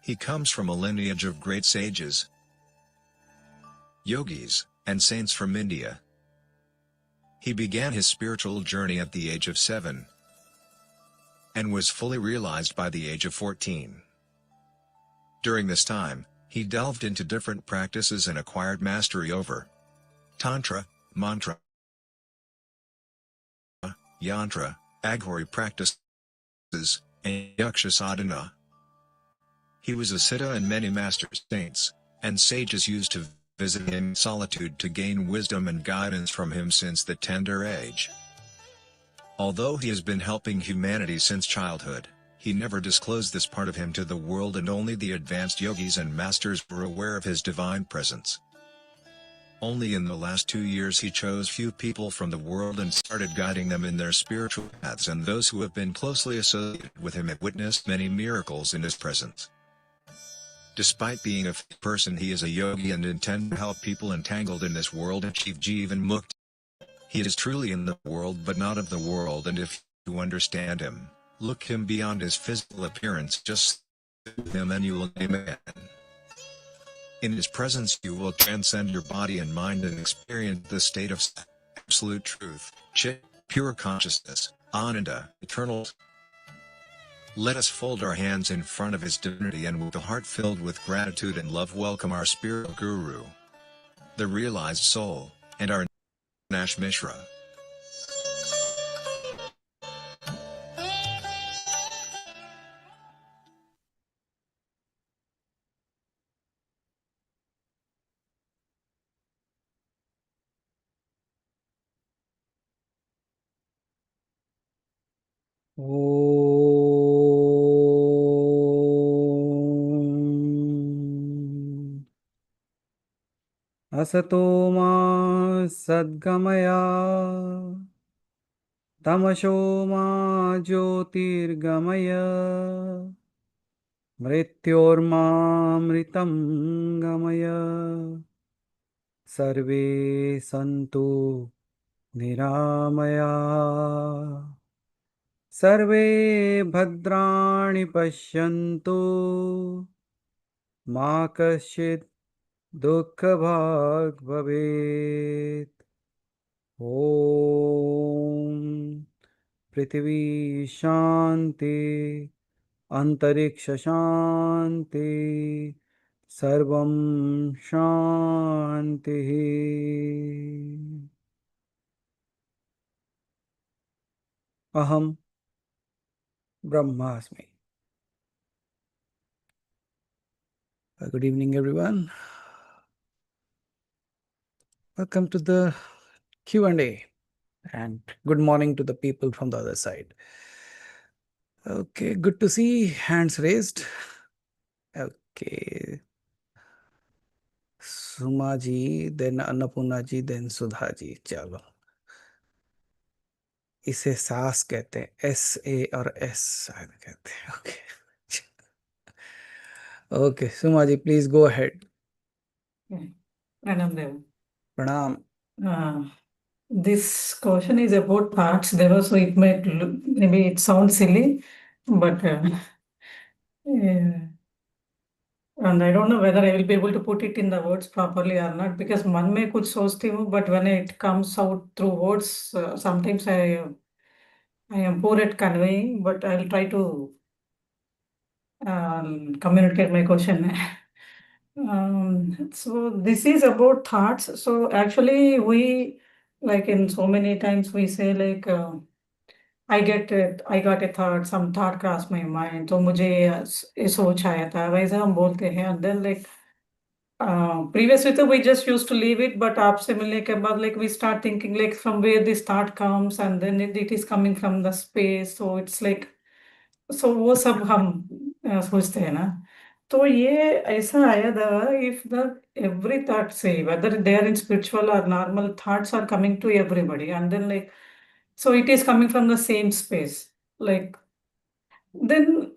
He comes from a lineage of great sages, yogis, and saints from India. He began his spiritual journey at the age of 7 and was fully realized by the age of 14. During this time, he delved into different practices and acquired mastery over Tantra, Mantra, Yantra, Aghori practices, and Yaksha sadhana. He was a siddha, and many masters, saints, and sages used to visit him in solitude to gain wisdom and guidance from him since the tender age. Although he has been helping humanity since childhood, he never disclosed this part of him to the world, and only the advanced yogis and masters were aware of his divine presence. Only in the last 2 years he chose few people from the world and started guiding them in their spiritual paths, and those who have been closely associated with him have witnessed many miracles in his presence. Despite being a person, he is a yogi and intends to help people entangled in this world achieve Jivan Mukti. He is truly in the world but not of the world, and if you understand him, look him beyond his physical appearance, just him and you will name again. In his presence you will transcend your body and mind and experience the state of absolute truth, Chit, pure consciousness, Ananda, eternal. Let us fold our hands in front of his divinity and with a heart filled with gratitude and love welcome our spiritual guru, the realized soul, and our Nash Mishra. ॐ असतो मा सद्गमया तमसो मा ज्योतिर्गमय मृत्योर्मामृतं गमय सर्वे सन्तु निरामया सर्वे भद्राणि पश्यन्तु मा कश्चित् दुःखभाग् भवेत्। ॐ पृथिवी शान्ति अंतरिक्ष शान्ति सर्वं शान्तिः। अहम ब्रह्मास्मि। Good evening, everyone. Welcome to the Q&A, and good morning to the people from the other side. Okay, good to see hands raised. Okay. Suma ji, then Annapurna ji, then Sudha ji. चलो, इसे सास कहते हैं, SA और S शायद कहते हैं. Okay. Okay, Suma ji, please go ahead. Pranam Dev. Pranam. This question is about thoughts, Deva, so it might look, maybe it sounds silly, but and I don't know whether I will be able to put it in the words properly or not, because मन में कुछ सोचती हूँ, but when it comes out through words, sometimes I am poor at conveying, but I'll try to communicate my question. So this is about thoughts. So actually we, like in so many times we say like, I got a thought, some thought crossed my mind. तो मुझे ये सोच आया था, वैसे हम बोलते हैं. And then like previously तो we just used to leave it, but आपसे मिलने के बाद like we start thinking like from where this thought comes, and then it is coming from the space. So it's like, so वो सब हम सोचते हैं ना. तो ये ऐसा आया था, if the every thought, say whether they are in spiritual or normal, thoughts are coming to everybody, and then like, so it is coming from the same space. Like then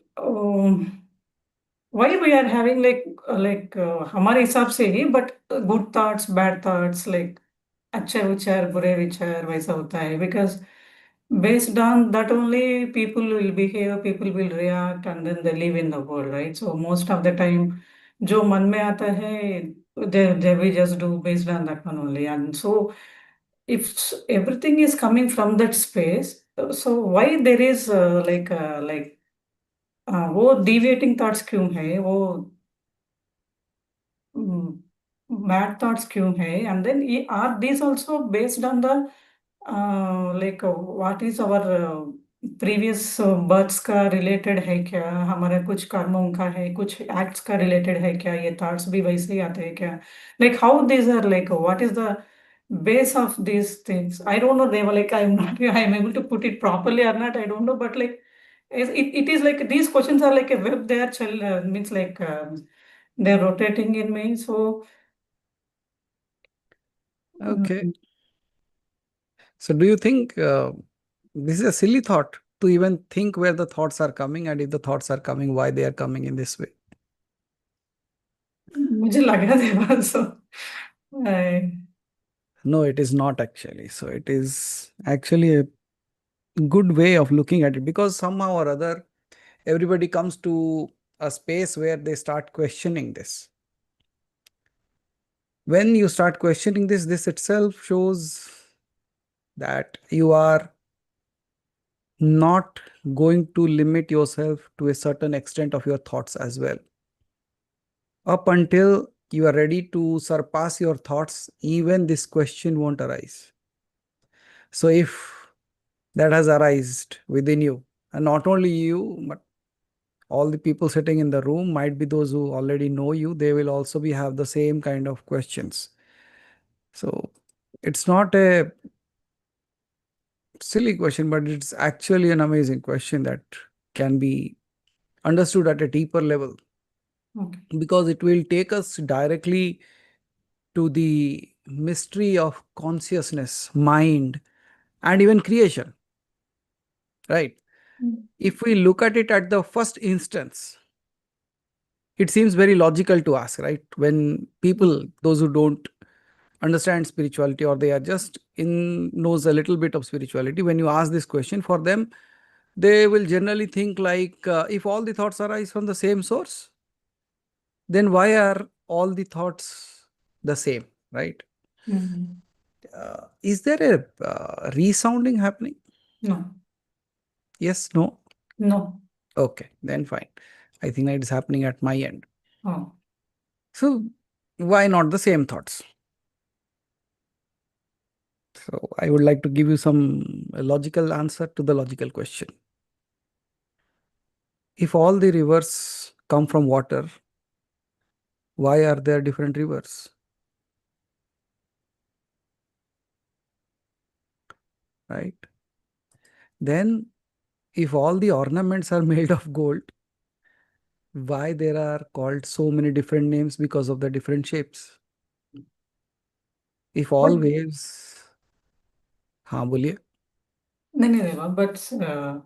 why we are having like हमारे हिसाब से ही, but good thoughts, bad thoughts, like अच्छे विचार बुरे विचार वैसा होता है, because based on that only people will behave, people will react, and then they live in the world, right? So most of the time, जो मन में आता है, they will just do based on that one only. And so if everything is coming from that space, so why there is वो deviating thoughts क्यों है, वो mad thoughts क्यों है, एंड देन ये are this also based on the like what is our previous births का related है क्या, हमारे कुछ कर्मों का है, कुछ एक्ट्स का रिलेटेड है क्या, ये थॉट्स भी वैसे ही आते हैं क्या, like how this are like what is the base of these things. I don't know, they were like, I'm not, I'm able to put it properly or not, I don't know, but like it is like these questions are like a web, they are means like they're rotating in me. So Okay. So do you think this is a silly thought to even think where the thoughts are coming, and if the thoughts are coming, why they are coming in this way? मुझे लगा था so I, No, it is not actually. So it is actually a good way of looking at it, because somehow or other, everybody comes to a space where they start questioning this. When you start questioning this itself shows that you are not going to limit yourself to a certain extent of your thoughts as well. Up until you are ready to surpass your thoughts, even this question won't arise. So if that has arisen within you, and not only you, but all the people sitting in the room, might be those who already know you, they will also be have the same kind of questions. So it's not a silly question, but it's actually an amazing question that can be understood at a deeper level, okay. because it will take us directly to the mystery of consciousness, mind, and even creation, right? Mm. If we look at it at the first instance, it seems very logical to ask, right? When people, those who don't understand spirituality, or they are just in knows a little bit of spirituality, when you ask this question, for them, they will generally think like, if all the thoughts arise from the same source, then why are all the thoughts the same, right? Mhm. Is there a resounding happening? No, Yes, no? no. Okay, then fine. I think that is happening at my end. Oh, So why not the same thoughts? So I would like to give you some logical answer to the logical question. If all the rivers come from water, why are there different rivers? Right? Then if all the ornaments are made of gold, why there are called so many different names because of the different shapes? If but all waves, हाँ बोलिए. नहीं नहीं river, but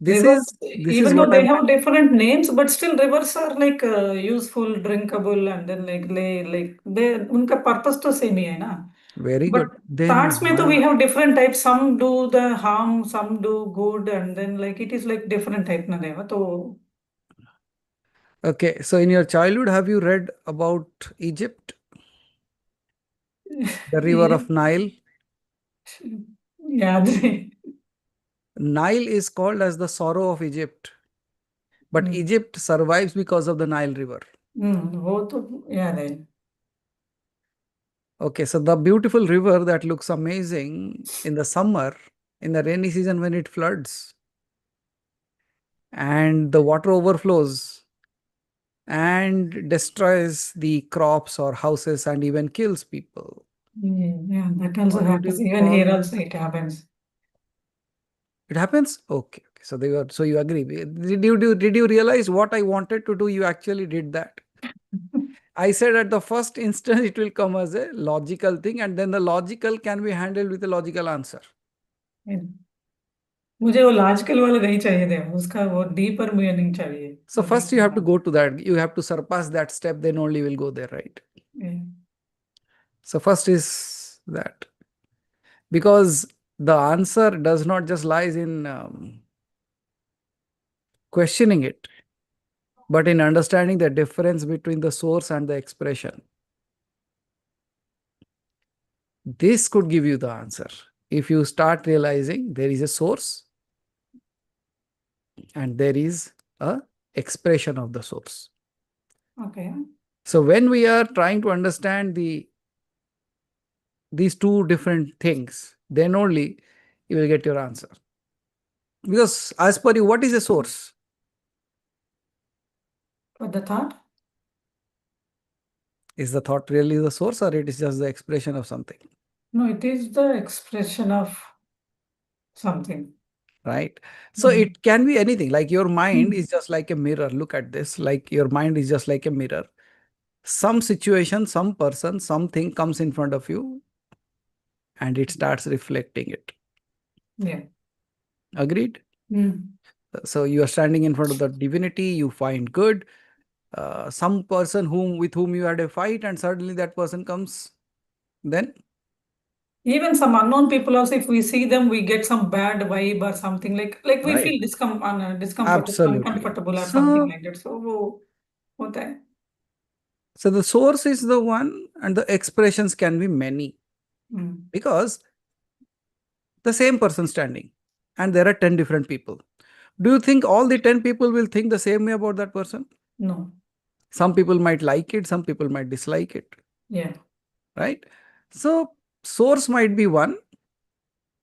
This rivers, is even though what they I'm. have different names, but still rivers are like useful, drinkable, and then they उनका purpose तो same ही है ना. Very But good. Then thoughts में तो we why? have different types. Some do the harm, some do good, and then like it is like different type ना देवा तो. Okay, so in your childhood, have you read about Egypt, the river of Nile? याद नहीं. Nile is called as the sorrow of Egypt, but hmm, Egypt survives because of the Nile River. वो तो याद है. Okay, so the beautiful river that looks amazing in the summer, in the rainy season when it floods and the water overflows and destroys the crops or houses and even kills people. Yeah, that also What would happens. you Even here call? also it happens. It happens? Okay. Okay. So they were, so you agree. Did you realize what I wanted to do? You actually did that. I said at the first instance it will come as a logical thing, and then the logical can be handled with a logical answer. मुझे वो logical वाला नहीं चाहिए थे, उसका वो deeper meaning चाहिए. So वो first you deeper have to वाला. go to that. You have to surpass that step, then only will go there, right? Yeah. So first is that. Because the answer does not just lies in questioning it, but in understanding the difference between the source and the expression. This could give you the answer. If you start realizing there is a source and there is a expression of the source. Okay. So when we are trying to understand these two different things, then only you will get your answer. Because as per you, what is a source? But the thought? Is the thought really the source, or it is just the expression of something? No, it is the expression of something. Right? So Mm. it can be anything. Like your mind Mm. is just like a mirror. Look at this. Like your mind is just like a mirror. Some situation, some person, something comes in front of you and it starts reflecting it. Yeah. Agreed? Mm. So you are standing in front of the divinity, you find good. Some person with whom you had a fight, and suddenly that person comes. Then Even some unknown people also, if we see them, we get some bad vibe or something like we right, feel discomfort, absolutely. uncomfortable or something So like that. So वो होता है. so the source is the one, and the expressions can be many, Mm. because the same person standing and there are 10 different people. Do you think all the 10 people will think the same way about that person? No. Some people might like it, some people might dislike it, Yeah. right? So source might be one,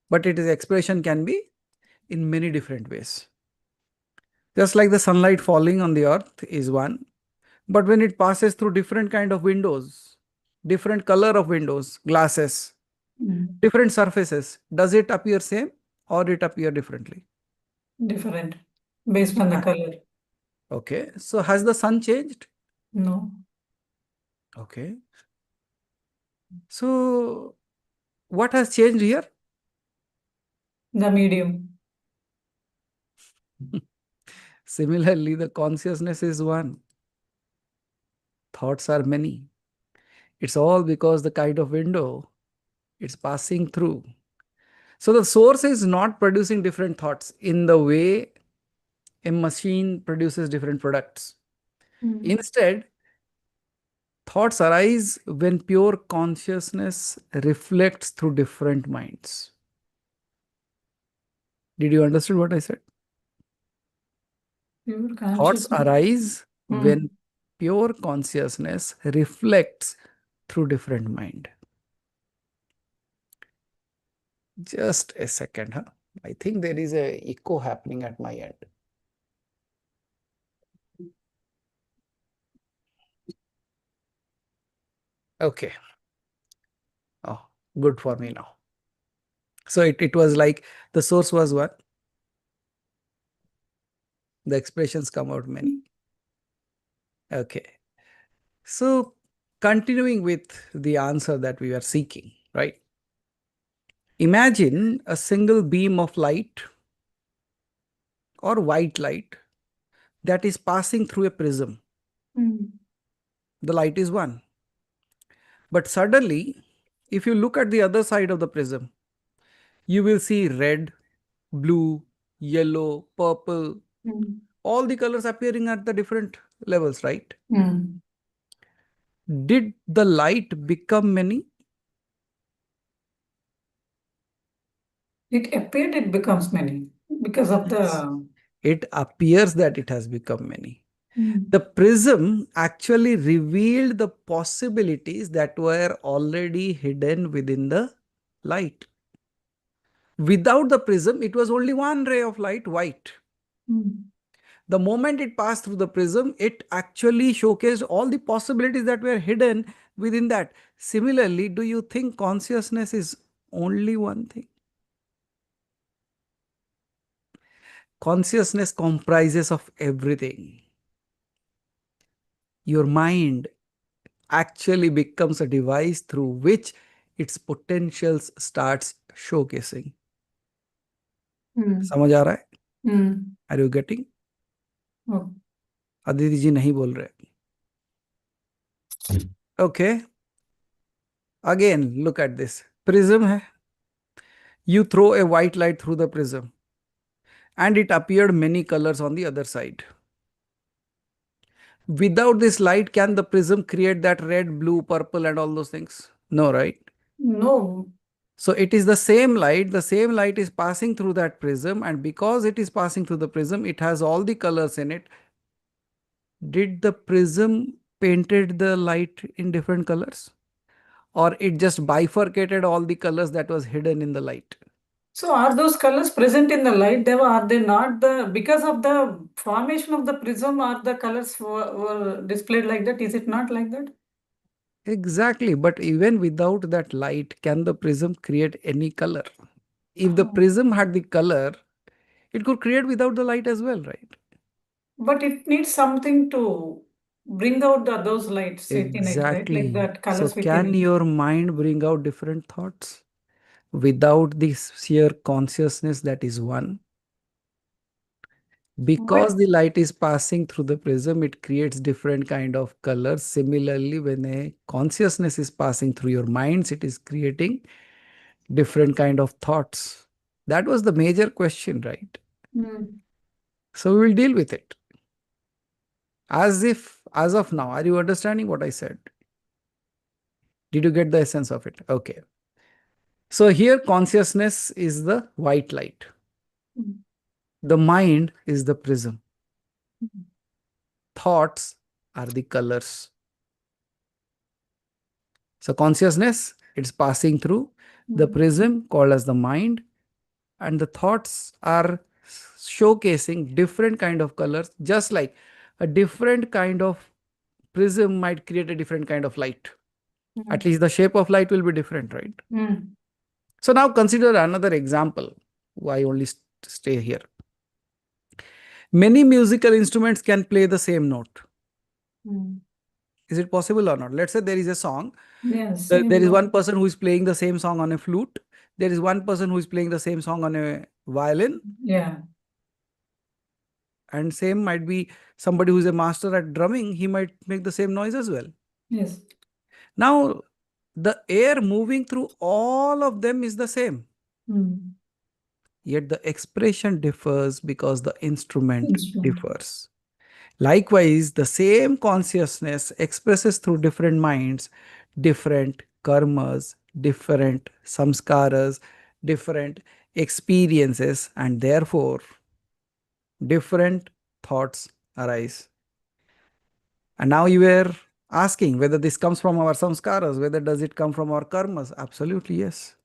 but its expression can be in many different ways. Just like the sunlight falling on the earth is one, but when it passes through different kind of windows, different color of windows, glasses, Mm. different surfaces, does it appear same or it appear differently? Different based on the Ah, color. okay. So has the sun changed? No. Okay. So what has changed here? The medium. Similarly, the consciousness is one. Thoughts are many. It's all because the kind of window it's passing through. So the source is not producing different thoughts in the way a machine produces different products. Mm. Instead, thoughts arise when pure consciousness reflects through different minds. Did you understand what I said? Pure Thoughts consciousness. arise Mm. when pure consciousness reflects through different mind. Just a second, huh? I think there is a echo happening at my end. Okay. Oh, good for me now. So it was like the source was one. The expressions come out many. Okay. So continuing with the answer that we are seeking, right? Imagine a single beam of light or white light that is passing through a prism. Mm. The light is one. But suddenly, if you look at the other side of the prism, you will see red, blue, yellow, purple, Mm. all the colors appearing at the different levels, right? Mm. Did the light become many? It appeared it becomes many because of Yes. the. It appears that it has become many. Mm. The prism actually revealed the possibilities that were already hidden within the light. Without the prism, it was only one ray of light, white. Mm. The moment it passed through the prism, it actually showcased all the possibilities that were hidden within that. Similarly, do you think consciousness is only one thing? Consciousness comprises of everything. Your mind actually becomes a device through which its potentials starts showcasing. Mm. समझ आ रहा है? Mm. Are you getting? Oh. Aditi जी नहीं बोल रहे. Okay. Again, look at this. Prism है. You throw a white light through the prism and it appeared many colors on the other side. Without this light, can the prism create that red, blue, purple and all those things? No, right? No. So it is the same light is passing through that prism, and because it is passing through the prism, it has all the colors in it. Did the prism painted the light in different colors? Or it just bifurcated all the colors that was hidden in the light? So are those colors present in the light, Deva? Are they not because of the formation of the prism, are the colors were displayed like that? Is it not like that? Exactly. But even without that light, can the prism create any color? If the Oh. prism had the color, it could create without the light as well, right? But it needs something to bring out those lights within it, right? Like Exactly. that So colors within can it. your mind bring out different thoughts without this sheer consciousness that is one? Because But the light is passing through the prism, it creates different kind of colors. Similarly, when a consciousness is passing through your minds, it is creating different kind of thoughts. That was the major question, right? mm, So we will deal with it. As of now, are you understanding what I said? Did you get the essence of it? Okay. So here consciousness is the white light. mm, The mind is the prism. mm, Thoughts are the colors. So consciousness, it's passing through the mm, prism called as the mind, and the thoughts are showcasing different kind of colors, just like a different kind of prism might create a different kind of light. At mm, least the shape of light will be different, right? mm, So now consider another example. Why only stay here? Many musical instruments can play the same note. mm. Is it possible or not? Let's say there is a song. Yeah, There same. is one person who is playing the same song on a flute. There is one person who is playing the same song on a violin. Yeah. And same might be somebody who is a master at drumming. He might make the same noise as well. Yes. Now, the air moving through all of them is the same. Mm. Yet the expression differs because the instrument Instrument. differs. Likewise, the same consciousness expresses through different minds, different karmas, different samskaras, different experiences, and therefore different thoughts arise. And now you were asking whether this comes from our samskaras, whether does it come from our karmas? Absolutely yes.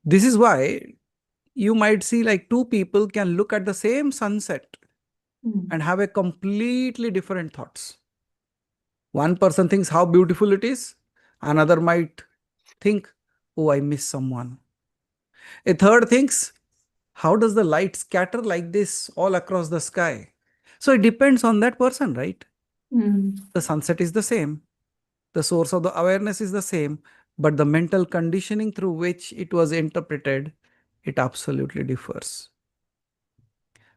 This is why you might see like two people can look at the same sunset Mm. and have a completely different thoughts. One person thinks how beautiful it is, another might think, oh, I miss someone. A third thinks, how does the light scatter like this all across the sky? So it depends on that person, right? Mm. The sunset is the same, the source of the awareness is the same, but the mental conditioning through which it was interpreted, it absolutely differs.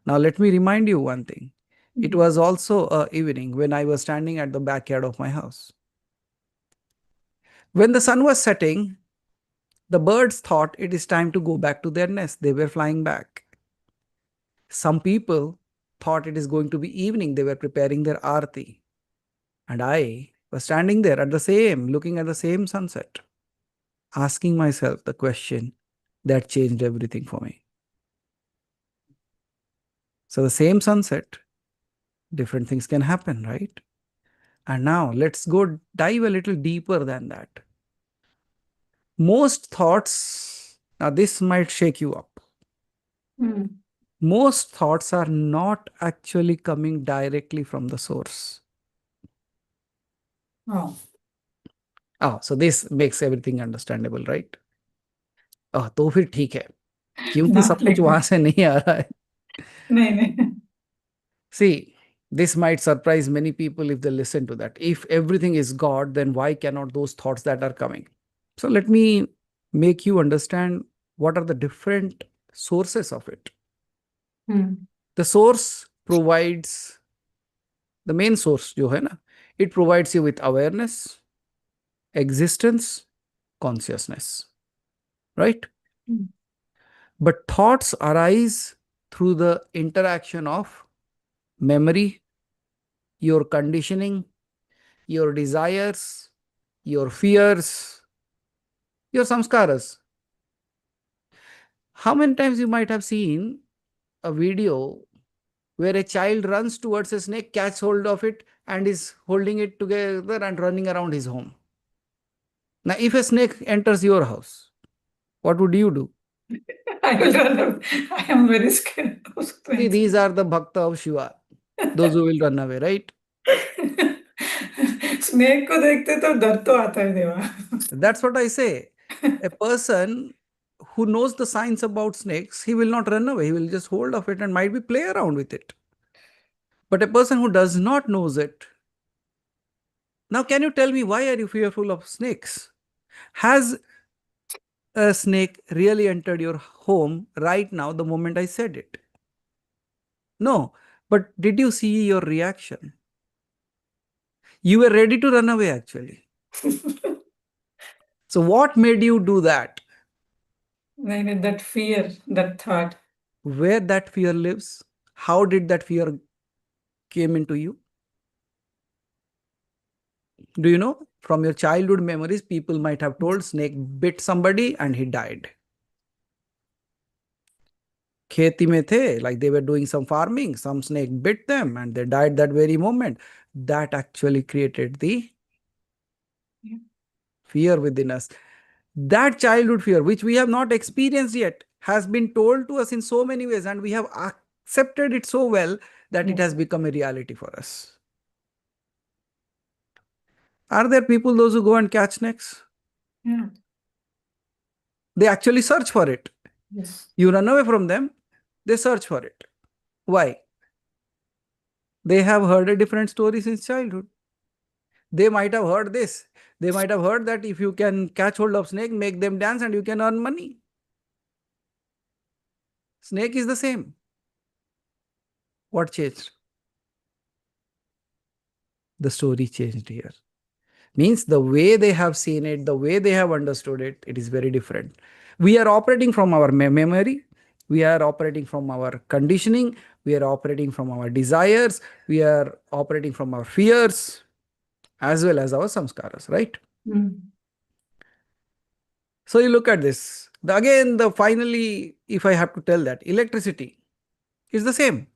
Now, let me remind you one thing. It Mm. was also a evening when I was standing at the backyard of my house. When the sun was setting, the birds thought it is time to go back to their nest. They were flying back. Some people thought it is going to be evening. They were preparing their arti. And I was standing there at the same, looking at the same sunset, asking myself the question that changed everything for me. So the same sunset, different things can happen, right? And now let's go dive a little deeper than that. Most thoughts, now this might shake you up. Mm. Most thoughts are not actually coming directly from the source. Oh. Oh, so this makes everything understandable, right? Oh, तो फिर ठीक है क्योंकि सब Not कुछ like वहां that. से नहीं आ रहा है. नहीं नहीं. See, this might surprise many people if they listen to that. If everything is God, then why cannot those thoughts that are coming? So let me make you understand what are the different sources of it. Mm. The source provides, the main source जो है ना, it provides you with awareness, existence, consciousness, right? Mm. But thoughts arise through the interaction of memory, your conditioning, your desires, your fears, your samskaras. How many times you might have seen a video where a child runs towards a snake, catches hold of it, and is holding it together and running around his home? Now, if a snake enters your house, what would you do? I will run away. I am very scared of See, snakes. these are the bhakta of Shiva, those who will run away, right? Snake को देखते तो डर तो आता है देवा. That's what I say. A person who knows the science about snakes, he will not run away. He will just hold of it and might be play around with it. But a person who does not knows it. Now, can you tell me why are you fearful of snakes? Has a snake really entered your home right now the moment I said it? No. But did you see your reaction? You were ready to run away actually. So what made you do that? That fear, that thought. Where that fear lives? How did that fear came into you? Do you know? From your childhood memories, people might have told snake bit somebody and he died. Kheti mein the, like they were doing some farming, some snake bit them and they died that very moment. That actually created the Yeah. fear within us. That childhood fear, which we have not experienced yet, has been told to us in so many ways, and we have accepted it so well that it Yes. has become a reality for us. Are there people, those who go and catch snakes? Yeah. They actually search for it. Yes. You run away from them, they search for it. Why? They have heard a different story since childhood. They might have heard this. They might have heard that if you can catch hold of snake, make them dance and you can earn money. Snake is the same. What changed? The story changed here. Means the way they have seen it, the way they have understood it, it is very different. We are operating from our memory. We are operating from our conditioning. We are operating from our desires. We are operating from our fears as well as our samskaras, right? Mm. So you look at this. Again, finally, if I have to tell that, electricity is the same.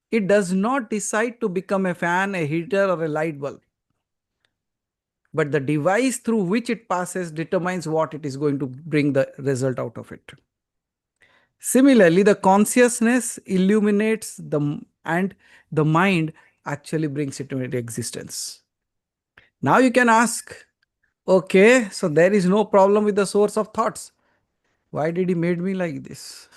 It does not decide to become a fan, a heater, or a light bulb. But the device through which it passes determines what it is going to bring the result out of it. Similarly, the consciousness illuminates and the mind actually brings it into existence. Now you can ask, okay, so there is no problem with the source of thoughts. Why did he made me like this?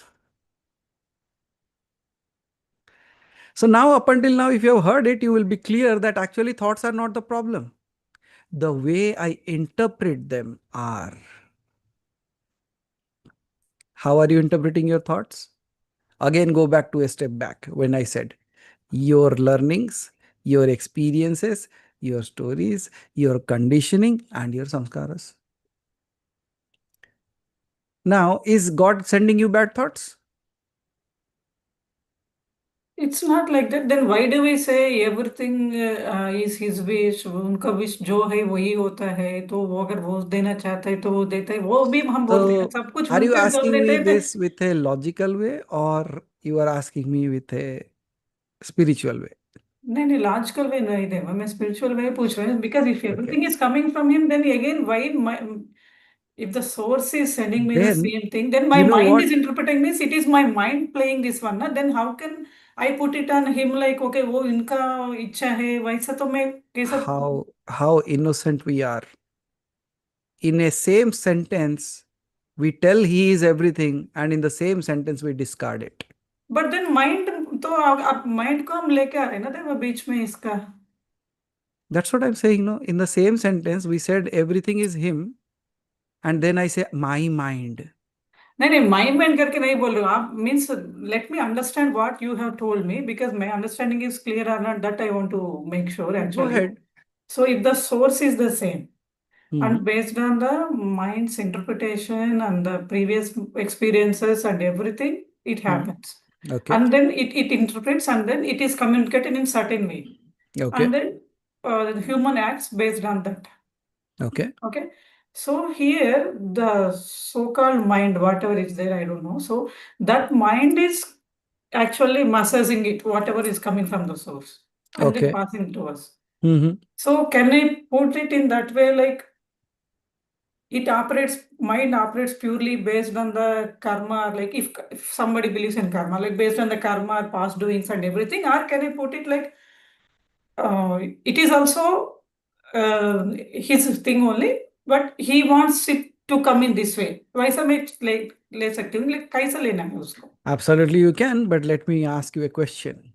So now, up until now, if you have heard it, you will be clear that actually thoughts are not the problem. The way I interpret them are. How are you interpreting your thoughts? Again, go back to a step back when I said your learnings, your experiences, your stories, your conditioning, and your samskaras. Now, is God sending you bad thoughts? It's not like that. Then why do we say everything is his wish? उनका wish जो है वही होता है. तो वो अगर वो देना चाहता है तो वो देता है. वो भी हम बोलते हैं. So, सब कुछ are you उनका कर asking देते me हैं. this with a logical way or you are asking me with a spiritual way? नहीं लॉजिकल वे नहीं देवा. मैं स्पिरिचुअल वे पूछ रहा हूँ. Because if Okay. everything is coming from him, then again why if the source is sending me the Then, same thing, then my you know mind what? is interpreting this. It is my mind playing this one. ना? Then how can I put it on him like okay वो इनका इच्छा है वैसा तो मैं कैसा. How innocent we are. In a same sentence, we tell he is everything, and in the same sentence, we discard it. But then mind तो आप माइंड को हम लेके आ रहे हैं ना देखो बीच में इसका. That's what I'm saying. No, in the same sentence, we said everything is him, and then I say my mind. नहीं माइंड माइंड करके नहीं बोल रहे हो आप. Means let me understand what you have told me because my understanding is clear और not. That I want to make sure Go actually. ahead. So if the source is the same And based on the mind's interpretation and the previous experiences and everything, it happens. Okay. And then it interprets and then it is communicated in certain way. Okay. And then the human acts based on that. Okay. Okay. So here the so-called mind, whatever is there, I don't know. So that mind is actually massaging it, whatever is coming from the source, and then Okay. passing to us. Mm-hmm. So can I put it in that way, like mind operates purely based on the karma, like if somebody believes in karma, like based on the karma, past doings and everything, or can I put it like it is also his thing only, but he wants it to come in this way. वैसा मैं like ले सकती हूँ, like कैसा लेना है उसको? Absolutely, you can, but let me ask you a question.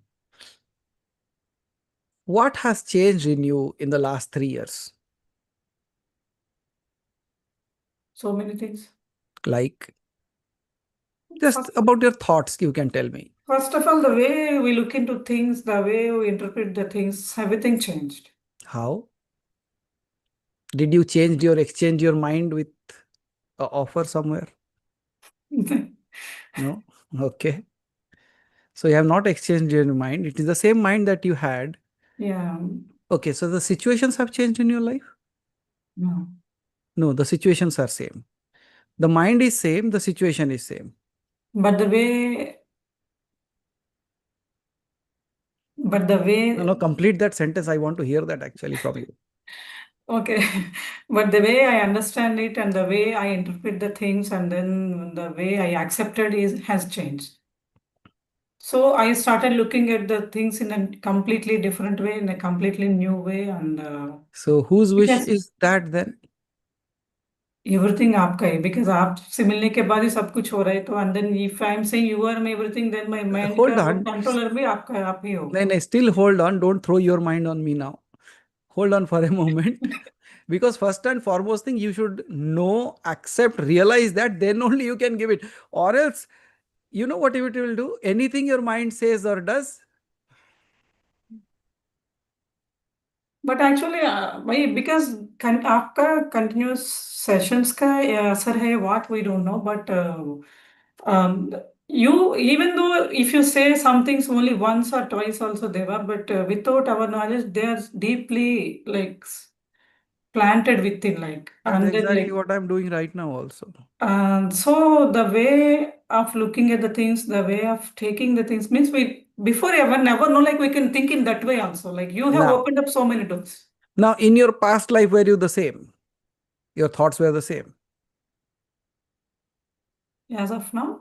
What has changed in you in the last 3 years? So many things. Like, just First, about your thoughts, you can tell me. first of all, the way we look into things, the way we interpret the things, everything changed. How? Did you exchange your mind with an offer somewhere? No? Okay. So you have not exchanged your mind. It is the same mind that you had. Yeah. Okay, so the situations have changed in your life? No. No, the situations are same. The mind is same, the situation is same. But the way, No, complete that sentence. I want to hear that actually from you. okay, but the way I understand it and the way I interpret the things and then the way I accepted has changed. So I started looking at the things in a completely different way, in a completely new way, and So whose wish because is that then? everything आपका है, because आपसे मिलने के बाद ही सब कुछ हो रहा है, तो and then if I'm saying you are my everything, then my mind Hold का वो on. controller भी आपका आप ही हो. No, still hold on. Don't throw your mind on me now. Hold on for a moment. Because first and foremost thing, you should know, accept, realize that then only you can give it. Or else, you know what it will do? Anything your mind says or does, But actually, भाई because आपका continuous sessions का असर है, what we don't know, but um, you, even though if you say some things only once or twice also they were, but without our knowledge, they are deeply like planted within, like, that's and then exactly like, what I'm doing right now also. so the way of looking at the things, the way of taking the things means we before ever never know, like we can think in that way also. Like you have Now, opened up so many doors. now in your past life, were you the same? Your thoughts were the same. As of now,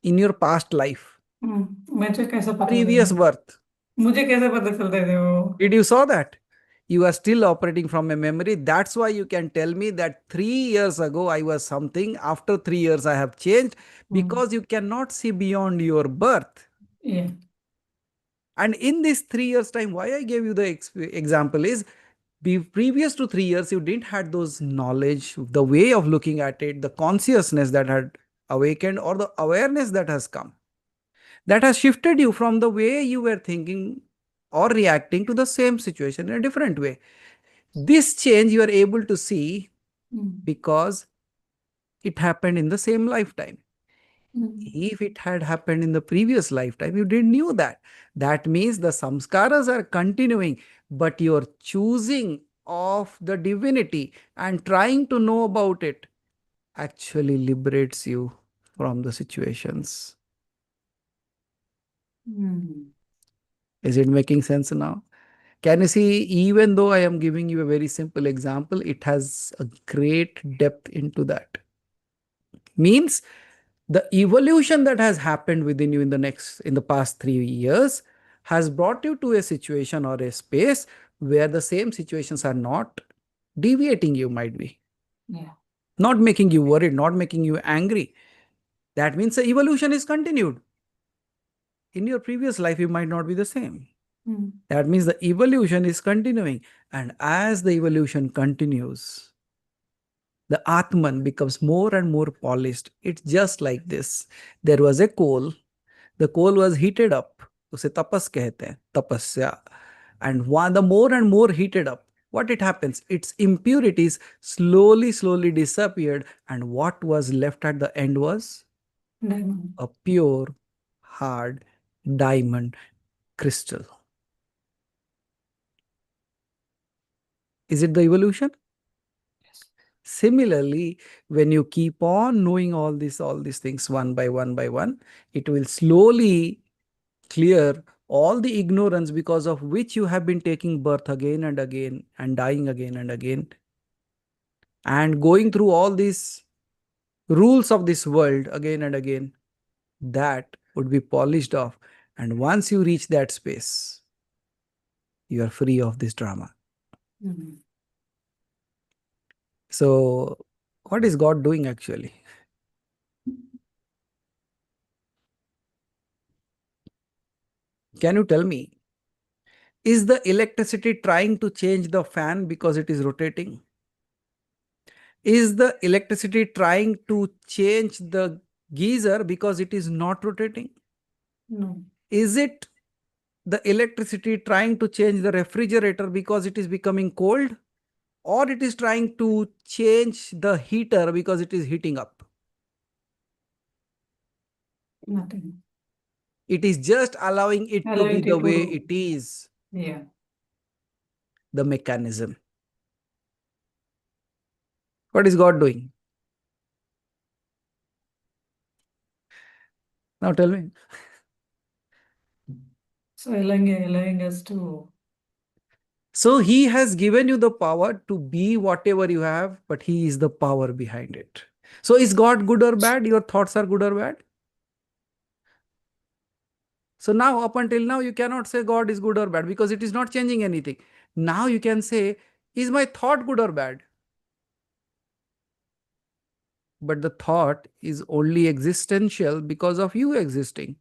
In your past life, मुझे कैसे पता previous चलेगा? birth, मुझे कैसे पता चलता है वो? did you saw that? You are still operating from a memory. That's why you can tell me that 3 years ago I was something. After 3 years I have changed because you cannot see beyond your birth. Yeah. And in this 3 years time, why I gave you the example is previous to 3 years, you didn't had those knowledge, the way of looking at it, the consciousness that had awakened or the awareness that has come. That has shifted you from the way you were thinking or reacting to the same situation in a different way. This change you are able to see because it happened in the same lifetime. If it had happened in the previous lifetime, you didn't knew that. That means the samskaras are continuing, but your choosing of the divinity and trying to know about it actually liberates you from the situations. Is it making sense now? Can you see, even though I am giving you a very simple example, it has a great depth into that. Means the evolution that has happened within you in the past 3 years has brought you to a situation or a space where the same situations are not deviating you, might be. Yeah. Not making you worried, not making you angry. That means the evolution is continued. In your previous life, you might not be the same. That means the evolution is continuing. And as the evolution continues, the Atman becomes more and more polished. It's just like this. There was a coal. The coal was heated up. उसे तपस कहते हैं, तपस्या. And the more and more heated up, what it happens? Its impurities slowly disappeared, and what was left at the end was Diamond. a pure, hard diamond crystal. Is it the evolution? Yes. Similarly, when you keep on knowing all these things one by one, it will slowly clear all the ignorance because of which you have been taking birth again and again and dying again and again and going through all these rules of this world again and again. That would be polished off, and once you reach that space, you are free of this drama. Mhm. So what is God doing actually? Can you tell me, is the electricity trying to change the fan because it is rotating? Is the electricity trying to change the geyser because it is not rotating? No. Is it the electricity trying to change the refrigerator because it is becoming cold? Or it is trying to change the heater because it is heating up? Nothing. It is just allowing it to Allow be it the to way do. it is, Yeah. the mechanism. What is God doing? Now tell me. So allowing us to. So he has given you the power to be whatever you have, but he is the power behind it. So is God good or bad? Your thoughts are good or bad? So now, up until now, you cannot say God is good or bad because it is not changing anything. Now you can say, is my thought good or bad? But the thought is only existential because of you existing.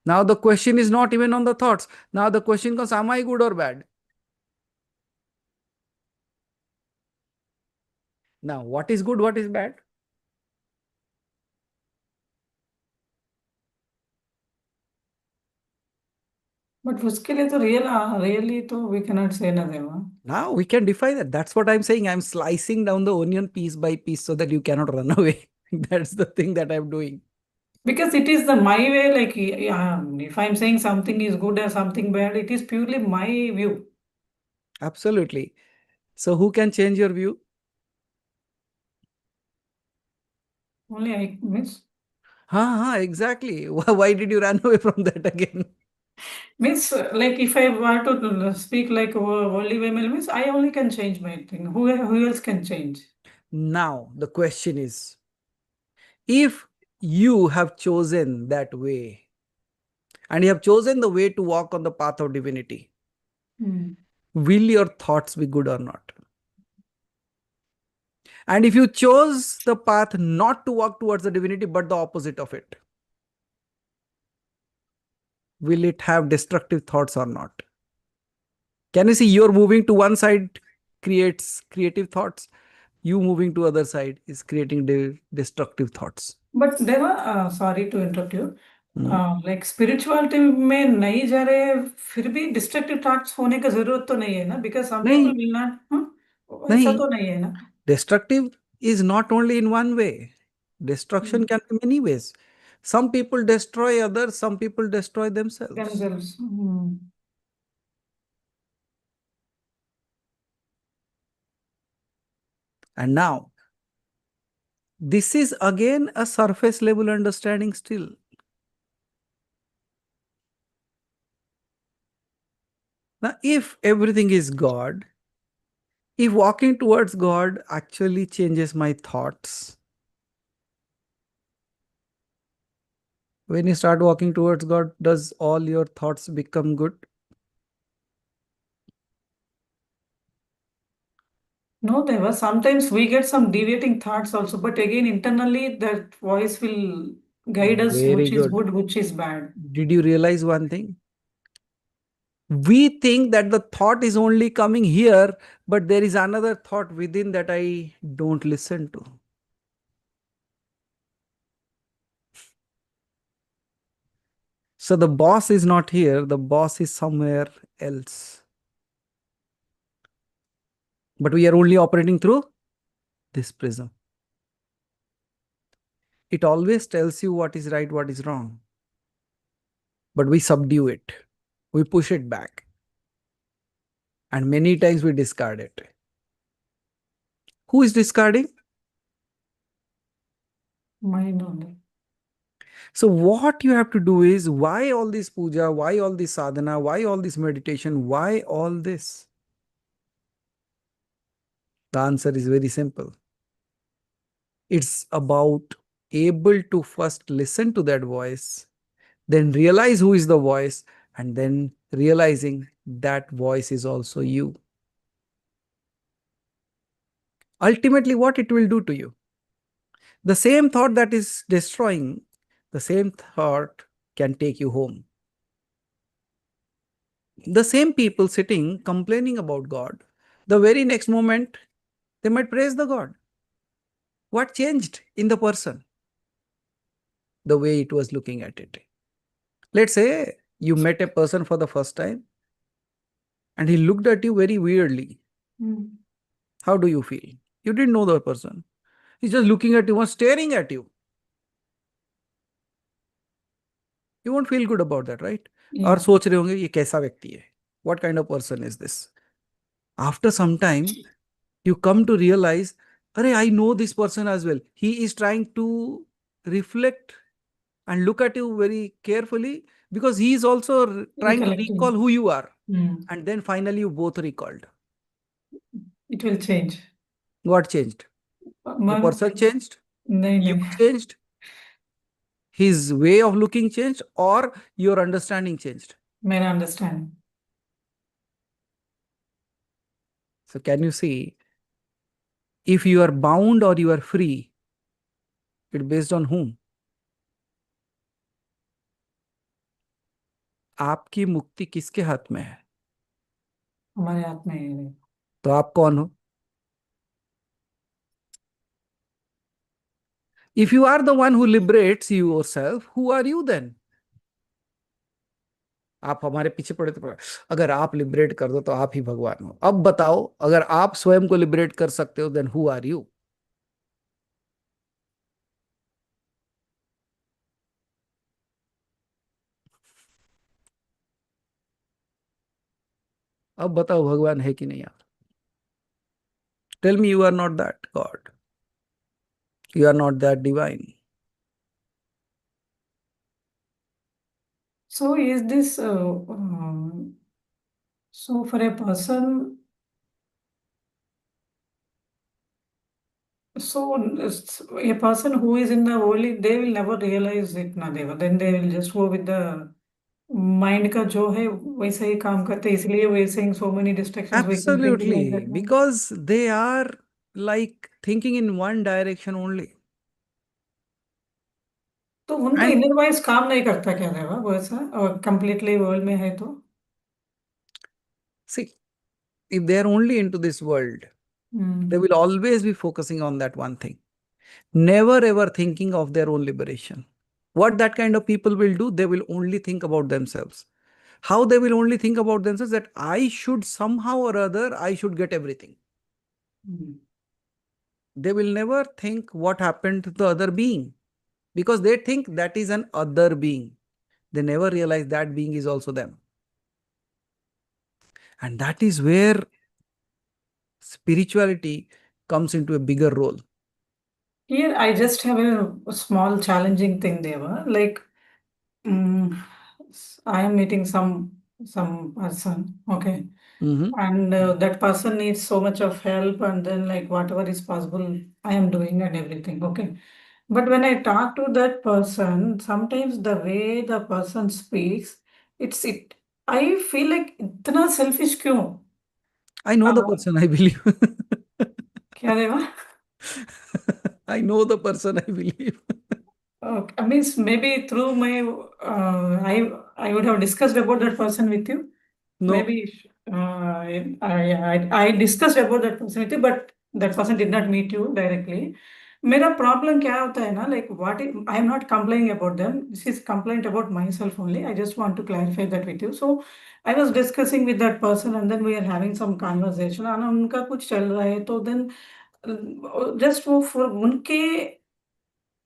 Now the question is not even on the thoughts. Now the question comes, am I good or bad? Now, what is good, what is bad? But उसके लिए तो really तो we cannot say ना देवा. Now we can define that. That's what I'm saying. I'm slicing down the onion piece by piece so that you cannot run away. That's the thing that I'm doing. Because it is the my way, like if I'm saying something is good or something bad, it is purely my view. Absolutely. So who can change your view? Only I means Exactly. Why did you run away from that again? like if I were to speak like worldly way means I only can change my thing. Who else can change? Now, the question is, if you have chosen that way and you have chosen the way to walk on the path of divinity, Hmm. will your thoughts be good or not? And if you chose the path not to walk towards the divinity but the opposite of it, will it have destructive thoughts or not? Can you see, you're moving to one side creates creative thoughts, you moving to other side is creating destructive thoughts. But there are sorry to interrupt you. Hmm. Like spirituality में नहीं जा रहे, फिर भी destructive thoughts होने का जरूरत तो नहीं है ना, बिकॉज सम नहीं पीपल विल नॉट, ऐसा नहीं, तो नहीं है ना. destructive is not only in one way. Destruction can be many ways. Some people destroy others, some people destroy themselves. Themselves. And now, this is again a surface level understanding still. Now, if everything is God, if walking towards God actually changes my thoughts, when you start walking towards God, does all your thoughts become good? No, there was sometimes we get some deviating thoughts also, but again, internally, that voice will guide us Very which is good. good, which is bad. Did you realize one thing? We think that the thought is only coming here, but there is another thought within that I don't listen to. So the boss is not here, the boss is somewhere else. But we are only operating through this prism. It always tells you what is right, what is wrong. But we subdue it. We push it back. And many times we discard it. Who is discarding? Mind only. So what you have to do is, why all this puja, why all this sadhana, why all this meditation, why all this? The answer is very simple. It's about able to first listen to that voice, then realize who is the voice, and then realizing that voice is also you. Ultimately, what it will do to you? The same thought that is destroying, the same thought can take you home. The same people sitting complaining about God, the very next moment, they might praise the God. What changed in the person? The way it was looking at it. Let's say you met a person for the first time and he looked at you very weirdly. Mm. How do you feel? You didn't know the person. He's just looking at you and staring at you. You won't feel good about that, right? Yeah. और सोच रहे होंगे ये कैसा व्यक्ति है? What kind of person is this? After some time, you come to realize, Arey, I know this person as well. He is trying to reflect and look at you very carefully because he is also trying to Recollecting. recall who you are. Mm. And then finally you both recalled. It will change. What changed? The Man, person changed? नहीं You नहीं changed? His way of looking changed, or your understanding changed? मेरा understanding. So can you see, if you are bound or you are free, it's based on whom? आपकी मुक्ति किसके हाथ में है? हमारे हाथ में है नहीं. तो आप कौन हो? If you are the one who liberates yourself, who are you then? आप हमारे पीछे पड़े तो पड़े. अगर आप लिबरेट कर दो तो आप ही भगवान हो. अब बताओ, अगर आप स्वयं को लिबरेट कर सकते हो, देन हु आर यू? अब बताओ, भगवान है कि नहीं आप? Tell me you are not that God. You are not that divine. So is this so for a person, so a person who is in the holy, they will never realize it ना देवा. Then they will just go with the mind का जो है वैसा ही काम करते हैं. इसलिए we are saying so many distractions we can thinking like Absolutely, that. ना. because they are like thinking in one direction only. तो उनका And इनर वॉइस काम नहीं करता क्या देवा वैसा और कंप्लीटली वर्ल्ड में है तो. see, if they are only into this world, they will always be focusing on that one thing, never ever thinking of their own liberation. What that kind of people will do, they will only think about themselves. How they will only think about themselves? That I should somehow or other, I should get everything. They will never think what happened to the other being, because they think that is an other being. They never realize that being is also them. And that is where spirituality comes into a bigger role. Here, I just have a small challenging thing, Deva. Like, I am meeting some person, okay, Mhm. and that person needs so much of help, and then like whatever is possible, I am doing and everything, okay. But when I talk to that person, sometimes the way the person speaks, it. I feel like इतना selfish क्यों? I know the Uh, person, I believe. क्या देवा? I know the person, I believe. Okay. I mean, maybe through my, I would have discussed about that person with you. No. Maybe I discussed about that person with you, but that person did not meet you directly. मेरा problem क्या होता है ना, like what I am not complaining about them, this is complaint about myself only, I just want to clarify that with you. So I was discussing with that person and then we are having some conversation, और उनका कुछ चल रहा है, तो then just वो for उनके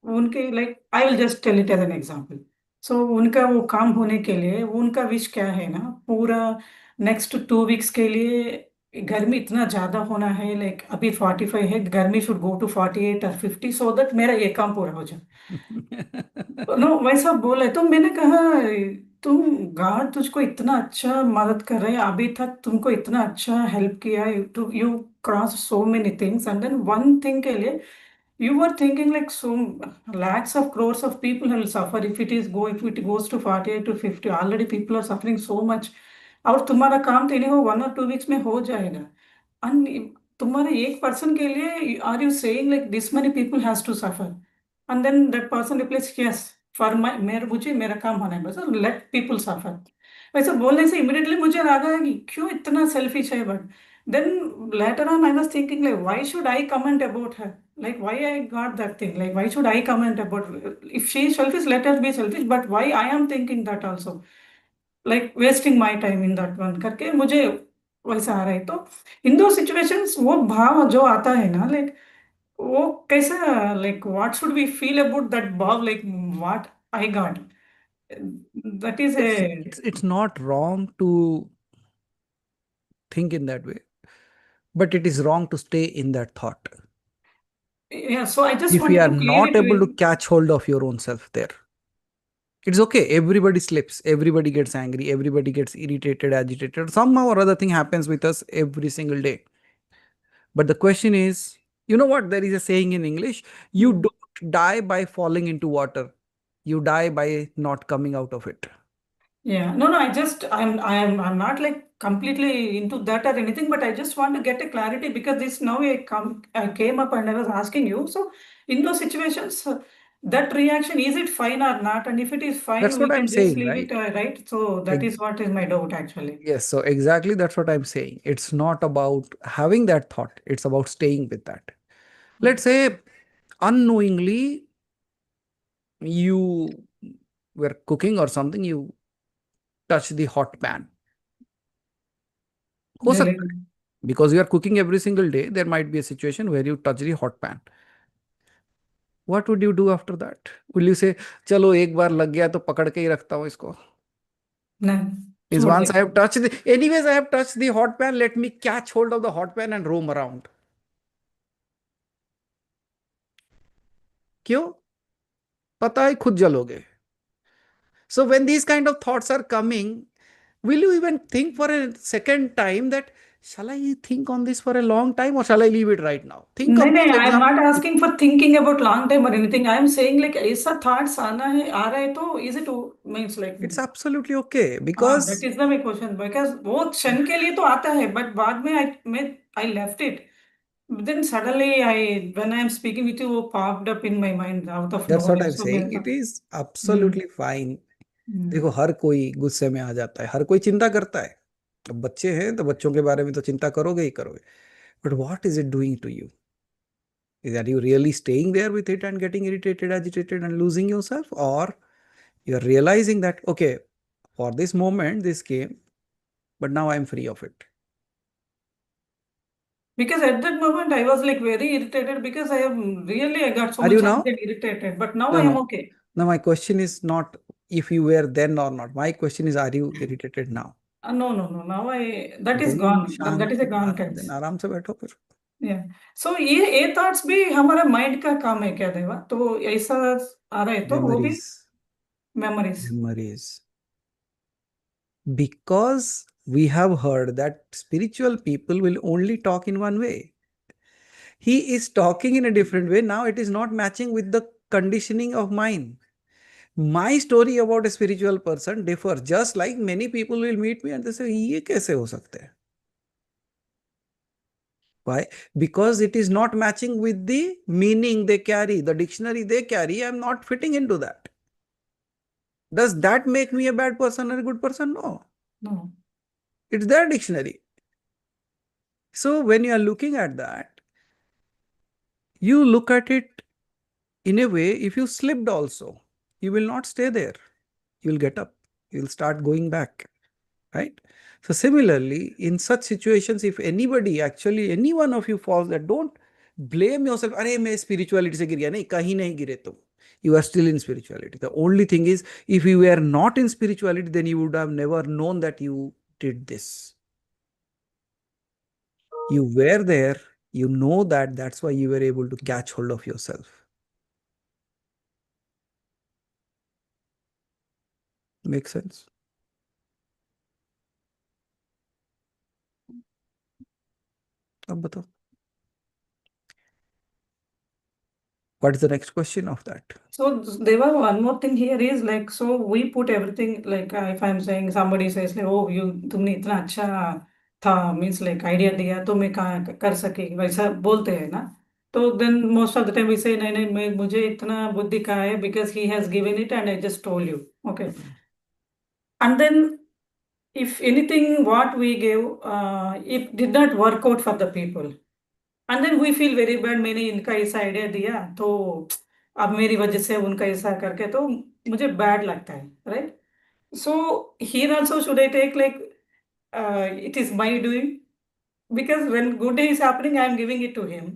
उनके like I will just tell it as an example. So उनका वो काम होने के लिए वो उनका विश क्या है ना, पूरा नेक्स्ट 2 वीक्स के लिए गर्मी इतना ज्यादा होना है, लाइक अभी 45 है, गर्मी शुड गो टू 48 और 50, सो दैट मेरा ये काम पूरा हो जाए. नो वैसा बोले तो मैंने कहा, तुम गॉड तुझको इतना अच्छा मदद कर रहे हैं, अभी तक तुमको इतना अच्छा हेल्प किया, you cross so many things, and then one thing के लिए you were thinking like so lakhs of crores of people will suffer if it goes to 48 to 50. Already people are suffering so much. और तुम्हारा काम तो इन्हें 1 or 2 weeks में हो जाएगा. And तुम्हारे एक पर्सन के लिए are you saying like this many people has to suffer? And then that person replies yes, for my मेरे मुझे मेरा काम होना है बस, let people suffer. वैसे बोलने से इमिडिएटली मुझे लगा कि क्यों इतना सेल्फिश है, but then later on I was thinking like why should I comment about her, like why I got that thing, like why should I comment about, if she is selfish let her be selfish, but why I am thinking that also, like wasting my time in that one करके मुझे वैसा आ रहा है. तो इन दो situations वो भाव जो आता है ना, लाइक वो कैसा, like what should we feel about that भाव, like what I got, that is a. It's not wrong to think in that way, but it is wrong to stay in that thought. Yeah, so I just If you wanted are to clear not it able to with. catch hold of your own self there, it's okay. Everybody slips, everybody gets angry, everybody gets irritated, agitated. Somehow or other thing happens with us every single day. But the question is, you know what? There is a saying in English, you Hmm. don't die by falling into water, you die by not coming out of it. Yeah, no, no, I'm not like completely into that or anything, but I just want to get a clarity because this now I came up and I was asking you. So in those situations, that reaction, is it fine or not? And if it is That's fine, we what I'm can just saying, leave it, right? right? So that is what is my doubt actually. Yes, so exactly that's what I'm saying. It's not about having that thought, it's about staying with that. Let's say unknowingly you were cooking or something, you touch the hot pan. हो Really? सकता है, because you are cooking every single day, there might be a situation where you touch the hot pan. What would you do after that? Will you say, चलो एक बार लग गया तो पकड़ के ही रखता हूँ इसको? No, Is छोड़ once they. I have touched anyways I have touched the hot pan, let me catch hold of the hot pan and roam around. क्यों? पता है खुद जलोगे. So when these kind of thoughts are coming, will you even think for a second time that shall I think on this for a long time or shall I leave it right now? Think नहीं of नहीं, those I am examples. Not asking for thinking about long time और anything, I am saying like ऐसा thoughts आना है, आ रहा है, तो is it means like. It's absolutely okay हाँ, that because is the my question, because वो क्षण के लिए तो आता है, बट बाद में I left it, then suddenly I when I am speaking with you वो popped up in my mind out of that's what nowhere, I'm so मेरे saying. It साथ. is hmm. absolutely fine. देखो हम्म. हर कोई गुस्से में आ जाता है, हर कोई चिंता करता है. अब बच्चे हैं तो बच्चों के बारे में तो चिंता करोगे ही करोगे. But what is it doing to you? Are you really staying there with it and getting irritated, agitated, and losing yourself? Or you're realizing that, okay, for this moment, this came, but now I'm free of it. Because at that moment I was like very irritated because I got so Are much you now? angry and irritated, but now No, I am no. okay. Now, my question is not if you were then or not. My question is, are you irritated now? No, no, no, now I that is Then gone, that is a Shanti gone then case. आराम से बैठो फिर. या सो ये thoughts भी हमारा mind का काम है क्या देवा, तो ऐसा आ रहा है तो वो भी Memories. Memories. Memories. Because we have heard that spiritual people will only talk in one way. He is talking in a different way. Now it is not matching with the conditioning of mine. My story about a spiritual person differs. Just like many people will meet me and they say, ये कैसे हो सकते हैं? Why? Because it is not matching with the meaning they carry, the dictionary they carry. I am not fitting into that. Does that make me a bad person or a good person? No. No. It's their dictionary. So when you are looking at that, you look at it in a way, if you slipped also, you will not stay there. You will get up. You will start going back. Right? So similarly, in such situations, if anybody, actually any one of you falls, that don't blame yourself. अरे मैं spirituality से गिर गया, नहीं कहीं नहीं गिरे तुम. You are still in spirituality. The only thing is, if you were not in spirituality, then you would have never known that you did this. You were there. You know that. That's why you were able to catch hold of yourself. Make sense? अब बताओ. What is the next question of that? So there were one more thing here is like, so we put everything like if I'm saying somebody says like, oh you तुमने इतना अच्छा था, means like idea दिया तो मैं कर सके, वैसा बोलते हैं ना. तो then most of the time we say नहीं नहीं मैं मुझे इतना बुद्धि का है because he has given it and I just told you. Okay. And then if anything what we gave, it did not work out for the people. And then we feel very bad, मैंने इनका ऐसा idea दिया तो अब मेरी वजह से उनका ऐसा करके तो मुझे बैड लगता है, right. So here also should I take like it is my doing, because when good day is happening I am giving it to him,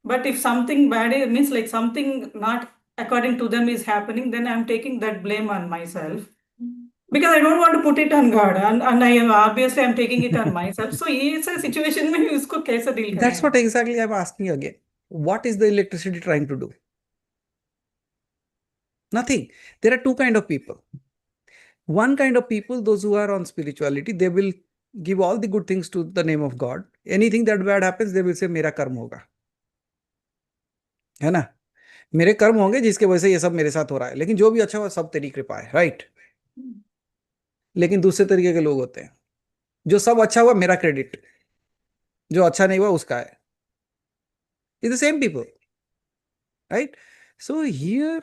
but if something bad means like something not according to them is happening, then I am taking that blame on myself because I don't want to put it on God, and I am obviously I'm taking it on myself. So ये ऐसा situation में उसको कैसे deal करना That's है? what exactly I'm asking you again. What is the electricity trying to do? Nothing. There are two kind of people. One kind of people, those who are on spirituality, they will give all the good things to the name of God. Anything that bad happens, they will say मेरा कर्म होगा, है ना. मेरे कर्म होंगे जिसके वजह से ये सब मेरे साथ हो रहा है, लेकिन जो भी अच्छा हुआ सब तेरी कृपा है, राइट. लेकिन दूसरे तरीके के लोग होते हैं, जो सब अच्छा हुआ मेरा क्रेडिट, जो अच्छा नहीं हुआ उसका है. It's the same people, right? So here,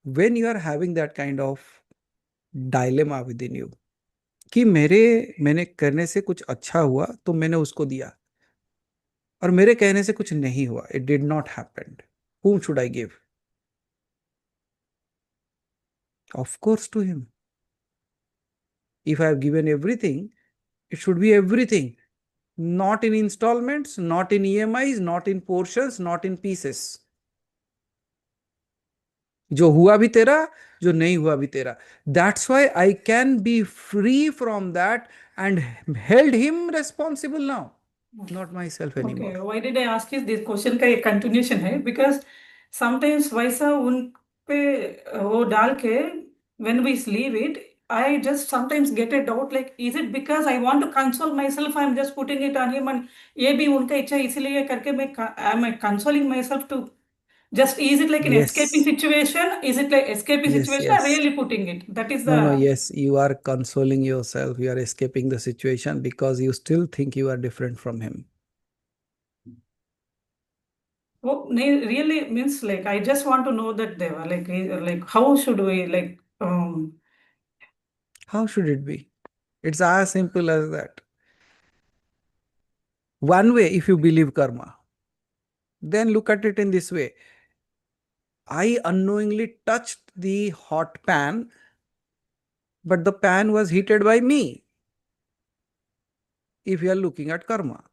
when you are having that kind of dilemma within you, कि मैंने करने से कुछ अच्छा हुआ तो मैंने उसको दिया, और मेरे कहने से कुछ नहीं हुआ, it did not happen, whom should I give? Of course to him. If I have given everything, it should be everything, not in installments, not in EMIs, not in portions, not in pieces. जो हुआ भी तेरा, जो नहीं हुआ भी तेरा. That's why I can be free from that and held him responsible now, not myself anymore. Okay, why did I ask is this question का एक continuation है, because sometimes वैसा उन पे वो डाल के when we leave it, I just sometimes get a doubt like, is it because I want to console myself, I'm just putting it on him, and ये भी उनका इच्छा इसलिए करके मैं am I consoling myself to just, is it like an Yes. escaping situation? Is it like escaping Yes, situation? yes. Or really putting it? That is No, the yes, you are consoling yourself. You are escaping the situation because you still think you are different from him. well, really means like I just want to know that they were like how should we like How should it be? It's as simple as that. One way, if you believe karma, then look at it in this way. I unknowingly touched the hot pan, but the pan was heated by me. If you are looking at karma,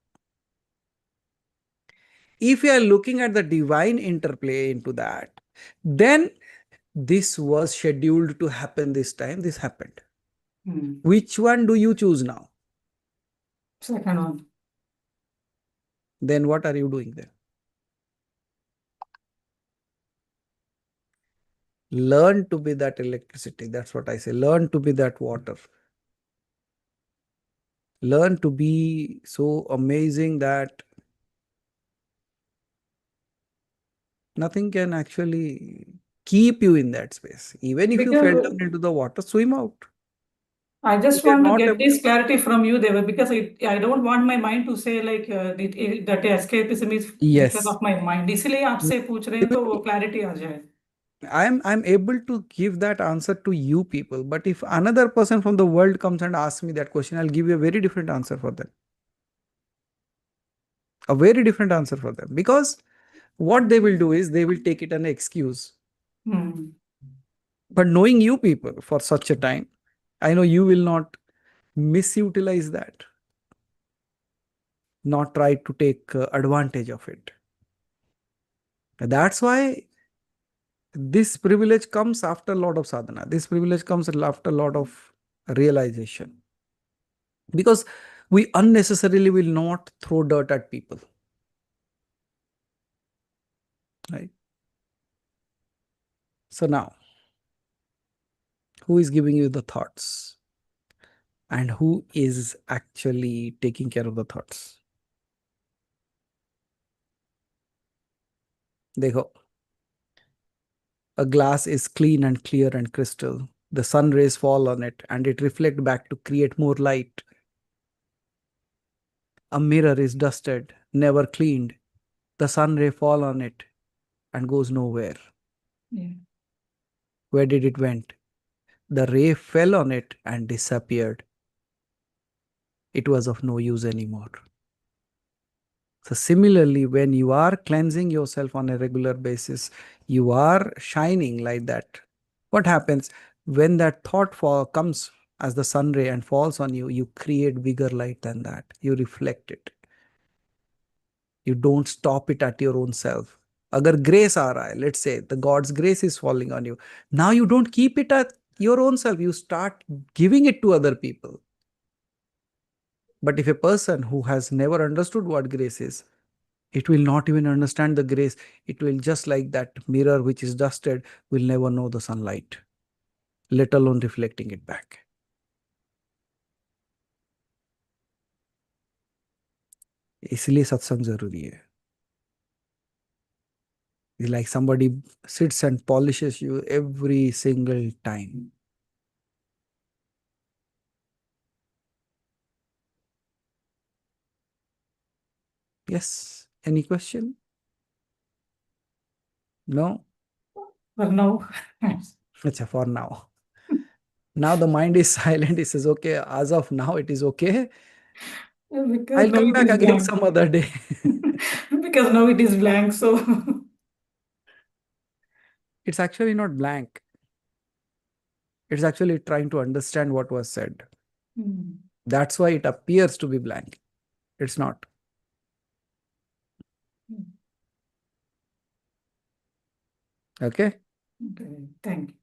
if you are looking at the divine interplay into that, then this was scheduled to happen this time, this happened. Which one do you choose now? second one. Then what are you doing there? Learn to be that electricity. That's what I say. Learn to be that water. Learn to be so amazing that nothing can actually keep you in that space. Even if you fell Because down into the water, swim out. I just If you're want to not get able this clarity from you, Deva, because I don't want my mind to say like that escapism is because Yes. of my mind. इसलिए आपसे पूछ रहे हैं तो वो clarity आ जाए. I'm able to give that answer to you people, but if another person from the world comes and asks me that question, I'll give you a very different answer for them. A very different answer for them, because what they will do is they will take it an excuse. Hmm. But knowing you people for such a time, I know you will not misutilize that, not try to take advantage of it. That's why this privilege comes after a lot of sadhana. This privilege comes after a lot of realization. Because we unnecessarily will not throw dirt at people. Right? So now, who is giving you the thoughts? And who is actually taking care of the thoughts? Dekho. A glass is clean and clear and crystal. The sun rays fall on it and it reflects back to create more light. A mirror is dusted, never cleaned. The sun ray fall on it and goes nowhere. Yeah. Where did it went? The ray fell on it and disappeared. It was of no use anymore. So similarly, when you are cleansing yourself on a regular basis, you are shining like that. What happens when that thought comes as the sun ray and falls on you? You create bigger light than that. You reflect it. You don't stop it at your own self. Agar grace aa raha hai, let's say the God's grace is falling on you. Now you don't keep it at your own self. You start giving it to other people. But if a person who has never understood what grace is, it will not even understand the grace. It will just like that mirror which is dusted, will never know the sunlight, let alone reflecting it back. इसलिए सत्संग जरूरी है. It's like somebody sits and polishes you every single time. Yes. Any question? No? For now. Achha, for now. Now the mind is silent. It says, okay, as of now, it is okay. Because I'll now come it back is again blank. some other day. Because now it is blank, so. It's actually not blank. It's actually trying to understand what was said. Hmm. That's why it appears to be blank. It's not. Hmm. Okay? Okay, thank you.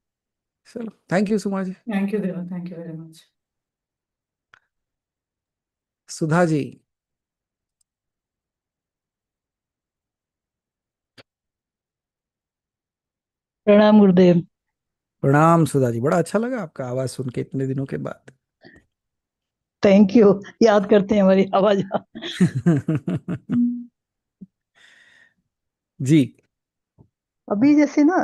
So, thank you, Sumaji. Thank you, Deva. Thank you very much. Sudha ji. प्रणाम गुरुदेव। प्रणाम सुधा जी, बड़ा अच्छा लगा आपका आवाज सुन के इतने दिनों के बाद। थैंक यू, याद करते हैं हमारी आवाज। जी। अभी जैसे ना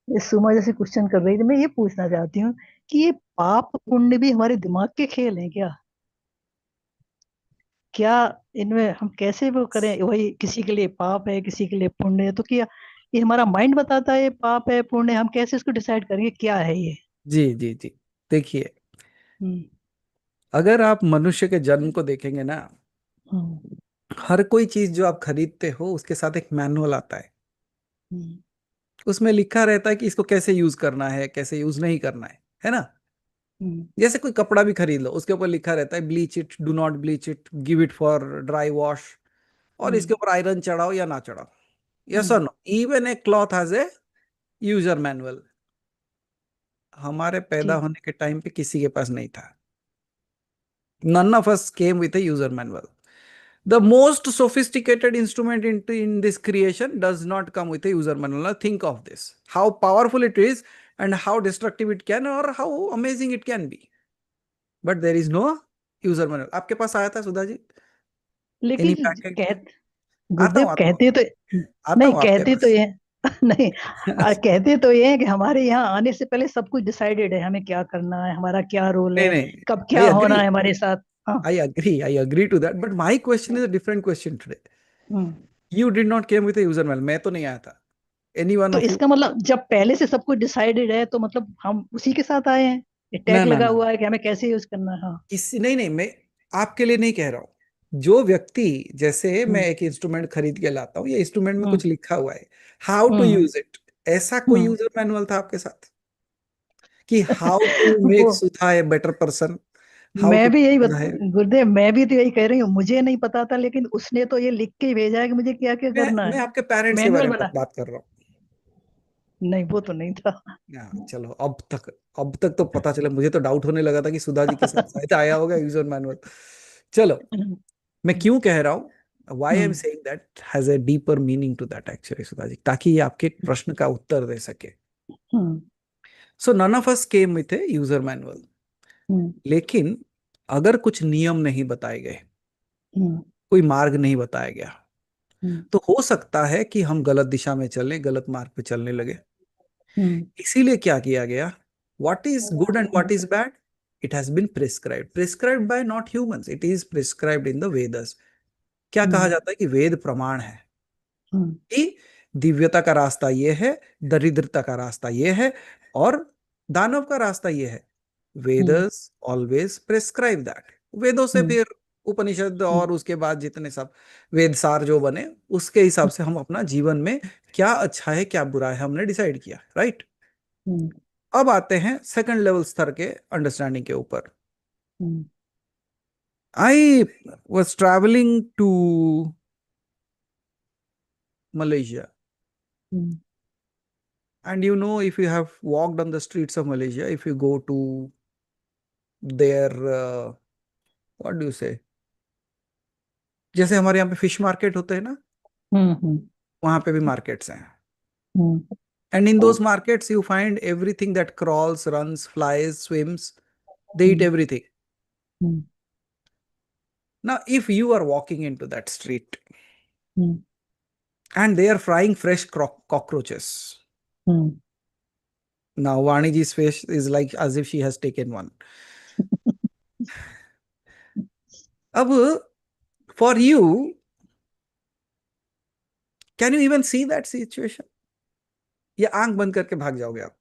ये सुमा जैसे क्वेश्चन कर रही थी, मैं ये पूछना चाहती हूँ कि ये पाप पुण्य भी हमारे दिमाग के खेल हैं क्या? क्या इनमें हम कैसे वो करें? वही किसी के लिए पाप है, किसी के लिए पुण्य है, तो क्या ये हमारा माइंड बताता है ये पाप है पुण्य है? हम कैसे इसको डिसाइड करेंगे क्या है ये? जी जी जी, देखिए, हम्म अगर आप मनुष्य के जन्म को देखेंगे ना, हम्म हर कोई चीज जो आप खरीदते हो उसके साथ एक मैनुअल आता है। हम्म उसमें लिखा रहता है कि इसको कैसे यूज करना है, कैसे यूज नहीं करना है ना? हम्म जैसे कोई कपड़ा भी खरीद लो, उसके ऊपर लिखा रहता है bleach it, do not bleach it, give it for dry wash, और इसके हम्म ऊपर आयरन चढ़ाओ या ना चढ़ाओ। यस और hmm, no? Even a cloth has a user manual. हमारे पैदा ठीक। होने के टाइम पे किसी के पास नहीं था। None of us came with a user manual. The most sophisticated instrument in this creation does not come with a user manual. Now think of this, how powerful it is and how destructive it can or how amazing it can be. But there is no user manual. आपके पास आया था Sudha ji? Any लेकिन packet? आता गुरुदेव हूँ कहते तो आता नहीं, हूँ आपके कहते तो पास। ये नहीं, कहते तो ये है कि हमारे यहाँ आने से पहले सब कुछ डिसाइडेड है, हमें क्या करना है, हमारा क्या रोल नहीं है, नहीं, कब I क्या होना agree. है हमारे साथ। हाँ। I agree to that. But my question is a different question today. Hmm, You did not came with a user manual. मैं तो नहीं आया था. Any one तो of you? इसका मतलब जब पहले से सब कुछ डिसाइडेड है तो मतलब हम उसी के साथ आए हैं, ना टैग ना लगा ना, हुआ है कि हमें कैसे यूज करना है। हाँ। किसी नहीं नहीं, मैं आपके लिए नहीं कह रहा हूँ। जो व्यक्ति, जैसे मैं हम्म एक इंस्ट्रूमेंट खरीद के लाता हूँ, ये इंस्ट्रूमेंट में हम्म कुछ लिखा हुआ है, how to hmm use it, ऐसा कोई हम्म। यूजर मैनुअल था आपके साथ कि हाउ टू मेक वो सुधा ए बेटर पर्सन, हाउ मैं टू भी यही सुधा है। गुरुदेव, मैं भी तो यही कह रही हूँ, मुझे नहीं पता था, लेकिन उसने तो ये लिख के ही भेजा है कि मुझे क्या क्या करना मैं है। आपके पेरेंट्स के मैनुअल बारे में बना। बात कर रहा हूँ। नहीं, वो तो नहीं था। चलो, अब तक तो पता चला, मुझे तो डाउट होने लगा था कि सुधा जी के साथ शायद आया होगा यूजर मैनुअल। चलो, हम्म मैं क्यों कह रहा हूँ, why I am hmm saying that has a deeper meaning to that actually Sudha ji, ताकि ये आपके प्रश्न का उत्तर दे सके। Hmm so none of us came with a user manual, hmm लेकिन अगर कुछ नियम नहीं बताए गए, हम्म कोई मार्ग नहीं बताया गया, हम्म तो हो सकता है कि हम गलत दिशा में चलें, गलत मार्ग पे चलने लगे। हम्म इसीलिए क्या किया गया, what is good and what is bad, it has been prescribed by not humans, it is prescribed in the Vedas. क्या कहा हम्म जाता है कि वेद प्रमाण है हम्म कि दिव्यता का रास्ता ये है, दरिद्रता का रास्ता ये है, और दानव का रास्ता ये है। हम्म वेदस ऑलवेज प्रिस्क्राइब दैट। वेदों से हम्म फिर उपनिषद हम्म और उसके बाद जितने सब वेद सार जो बने, उसके हिसाब से हम अपना जीवन में क्या अच्छा है क्या बुरा है हमने डिसाइड किया, राइट। हम्म अब आते हैं सेकंड लेवल स्तर के अंडरस्टैंडिंग के ऊपर। Hmm I was travelling to Malaysia, hmm and if you have walked on the streets of Malaysia, if you go to their what do you say, जैसे हमारे यहाँ पे फिश मार्केट होते हैं ना, हम्म वहां पे भी मार्केट्स हैं। हम्म And in those markets you find everything that crawls, runs, flies, swims, they eat hmm everything. Hmm Now if you are walking into that street hmm and they are frying fresh cockroaches, hmm now Vaniji's face is like as if she has taken one. अब for you, can you even see that situation, या आंख बंद करके भाग जाओगे आप?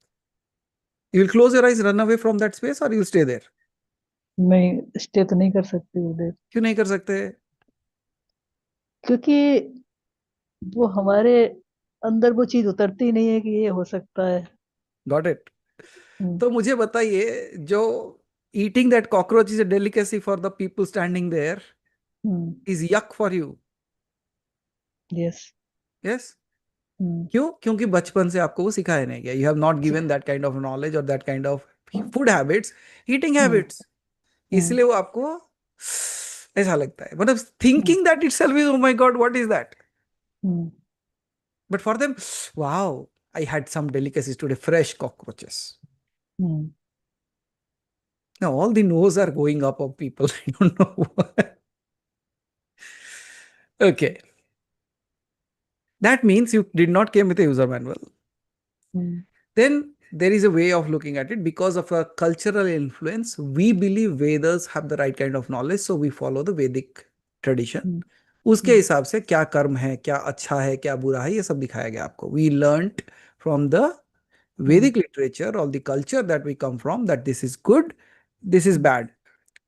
You will close your eyes, run away from that space, or you will stay there? नहीं, stay तो नहीं कर सकते गुरुदेव, क्यों नहीं कर सकते? क्योंकि वो हमारे अंदर वो चीज उतरती नहीं है कि ये हो सकता है। Got it. हम्म तो मुझे बताइए, जो eating that cockroach is a delicacy for the people standing there, hmm is yuck for you? Yes. Yes? हम्म क्यों? क्योंकि बचपन से आपको वो सिखाया नहीं गया, you have not given that kind of knowledge or that kind of food habits, eating hmm habits, हम्म इसलिए वो आपको ऐसा लगता है, मतलब हम्म thinking that itself is, oh my god, what is that? Hmm But for them, wow, I had some delicacies today, fresh cockroaches. Hmm Now all the nose are going up of people. I don't know why. Okay. That means you did not came with a user manual. Hmm Then there is a way of looking at it. Because of a cultural influence, we believe Vedas have the right kind of knowledge, so we follow the Vedic tradition. हम्म उसके हम्म हिसाब से क्या कर्म है, क्या अच्छा है, क्या बुरा है, ये सब दिखाया गया आपको. We learnt from the hmm Vedic literature or the culture that we come from that this is good, this is hmm bad.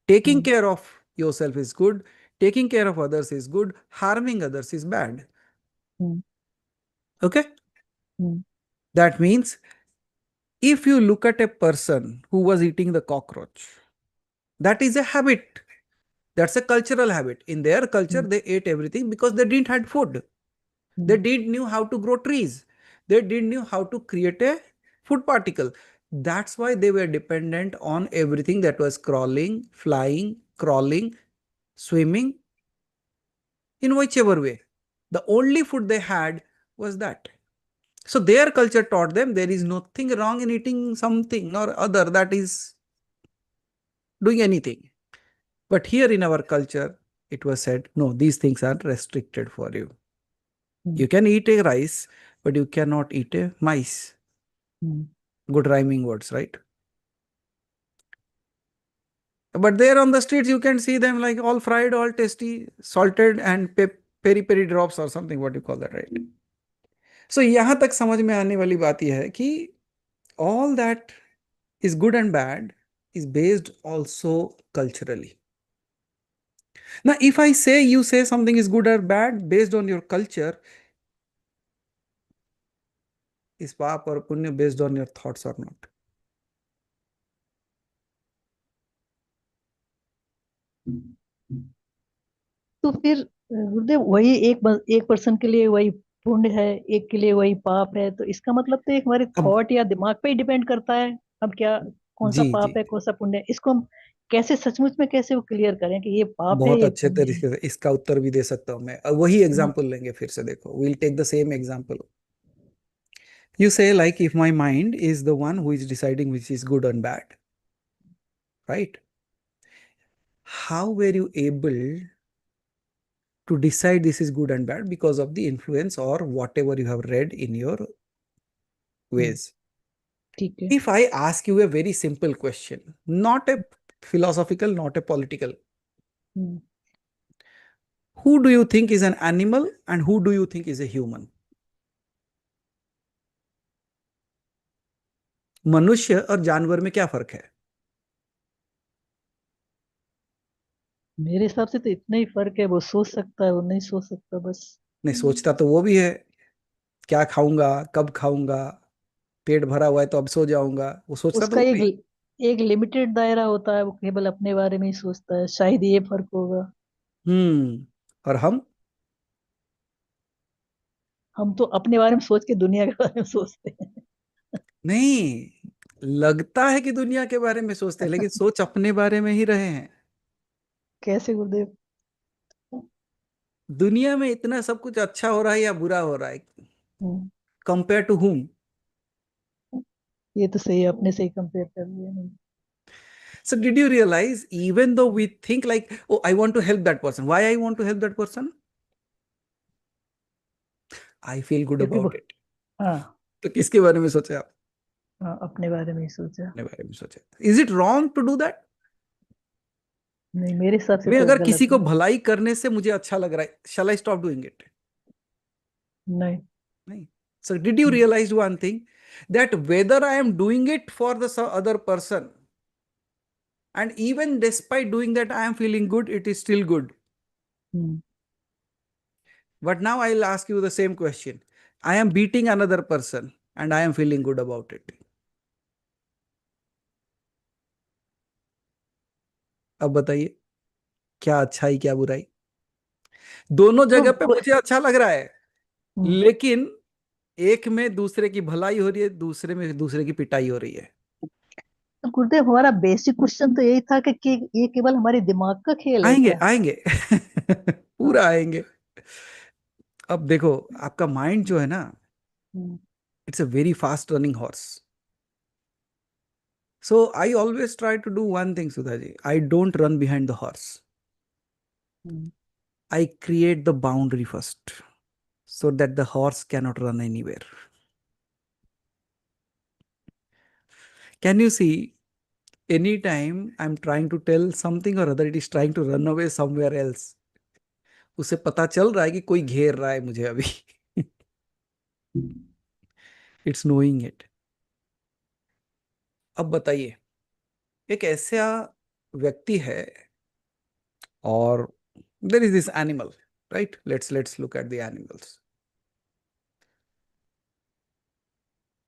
Taking hmm care of yourself is good, taking care of others is good, harming others is bad. Hmm Okay? Hmm That means if you look at a person who was eating the cockroach, that is a habit. That's a cultural habit. In their culture, hmm they ate everything because they didn't had food. They hmm didn't knew how to grow trees. They didn't knew how to create a food particle. That's why they were dependent on everything that was crawling, flying, crawling, swimming, in whichever way. The only food they had was that. So their culture taught them there is nothing wrong in eating something or other that is doing anything. But here in our culture, it was said, no, these things are restricted for you. Hmm You can eat a rice, but you cannot eat a mice. Hmm Good rhyming words, right? But there on the streets, you can see them like all fried, all tasty, salted, and peri peri drops or something, what you call that, right? So यहाँ तक समझ में आने वाली बात यह है कि all that is good and bad is based also culturally. Now, if I say you say something is good or bad based on your culture, is pap or punya based on your thoughts or not? तो फिर गुरुदेव वही एक person के लिए वही पुण्य है, एक के लिए वही पाप है, तो इसका मतलब तो एक हमारे अब थॉट या दिमाग पे ही डिपेंड करता है अब क्या कौन सा जी जी, पाप है कौन सा पुण्य है। इसको हम कैसे सचमुच में कैसे वो क्लियर करें कि ये पाप है बहुत ये अच्छे पुण्य है। तरीके से इसका उत्तर भी दे सकता हूं मैं। अब वही हम्म, एग्जांपल लेंगे फिर से, देखो, we'll take the same example. You say, like, if my mind is the one who is deciding which is good and bad, right? How were you able to decide this is good and bad? Because of the influence or whatever you have read in your ways. ठीक है। If I ask you a very simple question, not a philosophical, not a political, hmm, who do you think is an animal and who do you think is a human? मनुष्य और जानवर में क्या फर्क है? मेरे हिसाब से तो इतना ही फर्क है, वो सोच सकता है वो नहीं सोच सकता बस। नहीं, सोचता तो वो भी है, क्या खाऊंगा, कब खाऊंगा, पेट भरा हुआ है तो अब सो जाऊंगा, वो सोचता तो उसका वो भी। एक लिमिटेड दायरा होता है, वो केवल अपने बारे में ही सोचता है, शायद ये फर्क होगा। और हम तो अपने बारे में सोच के दुनिया के बारे में सोचते हैं। नहीं, लगता है कि दुनिया के बारे में सोचते हैं लेकिन सोच अपने बारे में ही रहे हैं। कैसे गुरुदेव? दुनिया में इतना सब कुछ अच्छा हो रहा है या बुरा हो रहा है, हम्म, कंपेयर टू whom? ये तो सही है, अपने से ही कंपेयर कर लिया मैंने। So did you realize, even though we think like, oh, I want to help that person, why I want to help that person? I feel good क्योंकि वो about it. हाँ तो किसके बारे में सोचे आप? हाँ अपने बारे में ही सोचा। अपने बारे में सोचे। Is it wrong to do that? नहीं, मेरे हिसाब से मैं तो अगर गलत किसी को है। भलाई करने से मुझे अच्छा लग रहा है, shall I stop doing it? नहीं। नहीं. So did you hmm, realize one thing, that whether I am doing it for the other person, and even despite doing that I am feeling good, it is still good. Hmm, But now I'll ask you the same question. I am beating another person and I am feeling good about it. अब बताइए, क्या अच्छाई क्या बुराई? दोनों तो जगह पे मुझे अच्छा लग रहा है, हम्म, लेकिन एक में दूसरे की भलाई हो रही है, दूसरे में दूसरे की पिटाई हो रही है। तो गुरुदेव हमारा बेसिक क्वेश्चन तो यही था कि ये केवल हमारे दिमाग का खेल है आएंगे क्या? आएंगे हाँ। पूरा आएंगे। अब देखो, आपका माइंड जो है ना, hmm, it's a very fast running horse. So I always try to do one thing, Sudhaji. I don't run behind the horse. Hmm, I create the boundary first so that the horse cannot run anywhere. Can you see, anytime I'm trying to tell something or other, it is trying to run away somewhere else. उसे पता चल रहा है कि कोई घेर रहा है मुझे अभी. It's knowing it. अब बताइए, एक ऐसा व्यक्ति है और there is this animal, right? Let's look at the animals.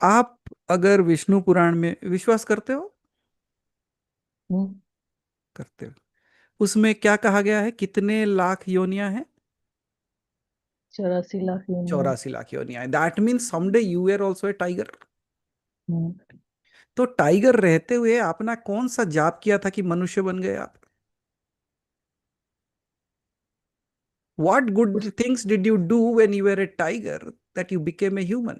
आप अगर विष्णु पुराण में विश्वास करते हो? हम्म, करते हो. उसमें क्या कहा गया है, कितने लाख योनियां हैं? 84 लाख यूनियन। 84 लाख योनियां हैं. That means someday you are also a tiger. Hmm, तो टाइगर रहते हुए आपने कौन सा जाप किया था कि मनुष्य बन गए आप? What उस good things did you do when you were a tiger that you became a human?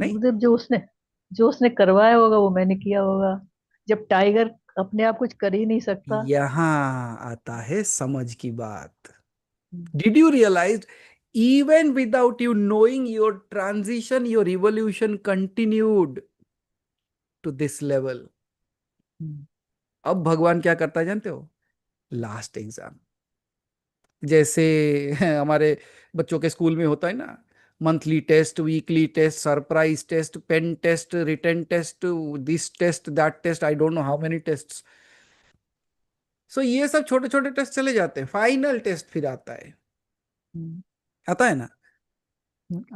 नहीं. गुरुदेव जो उसने करवाया होगा वो मैंने किया होगा। जब टाइगर अपने आप कुछ कर ही नहीं सकता। यहां आता है समझ की बात. हम्म, Did you realize, even without you knowing, your transition, your evolution continued to this level? हम्म, अब भगवान क्या करता है जानते हो? लास्ट एग्जाम, जैसे हमारे बच्चों के स्कूल में होता है ना, monthly test, weekly test, surprise test, pen test, written test, this test, that test, I don't know how many test. So ये सब छोटे छोटे टेस्ट चले जाते हैं, फाइनल टेस्ट फिर आता है। हम्म, आता है ना?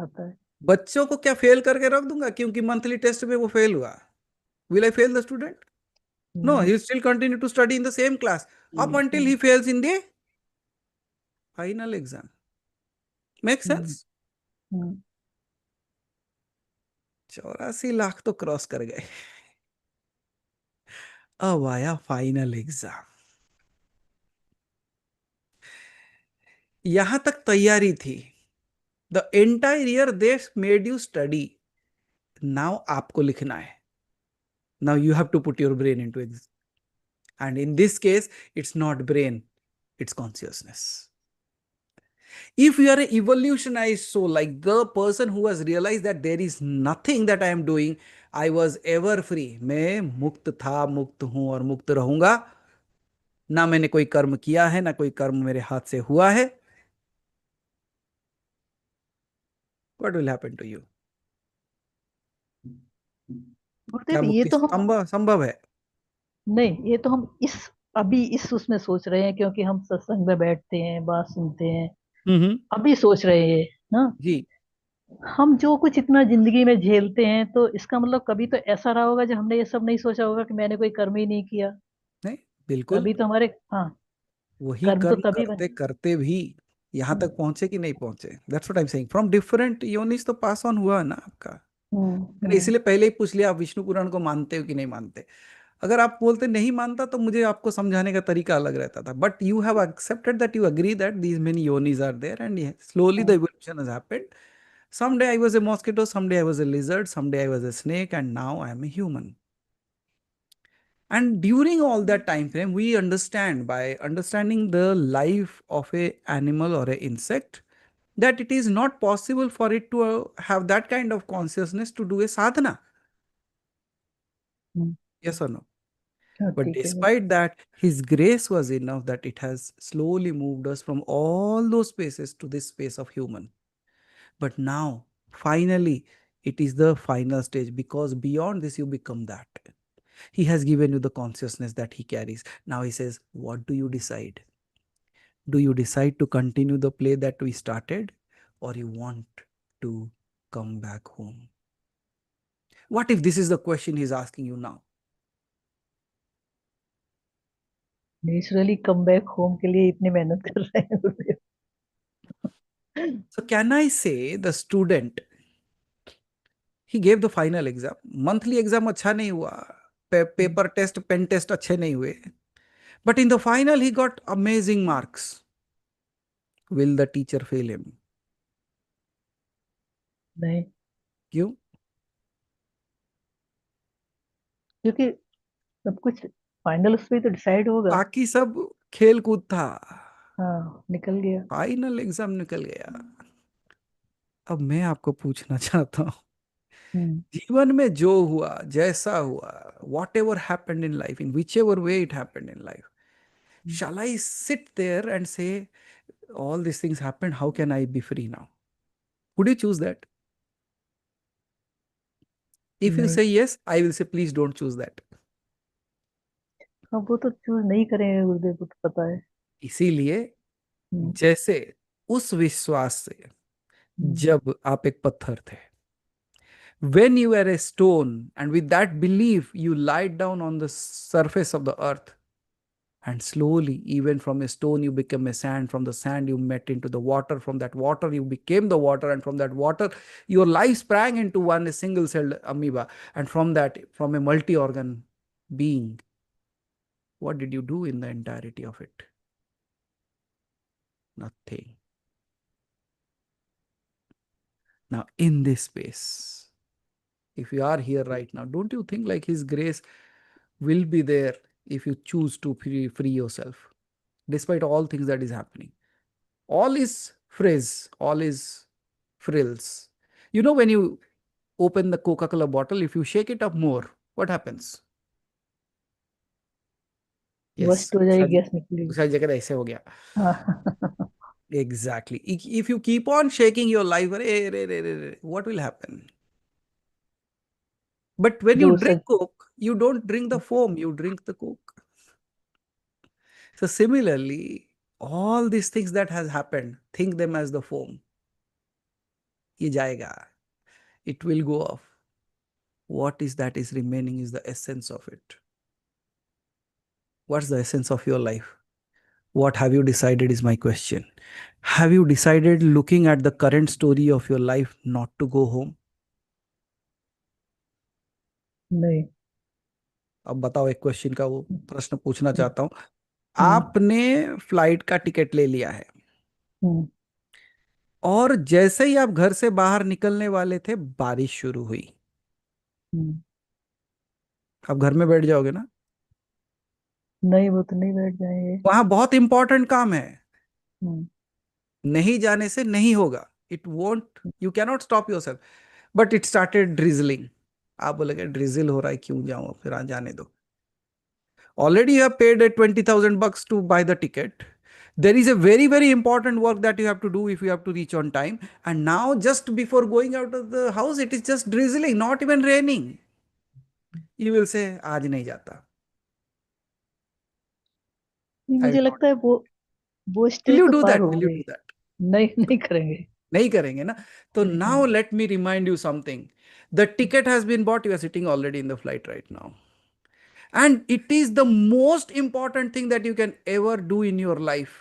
आता है। बच्चों को क्या फेल करके रख दूंगा क्योंकि मंथली टेस्ट में वो फेल हुआ? Will I fail the student? No, नहीं। he will still continue to study in the same class up until he fails in the final exam. Make hmm, sense? हम्म, 84 लाख तो cross कर गए। अब आया final exam. यहां तक तैयारी थी। The entire year they made you study. Now आपको लिखना है। Now you have to put your brain into exam, and in this case it's not brain, it's consciousness. If you are an evolutionized soul, like the person who has realized that there is nothing that I am doing, I was ever free. मैं मुक्त था, मुक्त हूं और मुक्त रहूंगा। ना मैंने कोई कर्म किया है, ना कोई कर्म मेरे हाथ से हुआ है. What will happen to you? क्या गुरुदेव ये मुक्ति तो हम, संभव संभव है? नहीं ये तो हम इस अभी इस उसमें सोच रहे हैं, क्योंकि हम सत्संग में बैठते हैं, बात सुनते हैं, हम्म. अभी सोच रहे हैं ना। जी. हम जो कुछ इतना जिंदगी में झेलते हैं, तो इसका मतलब कभी तो ऐसा रहा होगा जब हमने ये सब नहीं सोचा होगा कि मैंने कोई कर्म ही नहीं किया। नहीं, बिल्कुल. तभी तो हमारे, हाँ, वही कर्म तो कर्म तभी करते बने। करते भी यहां हम्म, तक पहुंचे कि नहीं पहुंचे. That's what I am saying. From different योनिस तो पास ऑन हुआ ना आपका. हम्म, मैंने इसलिए पहले ही पूछ लिया, आप विष्णु पुराण को मानते हो कि नहीं मानते. अगर आप बोलते नहीं मानता तो मुझे आपको समझाने का तरीका अलग रहता था. But you have accepted that, you agree that these many योनीज are there, and slowly the hmm, evolution has happened. Someday I was a mosquito, someday I was a lizard, someday I was a snake, and now I am a human. And during all that time frame, we understand, by understanding the life of a animal or a insect, that it is not possible for it to have that kind of consciousness to do a sadhana. Hmm, Yes or no? हाँ, But ठीक है। despite that, His grace was enough that it has slowly moved us from all those spaces to this space of human. But now, finally, it is the final stage, because beyond this, you become that. He has given you the consciousness that He carries. Now He says, what do you decide? Do you decide to continue the play that we started, or you want to come back home? What if this is the question He's asking you now? Naturally come back home के लिए इतनी मेहनत कर रहे हैं गुरुदेव। So, can I say the student, he gave the final exam, monthly exam अच्छा नहीं हुआ, paper test, pen test अच्छे नहीं हुए, but in the final he got amazing marks. Will the teacher fail him? नहीं, क्यों? क्योंकि सब कुछ फाइनल उस पे तो डिसाइड होगा। बाकी सब खेल कूद था, हाँ, निकल गया। फाइनल एग्जाम निकल गया. अब मैं आपको पूछना चाहता हूँ, हम्म, जीवन में जो हुआ, जैसा हुआ, what ever happened in life, in which ever way it happened in life, shall I sit there and say, all these things happened, how can I be free now? Would you choose that? If you नहीं, say yes, I will say, please don't choose that. अब वो तो choose नहीं करेंगे गुरुदेव को तो पता है। इसीलिए हम्म, जैसे उस विश्वास से, हम्म, जब आप एक पत्थर थे, when you were a stone, and with that belief you lied down on the surface of the earth, and slowly, even from a stone you became a sand, from the sand you met into the water, from that water you became the water, and from that water your life sprang into one, a single celled amoeba, and from that, from a multi-organ being, what did you do in the entirety of it? Nothing. Now in this space, if you are here right now, don't you think like His grace will be there if you choose to free yourself, despite all things that is happening? All is frizz, all is frills. You know, when you open the Coca-Cola bottle, if you shake it up more, what happens? Yes, bust हो जाएगी, gas निकलेगी। दूसरा जगह ऐसे हो गया. हाँ। Exactly. If you keep on shaking your life, what will happen? But when you जो drink such, Coke, you don't drink the foam, you drink the Coke. So similarly, all these things that has happened, think them as the foam. ये जाएगा. It will go off. What is that is remaining is the essence of it. What's the essence of your life? What have you decided is my question. Have you decided, looking at the current story of your life, not to go home? नहीं। अब बताओ, एक question का वो प्रश्न पूछना चाहता हूं. हम्म। आपने फ्लाइट का टिकट ले लिया है हम्म। और जैसे ही आप घर से बाहर निकलने वाले थे, बारिश शुरू हुई. हम्म। आप घर में बैठ जाओगे ना? नहीं, वो तो नहीं बैठ जाएंगे। वहां बहुत इंपॉर्टेंट काम है. हम्म। नहीं जाने से नहीं होगा. It won't, you cannot stop your self. But it started drizzling. आप बोलेगे ड्रिजल हो रहा है, क्यों जाऊं, फिर जाने दो. Already you have paid a 20,000 bucks to buy the ticket. There is a very, very important work that you have to do if you have to reach on time. And now, just before going out of the house, it is just drizzling, not even raining. You will say, आज नहीं जाता. नहीं, I will मुझे not. लगता है वो Will stage you तो do par that? हो Will you गई। do that? नहीं, नहीं करेंगे। नहीं करेंगे ना. तो नहीं now करेंगे। let me remind you something. The ticket has been bought. You are sitting already in the flight right now. And it is the most important thing that you can ever do in your life.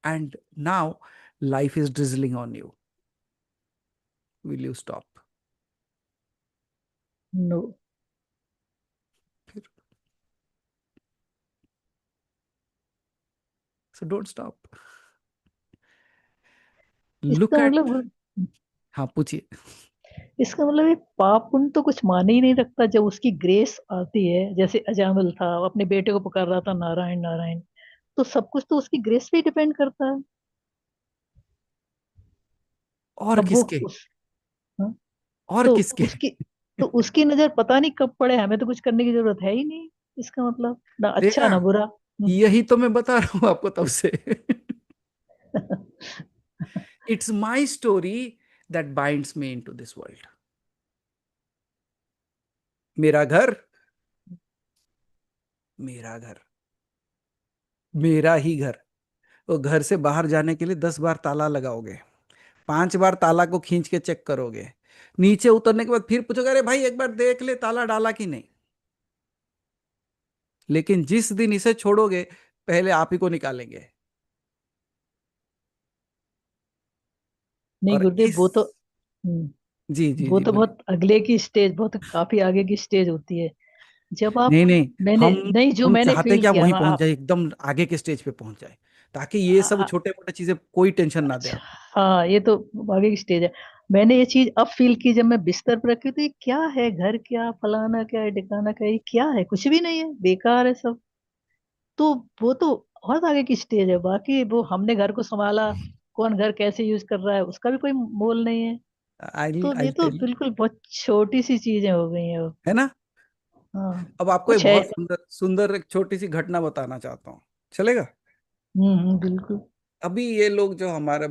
And now life is drizzling on you. Will you stop? No. So don't stop. Look इसका at. मतलब हाँ, पूछिए. इसका मतलब ये पाप पुण्य तो कुछ माने ही नहीं रखता। जब उसकी ग्रेस आती है, जैसे अजामिल था, वो अपने बेटे को पुकार रहा था नारायण नारायण, तो सब कुछ तो उसकी ग्रेस पे ही डिपेंड करता है। और अब वो किसके? उस हाँ, और तो किसके? उसकी तो उसकी नजर पता नहीं कब पड़े, हमें तो कुछ करने की जरूरत है ही नहीं। इसका मतलब ना अच्छा देखा, ना बुरा। यही तो मैं बता रहा हूं आपको तब से. It's my story that binds me into this world. मेरा घर, मेरा घर, मेरा ही घर. वो घर से बाहर जाने के लिए 10 बार ताला लगाओगे, 5 बार ताला को खींच के चेक करोगे, नीचे उतरने के बाद फिर पूछोगे, अरे भाई एक बार देख ले ताला डाला कि नहीं. लेकिन जिस दिन इसे छोड़ोगे, पहले आप ही को निकालेंगे. नहीं और गुरुदेव, इस. जी जी वो जी, तो बोलिए. बहुत अगले की स्टेज, बहुत काफी आगे की स्टेज होती है। जब आप नहीं नहीं, मैंने हम नहीं, जो हम मैंने चाहते हैं फील कि आप किया वहीं ना पहुंच आप जाए, एकदम आगे के स्टेज पे पहुंच जाए, ताकि ये सब छोटे मोटे चीजें कोई टेंशन ना दे अच्छा, आप. हाँ, ये तो आगे की स्टेज है। मैंने ये चीज अब फील की जब मैं बिस्तर पर रखी, तो ये क्या है, घर क्या, फलाना क्या है, ढिकाना क्या है, ये क्या है, कुछ भी नहीं है, बेकार है सब। तो वो तो बहुत आगे की स्टेज है। बाकी वो हमने घर को संभाला, कौन घर कैसे यूज कर रहा है उसका भी कोई मोल नहीं है। आई तो आई ये तो टेल. बिल्कुल बहुत छोटी सी चीजें हो गई हैं अब। है ना? हाँ, अब आपको एक कुछ है। बहुत सुंदर सुंदर एक छोटी सी घटना बताना चाहता हूँ. चलेगा? बिल्कुल। अभी ये लोग जो हमारा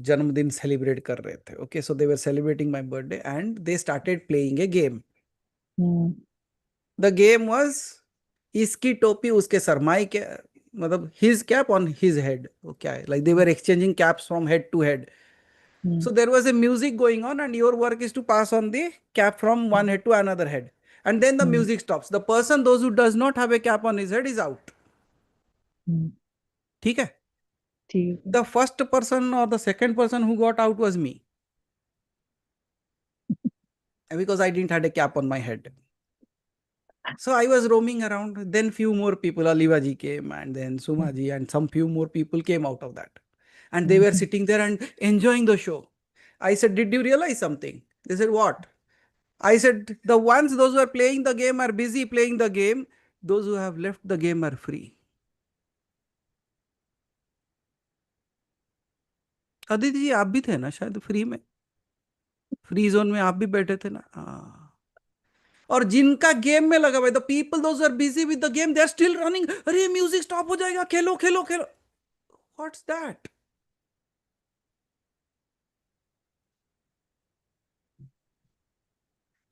जन्मदिन सेलिब्रेट कर रहे थे, okay, so they were celebrating my birthday and they started playing a game. Hmm. The game was, इसकी टोपी उसके सरमाई के, मतलब his cap on his head. वो क्या है, like they were exchanging caps from head to head. Hmm. So there was a music going on, and your work is to pass on the cap from one head to another head. And then the hmm. music stops. The person, those who does not have a cap on his head, is out. हम्म। ठीक है? ठीक है। The first person or the second person who got out was me, because I didn't had a cap on my head. So I was roaming around. Then few more people, Aliva ji came, and then Suma ji, and some few more people came out of that, and they were hmm. sitting there and enjoying the show. I said, "Did you realize something?" They said, "What?" I said, "The ones, those who are playing the game are busy playing the game. Those who have left the game are free." Aditi जी, आप भी थे ना शायद free में, free zone में आप भी बैठे थे ना? हाँ. और जिनका गेम में लगा हुआ है, the people those are busy with the game, they are still running. अरे म्यूजिक स्टॉप हो जाएगा, खेलो खेलो खेलो. What's that?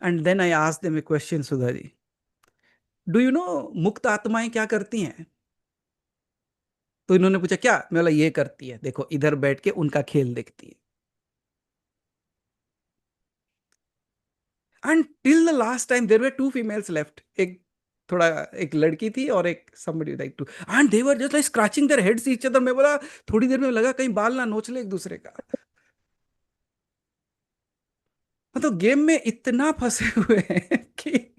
And then I asked them a question, Sudha ji. Do you know मुक्त आत्माएं क्या करती हैं? तो इन्होंने पूछा क्या, मैं बोला ये करती है, देखो इधर बैठ के उनका खेल देखती है। And till the last time there were two females left, एक थोड़ा एक लड़की थी और एक somebody like two, and they were just like scratching their heads each other. मैं बोला थोड़ी देर में लगा कहीं बाल ना नोच ले एक दूसरे का। मतलब गेम में इतना फंसे हुए हैं कि,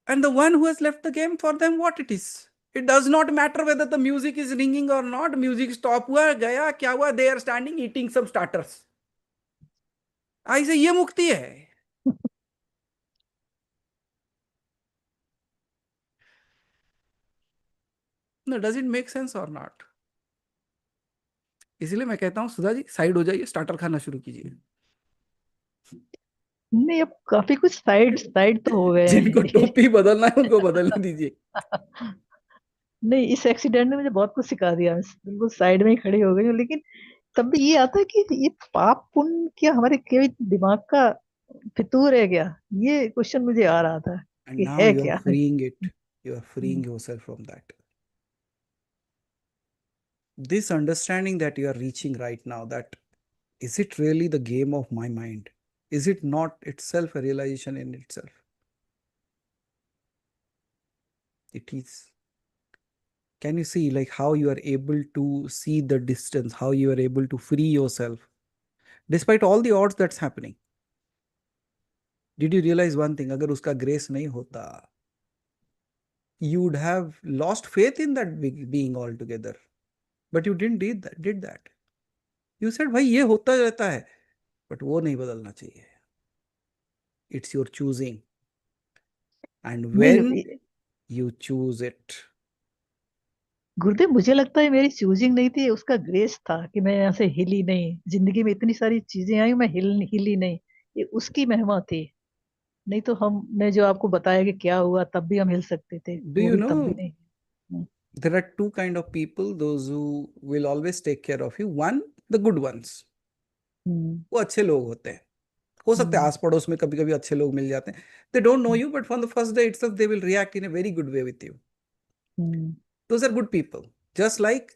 and the one who has left the game, for them what it is, it does not matter whether the music is ringing or not, music stop हुआ गया क्या हुआ, they are standing eating some starters। ऐसे ये मुक्ति है। No, does it make sense or not? इसलिए मैं कहता हूँ सुधा जी साइड हो जाइए, स्टार्टर खाना शुरू कीजिए। नहीं, अब काफी कुछ साइड साइड तो हो गए जिनको हैं। टोपी बदलना है उनको बदलने दीजिए। नहीं, इस एक्सीडेंट ने मुझे बहुत कुछ सिखा दिया, मैं बिल्कुल साइड में ही खड़ी हो गई हूँ। लेकिन तब भी ये आता है कि ये पाप पुण्य क्या हमारे केवल दिमाग का फितूर है क्या? ये क्वेश्चन मुझे आ रहा था And कि now है you are क्या। freeing it, you are freeing yourself from that. This understanding that you are reaching right now, that is it really the game of my mind? Is it not itself a realization in itself? It is. Can you see like how you are able to see the distance, how you are able to free yourself despite all the odds that's happening? Did you realize one thing? अगर उसका grace नहीं होता, you would have lost faith in that being altogether. But you didn't did that. You said भाई ये होता रहता है, but वो नहीं बदलना चाहिए. It's your choosing. And when नहीं you choose it, गुरुदेव, मुझे लगता है मेरी चूजिंग नहीं थी, उसका ग्रेस था कि मैं यहाँ से हिली नहीं। जिंदगी में इतनी सारी चीजें आई, मैं हिली नहीं। ये उसकी महिमा थी। नहीं तो हमने जो आपको बताया कि क्या हुआ, तब भी हम हिल सकते थे, do वो you भी तब भी know नहीं। हम्म। there are two kind of people, those who will always take care of you. One, the good ones. हम्म। वो अच्छे लोग होते हैं, हो सकता है हम्म। आस पड़ोस में कभी कभी अच्छे लोग मिल जाते हैं। They don't know you but from the first day itself they will react in a very good way with you. Hmm. Those are good people. Just like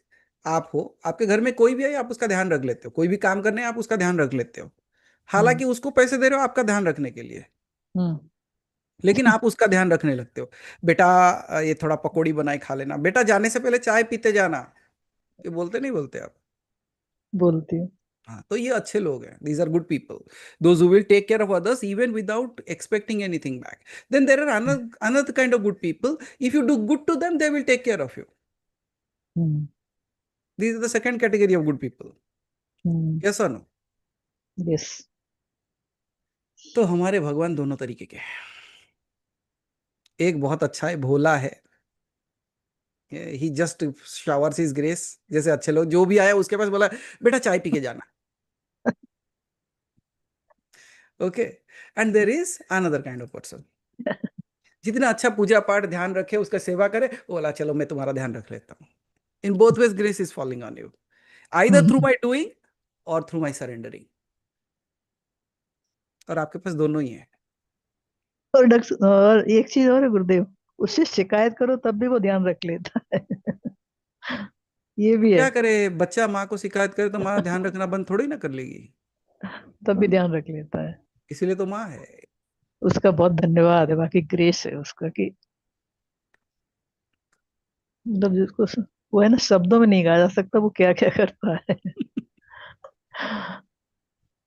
आप हो, आपके घर में कोई भी है आप उसका ध्यान रख लेते हो, कोई भी काम करने आप उसका ध्यान रख लेते हो, हम्म। हालांकि उसको पैसे दे रहे हो आपका ध्यान रखने के लिए, हम्म। लेकिन आप उसका ध्यान रखने लगते हो। बेटा ये थोड़ा पकौड़ी बनाए खा लेना, बेटा जाने से पहले चाय पीते जाना, ये बोलते नहीं बोलते आप? बोलती हूँ। हाँ, तो ये अच्छे लोग हैं, these are good people, those who will take care of others even without expecting anything back. Then there are another kind of good people, if you do good to them they will take care of you. Hmm. These are the second category of good people. Hmm. Yes or no? Yes. तो हमारे भगवान दोनों तरीके के हैं। एक बहुत अच्छा है, भोला है, ही जस्ट शावर्स हिज ग्रेस, जैसे अच्छे लोग जो भी आया उसके पास बोला बेटा चाय पी के जाना, okay. And there is another kind of person, जितना अच्छा पूजा पाठ ध्यान रखे उसका सेवा करे, वो बोला चलो मैं तुम्हारा ध्यान रख लेता हूँ। In both ways grace is falling on you, either through my doing और थ्रू माई सरेंडरिंग, और आपके पास दोनों ही है। और एक चीज और है गुरुदेव, उससे शिकायत करो तब भी वो ध्यान रख लेता है। ये भी है। क्या करे, बच्चा माँ को शिकायत करे तो माँ ध्यान रखना बंद थोड़ी ना कर लेगी, तब भी ध्यान रख लेता है। इसीलिए तो माँ है। उसका बहुत धन्यवाद है, बाकी ग्रेस है उसका कि मतलब जिसको वो है ना, शब्दों में नहीं कहा जा सकता वो क्या क्या करता है।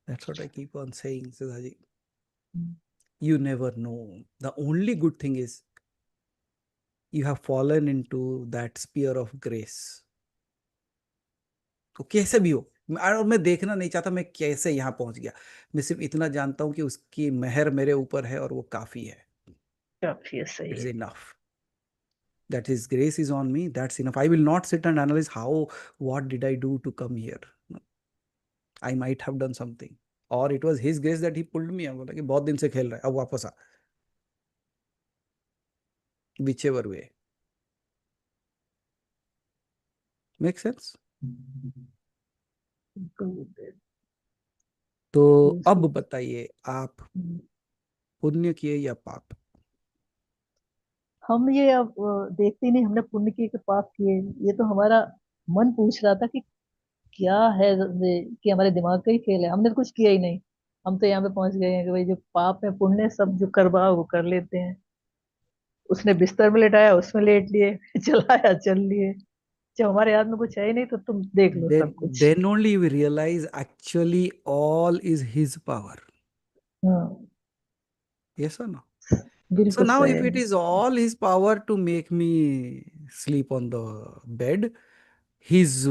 That's what I keep on saying, Sudhaji. You never know. The only good thing is you have fallen into that sphere of grace. तो कैसे भी हो, और मैं देखना नहीं चाहता मैं कैसे यहाँ पहुंच गया, मैं सिर्फ इतना जानता हूँ कि उसकी मेहर मेरे ऊपर है और वो काफी है। काफी सही इट्स है। Enough that his grace is on me, that's enough. I will not sit and analyze how, what did I do to come here. No. I might have done something, or it was his grace that he pulled me. बोला कि बहुत दिन से खेल रहा है अब वापस आ, whichever way makes sense. तो अब बताइए आप पुण्य किए या पाप। हम ये अब देखते ही नहीं हमने पुण्य किए कि पाप किए। ये तो हमारा मन पूछ रहा था कि क्या है कि हमारे दिमाग का ही खेल है, हमने तो कुछ किया ही नहीं। हम तो यहाँ पे पहुंच गए हैं कि भाई जो पाप है पुण्य है, सब जो करवा वो कर लेते हैं। उसने बिस्तर में लेटाया उसमें लेट लिए, चलाया चल लिए। जब हमारे हाथ में कुछ है ही नहीं तो तुम देख लो then सब कुछ। then only we realize actually all is his power. हाँ, Yes or no? So बिल्कुल now सही if it है। is all his power to make me sleep on the bed, his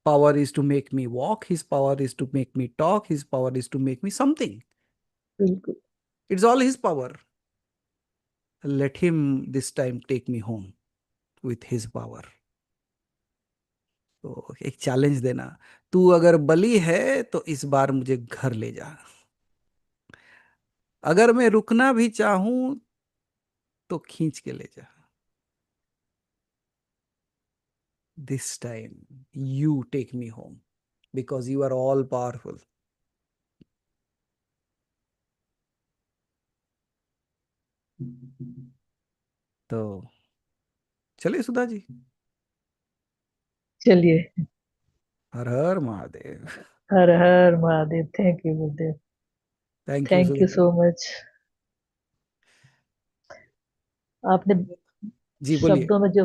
power is to make me walk, his power is to make me talk, his power is to make me something. बिल्कुल। It's all his power. Let him this time take me home with his power. तो एक challenge देना, तू अगर बली है तो इस बार मुझे घर ले जा, अगर मैं रुकना भी चाहूं तो खींच के ले जा, this time you take me home because you are all powerful. तो चलिए सुधा जी, चलिए। Har Har Mahadev. Har Har Mahadev. Thank you Gurudev. Thank you thank Sudha you ji. So much. आपने जी बोलिए। शब्दों में जो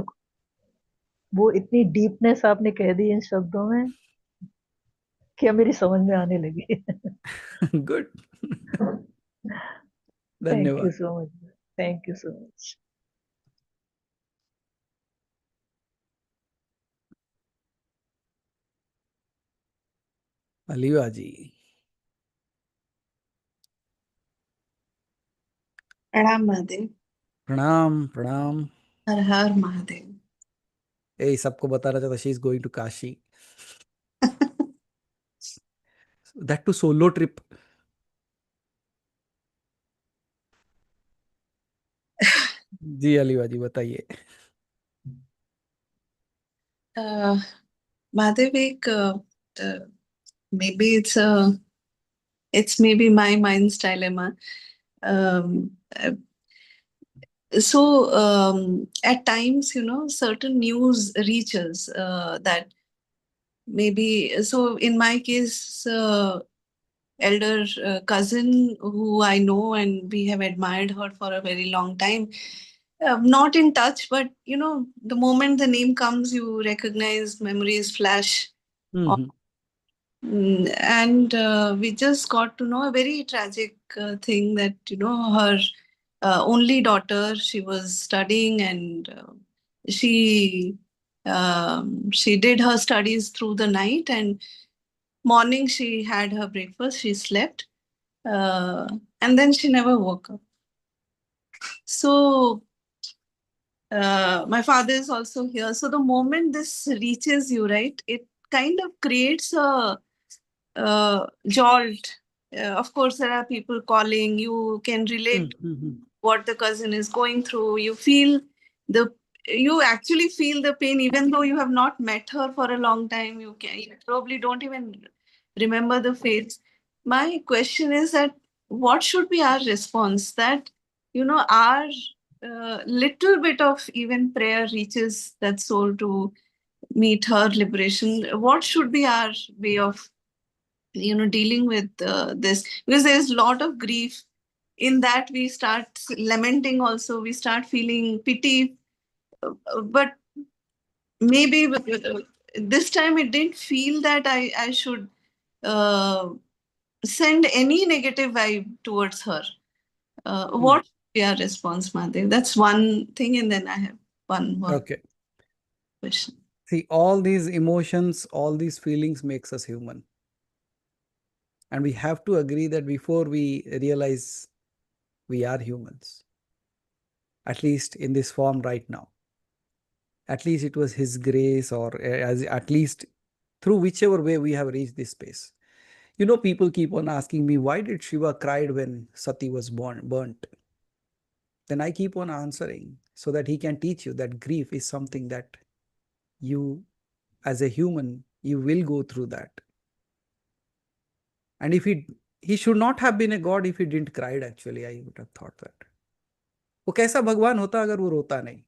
वो इतनी डीपनेस आपने कह दी इन शब्दों में कि अब मेरी समझ में आने लगी। गुड। थैंक यू धन्यवाद। So much. Thank you so much. Aliva ji. प्रणाम महादेव। प्रणाम प्रणाम। हर हर महादेव। ए सबको बता रहा था she is going to Kashi, that too solo trip. जी अलीवा जी बताइए। महादेव एक maybe it's maybe my mind's dilemma. Um, uh, at times, certain news reaches that maybe, so in my case, elder cousin who I know and we have admired her for a very long time. Not in touch, but the moment the name comes, you recognize, memories flash. Hmm. And we just got to know a very tragic thing that, her only daughter, she was studying and she did her studies through the night, and morning she had her breakfast, she slept, uh, and then she never woke up. So my father is also here. So the moment this reaches you, right, it kind of creates a jolt. Of course, there are people calling. You can relate what the cousin is going through. You actually feel the pain, even though you have not met her for a long time. You probably don't even remember the face. My question is that what should be our response? That our little bit of even prayer reaches that soul to meet her liberation. What should be our way of dealing with this? Because there's a lot of grief in that. We start lamenting also, we start feeling pity, but maybe this time it didn't feel that I should uh, send any negative vibe towards her. What should be our response, Madhav? That's one thing, and then I have one more Okay. question. See, all these emotions, all these feelings makes us human. And we have to agree that before we realize we are humans, at least in this form right now, at least it was his grace, or at least through whichever way we have reached this space. People keep on asking me, why did Shiva cried when Sati was burnt? Then I keep on answering so that he can teach you that grief is something that you, as a human, you will go through that. And if he should not have been a god if he didn't cried. Actually, I would have thought that. वो कैसा भगवान होता अगर वो रोता नहीं?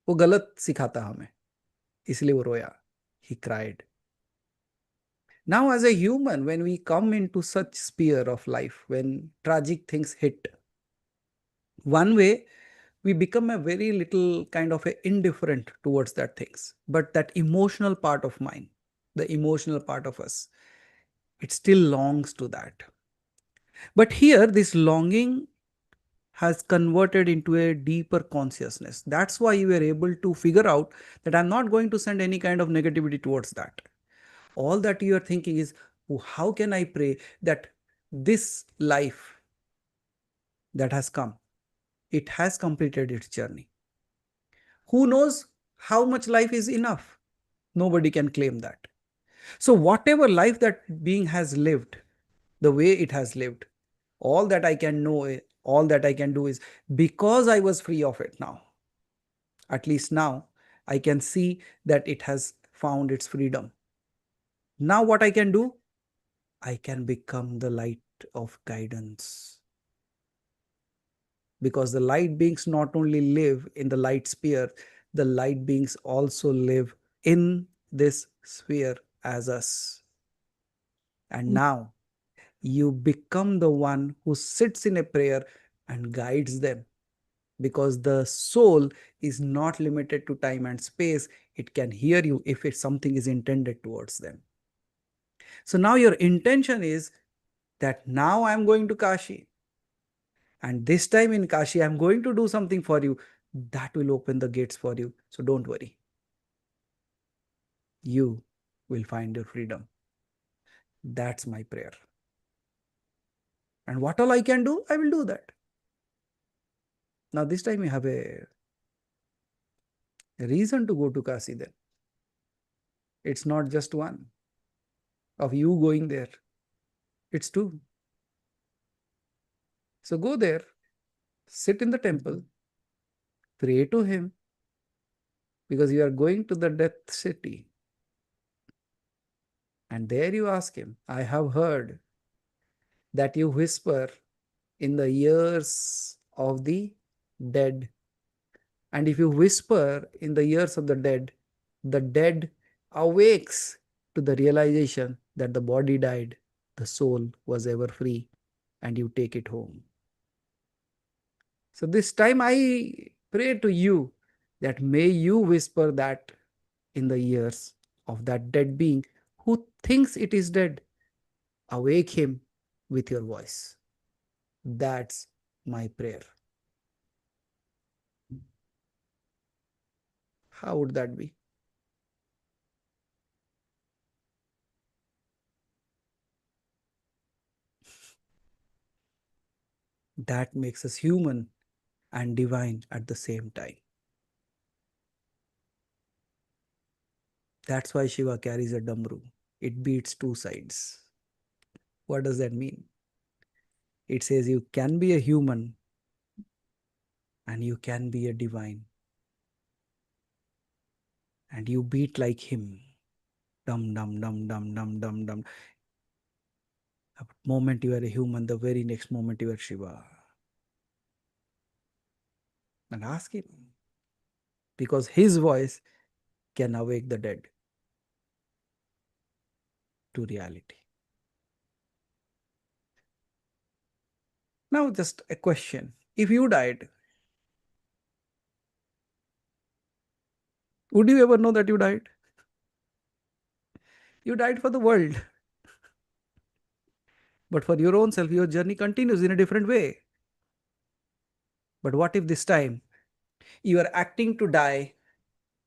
वो गलत सिखाता हमें, इसलिए वो रोया. He cried. Now, as a human, when we come into such sphere of life, when tragic things hit, one way we become a very little kind of a indifferent towards that things. But that emotional part of mine, the emotional part of us, it still longs to that. But here, this longing has converted into a deeper consciousness. That's why you were able to figure out that I'm not going to send any kind of negativity towards that. All that you are thinking is, oh, how can I pray that this life that has come, it has completed its journey. Who knows how much life is enough? Nobody can claim that. So whatever life that being has lived, the way it has lived, all that I can know, all that I can do is because I was free of it now. At least now I can see that it has found its freedom. Now what I can do? I can become the light of guidance. Because the light beings not only live in the light sphere, the light beings also live in this sphere as us. And now you become the one who sits in a prayer and guides them. Because the soul is not limited to time and space. It can hear you if something is intended towards them. So now your intention is that now I'm going to Kashi. And this time in Kashi, I'm going to do something for you that will open the gates for you. So don't worry. You will find your freedom. That's my prayer. And what all I can do, I will do that. Now this time you have a reason to go to Kashi then. It's not just one of you going there. It's two. So go there, sit in the temple, pray to him, because you are going to the death city. And there you ask him, I have heard that you whisper in the ears of the dead. And if you whisper in the ears of the dead awakes to the realization that the body died, the soul was ever free, and you take it home. So this time I pray to you that may you whisper that in the ears of that dead being who thinks it is dead. Awake him with your voice. That's my prayer. How would that be? That makes us human and divine at the same time. That's why Shiva carries a damru. It beats two sides. What does that mean? It says you can be a human and you can be a divine. And you beat like him. Dum, dum, dum, dum, dum, dum, dum. A moment you are a human, the very next moment you are Shiva. And ask him. Because his voice can awake the dead to reality. Now just a question. If you died, would you ever know that you died? You died for the world. But for your own self, your journey continues in a different way. But what if this time you are acting to die,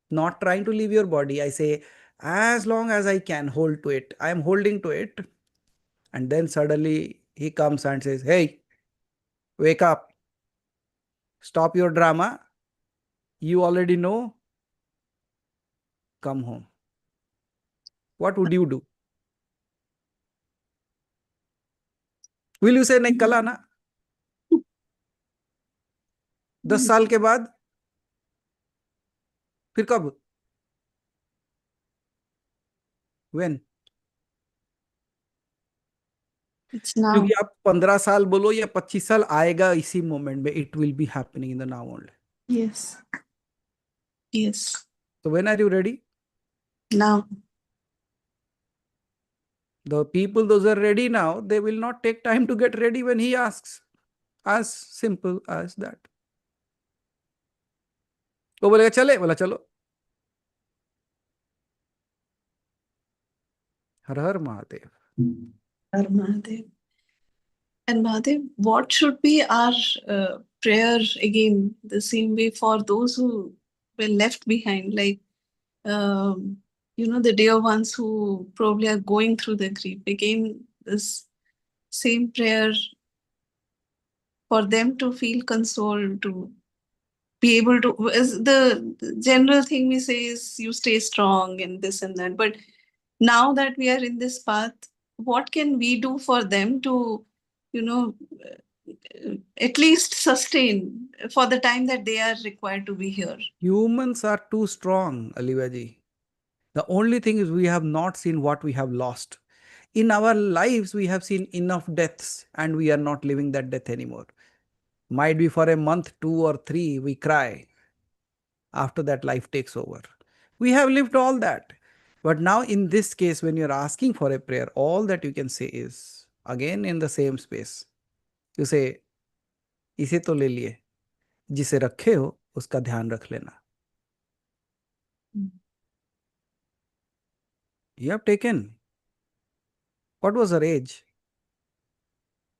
not trying to leave your body? I say, as long as I can hold to it, I am holding to it. And then suddenly he comes and says, hey, wake up. Stop your drama. You already know. Come home. What would you do? Will you say, नहीं कल आना? 10 साल के बाद? फिर कब? When? It's now. क्योंकि आप 15 साल बोलो या 25 साल आएगा इसी मोमेंट में, it will be happening in the now only. Yes. Yes. So when are you ready? Now. The people, those are ready now, they will not take time to get ready when he asks. As simple as that. वो बोलेगा चले, बोला चलो. हर Har Mahadev. Har Mahadev. And Mahadev, what should be our prayer again, the same way for those who were left behind, like, the dear ones who probably are going through the grief. Again, this same prayer for them to feel consoled, to be able to, as the general thing we say is you stay strong and this and that. But now that we are in this path, what can we do for them to, at least sustain for the time that they are required to be here? Humans are too strong, Alivaji. The only thing is we have not seen what we have lost. In our lives, we have seen enough deaths and we are not living that death anymore. Might be for a month, 2 or 3, we cry. After that, life takes over. We have lived all that. But now in this case, when you're asking for a prayer, all that you can say is, again in the same space, you say, इसे तो ले लिए, जिसे रखे हो उसका ध्यान रख लेना. You have taken. What was her age?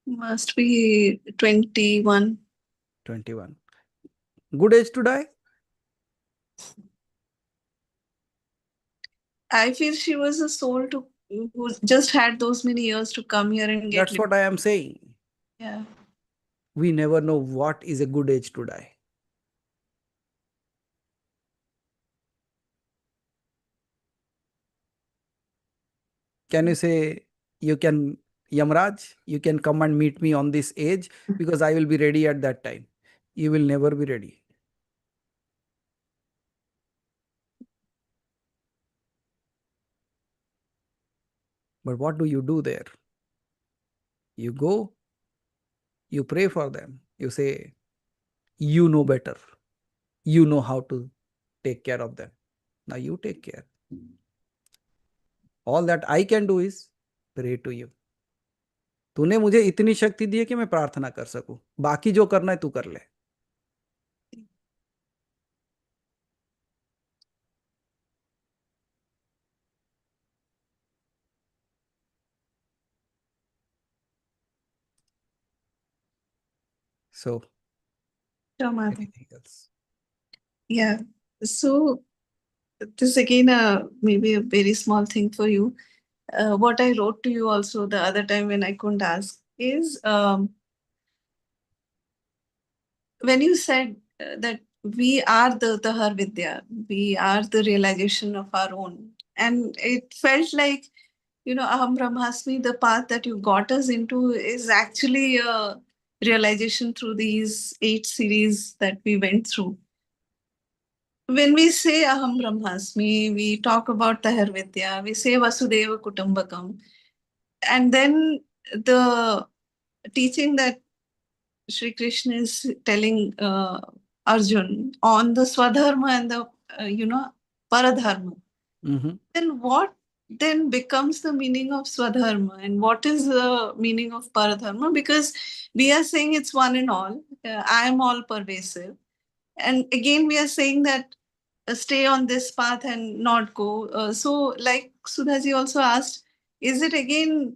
Must be 21. 21. Good age to die? I feel she was a soul who just had those many years to come here and get. That's what I am saying. Yeah. We never know what is a good age to die. Can you say, Yamraj, you can come and meet me on this age because I will be ready at that time. You will never be ready. But what do you do there? You go, you pray for them. You say, you know better. You know how to take care of them. Now you take care. All that I can do is pray to you. तूने मुझे इतनी शक्ति दी है कि मैं प्रार्थना कर सकूं. बाकी जो करना है तू कर ले. So, Sure, Madhu. anything else? Yeah. So this again, maybe a very small thing for you. What I wrote to you also the other time when I couldn't ask is, when you said that we are the Har Vidya, we are the realization of our own. And it felt like, Aham Brahmasmi, the path that you got us into is actually a realization through these 8 series that we went through. When we say Aham Brahmasmi, we talk about Tahar Vidya, we say Vasudeva Kutumbakam. And then the teaching that Sri Krishna is telling Arjun on the Swadharma and the, Paradharma. Mm-hmm. Then what then becomes the meaning of Swadharma and what is the meaning of Paradharma? Because we are saying it's one and all. I am all pervasive. And again, we are saying that stay on this path and not go. So like Sudhaji also asked, is it again,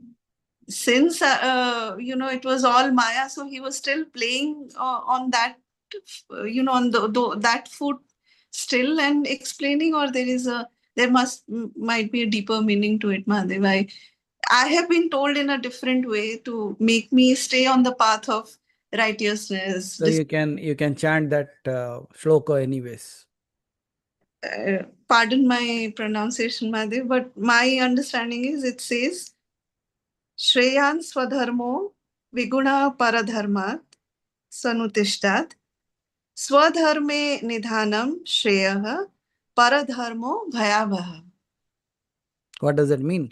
since, it was all Maya, so he was still playing on that, on that foot still and explaining, or there might be a deeper meaning to it, Mahadev. I have been told in a different way to make me stay on the path of righteousness. So you can chant that shloka anyways. Pardon my pronunciation, Mahadev, but my understanding is it says, Shreyan Swadharmo Viguna Paradharmat Sanutishtat Swadharme Nidhanam Shreyaha Paradharmo Bhayavaha. What does that mean?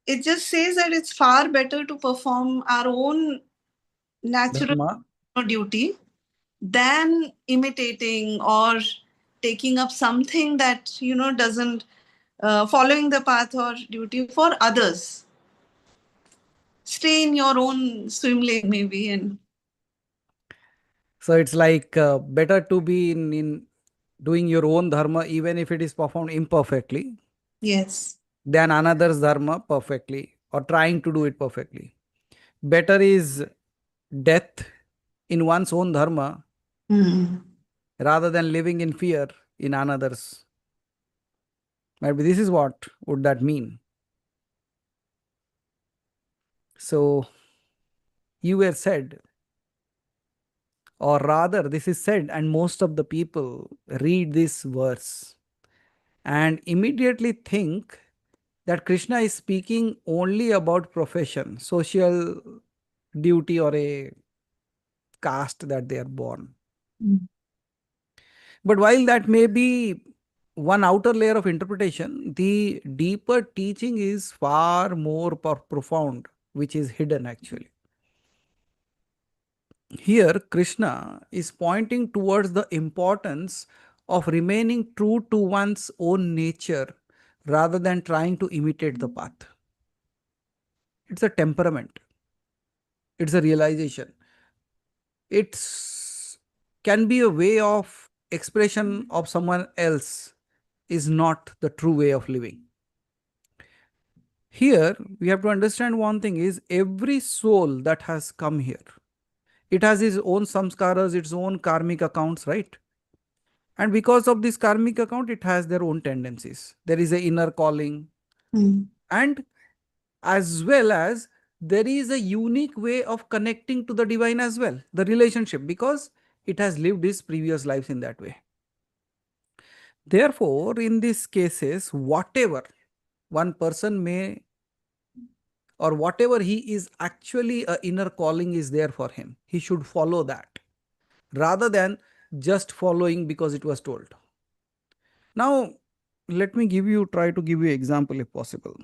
it just says that it's far better to perform our own natural Dharma. duty than imitating or taking up something that doesn't following the path or duty for others. Stay in your own swim lane maybe. And So it's like better to be in doing your own dharma, even if it is performed imperfectly, yes. than another's dharma perfectly or trying to do it perfectly. Better is death in one's own dharma Mm. rather than living in fear in another's. Maybe this is what would that mean. So you were said, or rather this is said, and most of the people read this verse and immediately think that Krishna is speaking only about profession, social duty, or a caste that they are born. Mm. But while that may be one outer layer of interpretation, the deeper teaching is far more profound, which is hidden actually. Here, Krishna is pointing towards the importance of remaining true to one's own nature rather than trying to imitate the path. It's a temperament, it's a realization. It's can be a way of expression of someone else is not the true way of living. Here, we have to understand one thing is every soul that has come here, it has its own samskaras, its own karmic accounts, right? And because of this karmic account, it has their own tendencies. There is an inner calling, Mm. and as well as there is a unique way of connecting to the divine as well, the relationship, because it has lived its previous lives in that way. Therefore, in these cases, whatever one person may, or whatever he is actually a inner calling is there for him, he should follow that rather than just following because it was told. Now, let me try to give you example if possible.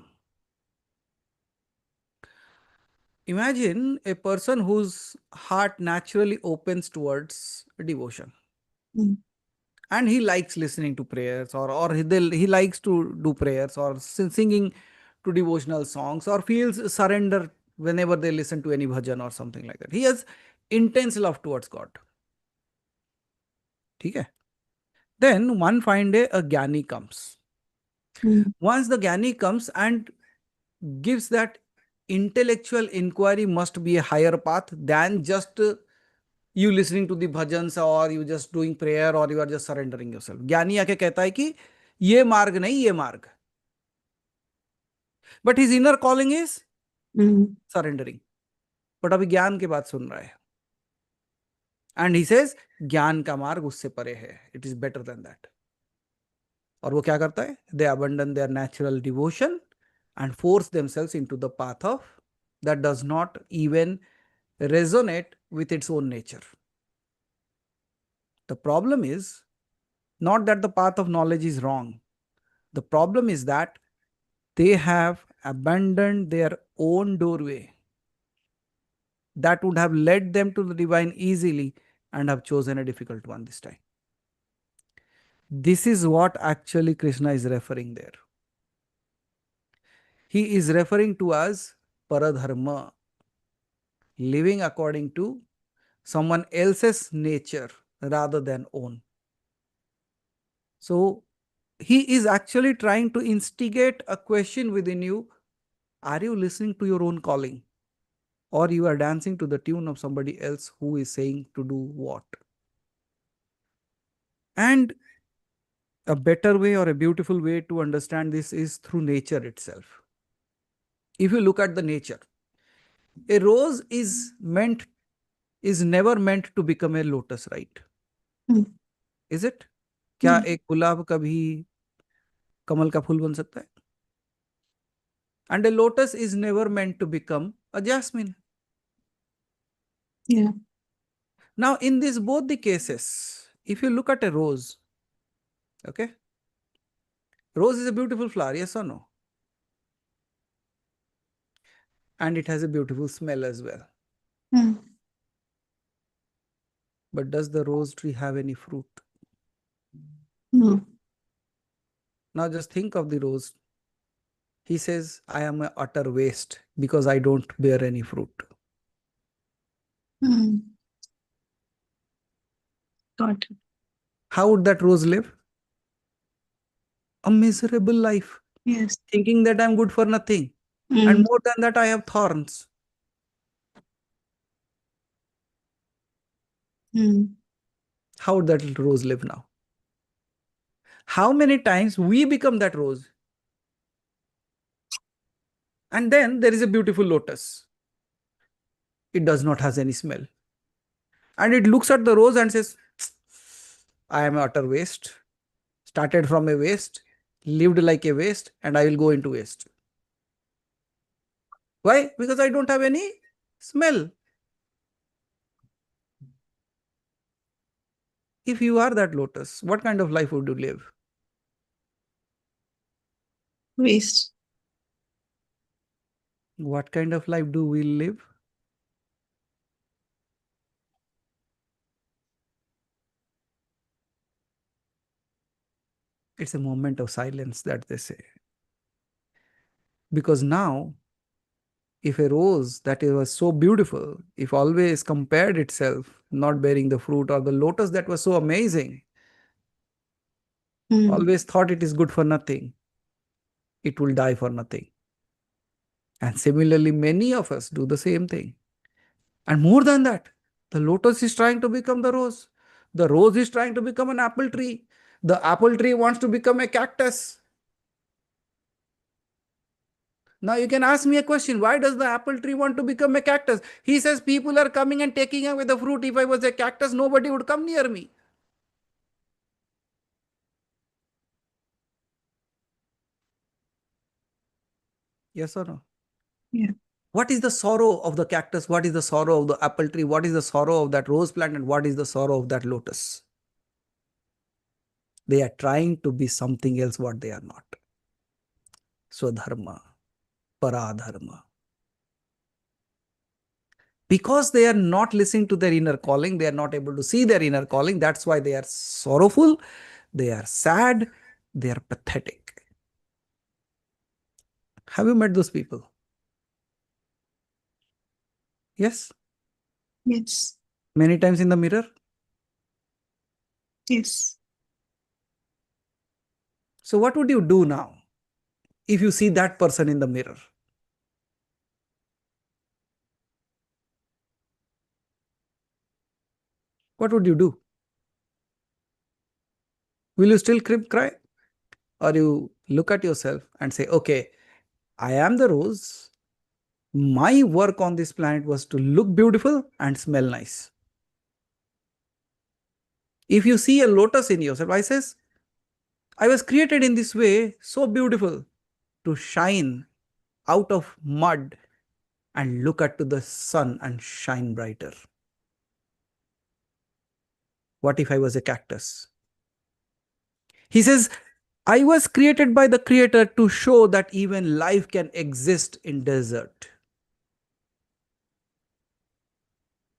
Imagine a person whose heart naturally opens towards devotion. Mm. And he likes listening to prayers, or he likes to do prayers or singing to devotional songs, or feels surrender whenever they listen to any bhajan or something like that. He has intense love towards God. Okay? Then one fine day a Gyani comes. Mm. Once the Gyani comes and gives that intellectual inquiry must be a higher path than just you listening to the bhajans, or you just doing prayer, or you are just surrendering yourself. ज्ञानी आके कहता है कि ये मार्ग नहीं, ये मार्ग. But his inner calling is Mm. surrendering. But अभी ज्ञान के बात सुन रहा है. And he says ज्ञान का मार्ग उससे परे है. It is better than that. और वो क्या करता है? They abandon their natural devotion and force themselves into the path of that does not even resonate with its own nature. The problem is not that the path of knowledge is wrong. The problem is that they have abandoned their own doorway that would have led them to the divine easily and have chosen a difficult one this time. This is what actually Krishna is referring there. He is referring to as paradharma, living according to someone else's nature rather than own. So he is actually trying to instigate a question within you. Are you listening to your own calling? Or you are dancing to the tune of somebody else who is saying to do what? And a better way or a beautiful way to understand this is through nature itself. If you look at the nature, a rose is never meant to become a lotus, right? Mm. Is it? क्या Mm. एक गुलाब कभी कमल का फूल बन सकता है? And a lotus is never meant to become a jasmine. Yeah. Now, in this both the cases, if you look at a rose, okay, rose is a beautiful flower, yes or no? and it has a beautiful smell as well. Hmm. But does the rose tree have any fruit? Hmm. Now just think of the rose. He says, I am a utter waste because I don't bear any fruit. Hmm. Got it. How would that rose live? A miserable life, Yes. thinking that I'm good for nothing. Hmm. And more than that, I have thorns. Hmm. How would that little rose live now? How many times we become that rose? And then there is a beautiful lotus. It does not have any smell. And it looks at the rose and says, I am utter waste. Started from a waste, lived like a waste, and I will go into waste. Why? Because I don't have any smell. If you are that lotus, what kind of life would you live? Waste. What kind of life do we live? It's a moment of silence that they say. Because now, if a rose that was so beautiful, if always compared itself not bearing the fruit, or the lotus that was so amazing, Hmm. always thought it is good for nothing, it will die for nothing. And similarly, many of us do the same thing. And more than that, the lotus is trying to become the rose. The rose is trying to become an apple tree. The apple tree wants to become a cactus. Now you can ask me a question. Why does the apple tree want to become a cactus? He says people are coming and taking away the fruit. If I was a cactus, nobody would come near me. Yes or no? Yeah. What is the sorrow of the cactus? What is the sorrow of the apple tree? What is the sorrow of that rose plant? And what is the sorrow of that lotus? They are trying to be something else what they are not. Swadharma, paradharma. Because they are not listening to their inner calling, they are not able to see their inner calling. That's why they are sorrowful, they are sad, they are pathetic. Have you met those people? Yes? Yes. Many times in the mirror? Yes. So what would you do now if you see that person in the mirror? What would you do? Will you still cry? Or you look at yourself and say, okay, I am the rose. My work on this planet was to look beautiful and smell nice. If you see a lotus in yourself, I says, I was created in this way, so beautiful, to shine out of mud and look at to the sun and shine brighter. What if I was a cactus? He says, I was created by the Creator to show that even life can exist in desert.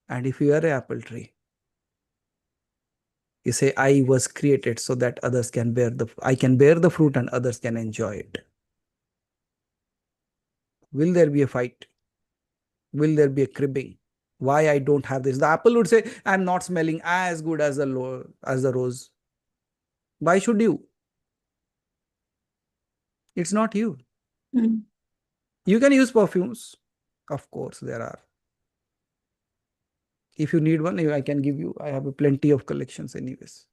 And if you are an apple tree, you say, I was created so that others can I can bear the fruit and others can enjoy it. Will there be a fight? Will there be a cribbing? Why I don't have this? The apple would say, I'm not smelling as good as the rose. Why should you? It's not you. Hmm. You can use perfumes. Of course, there are. If you need one, I can give you. I have plenty of collections anyways.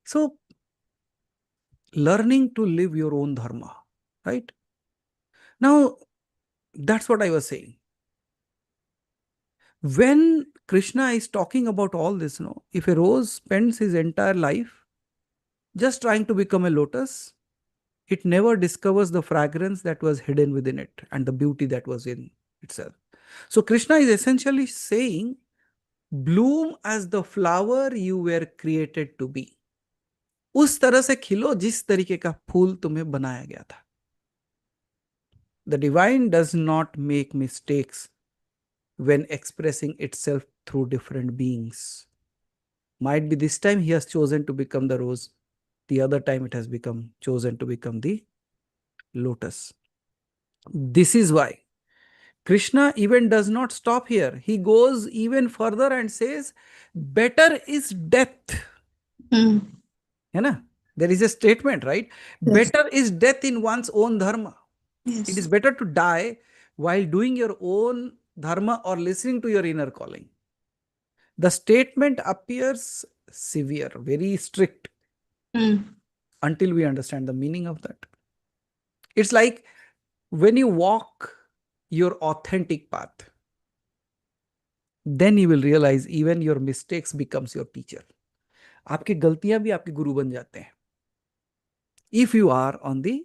So, learning to live your own dharma, right? Now, that's what I was saying. When Krishna is talking about all this, if a rose spends his entire life just trying to become a lotus, it never discovers the fragrance that was hidden within it and the beauty that was in itself. So Krishna is essentially saying, bloom as the flower you were created to be. उस तरह से खिलो जिस तरीके का फूल तुम्हें बनाया गया था. The divine does not make mistakes when expressing itself through different beings. Might be this time he has chosen to become the rose, the other time it has become chosen to become the lotus. This is why Krishna even does not stop here. He goes even further and says, better is death. Mm. है ना? There is a statement, right? Yes. Better is death in one's own dharma. Yes. It is better to die while doing your own dharma or listening to your inner calling. The statement appears severe, very strict, Mm. until we understand the meaning of that. It's like when you walk your authentic path, then you will realize even your mistakes becomes your teacher. आपकी गलतियां भी आपके गुरु बन जाते हैं. If you are on the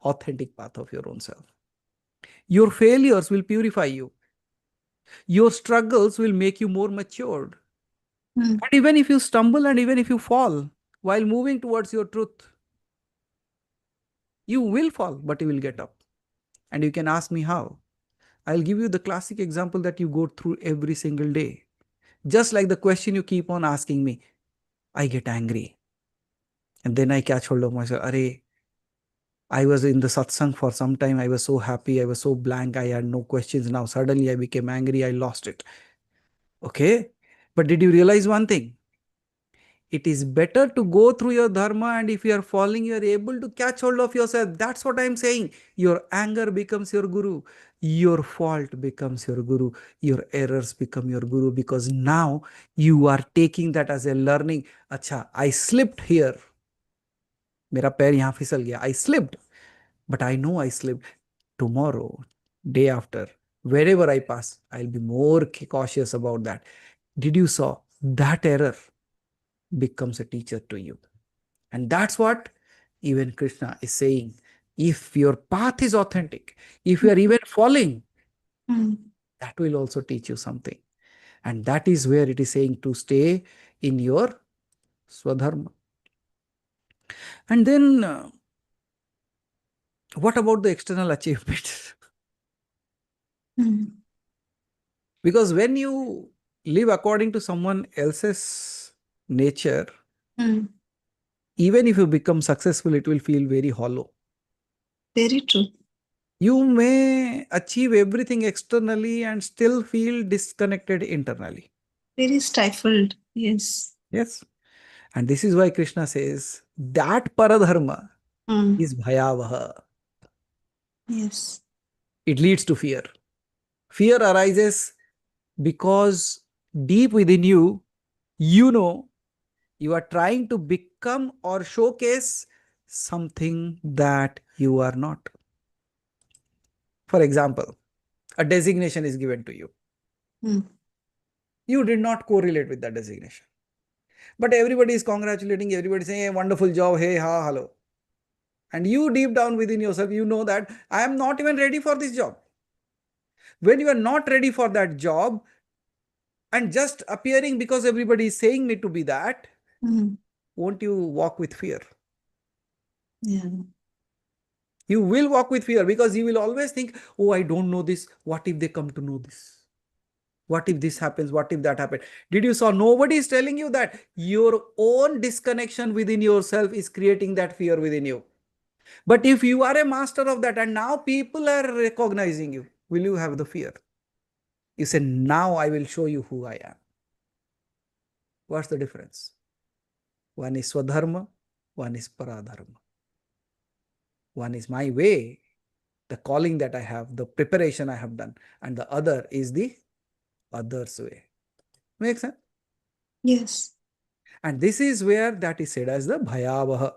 authentic path of your own self, your failures will purify you. Your struggles will make you more matured. Mm. And even if you stumble and even if you fall while moving towards your truth, you will fall, but you will get up. And you can ask me how. I'll give you the classic example that you go through every single day. Just like the question you keep on asking me, I get angry. And then I catch hold of myself. Arey, I was in the satsang for some time. I was so happy. I was so blank. I had no questions. Now suddenly I became angry. I lost it. Okay. But did you realize one thing? It is better to go through your dharma, and if you are falling, you are able to catch hold of yourself. That's what I'm saying. Your anger becomes your guru. Your fault becomes your guru. Your errors become your guru, because now you are taking that as a learning. Acha, I slipped here. मेरा पैर यहाँ फिसल गया. I slipped. But I know I slipped. Tomorrow, day after, wherever I pass, I'll be more cautious about that. Did you saw that error becomes a teacher to you? And that's what even Krishna is saying. If your path is authentic, if you are even falling, Mm. that will also teach you something. And that is where it is saying to stay in your Swadharma. And then, what about the external achievement? Mm. Because when you live according to someone else's nature, Mm. even if you become successful, it will feel very hollow. Very true. You may achieve everything externally and still feel disconnected internally. Very stifled. Yes. Yes. And this is why Krishna says that paradharma Mm. is bhayavaha. Yes. It leads to fear. Fear arises because deep within you, you know you are trying to become or showcase something that you are not. For example, a designation is given to you. Mm. You did not correlate with that designation. But everybody is congratulating, everybody saying, hey, wonderful job, hey, ha, hello. And you deep down within yourself, you know that I am not even ready for this job. When you are not ready for that job and just appearing because everybody is saying me to be that, Mm. won't you walk with fear? Yeah. You will walk with fear because you will always think, oh, I don't know this. What if they come to know this? What if this happens? What if that happens? Did you saw? Nobody is telling you that. Your own disconnection within yourself is creating that fear within you. But if you are a master of that and now people are recognizing you, will you have the fear? You say, now I will show you who I am. What's the difference? One is Swadharma, one is Paradharma. One is my way, the calling that I have, the preparation I have done, and the other is the other's way. Make sense? Yes. And this is where that is said as the Bhayavaha.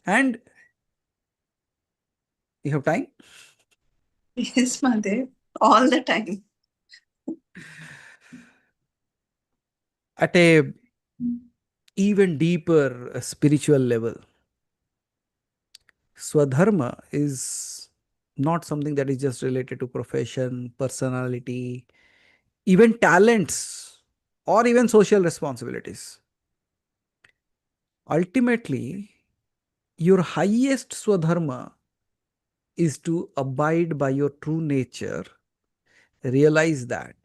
And you have time? Yes, Mahadev. All the time. At a even deeper spiritual level, Swadharma is not something that is just related to profession, personality, even talents, or even social responsibilities. ultimately, your highest swadharma is to abide by your true nature, realize that.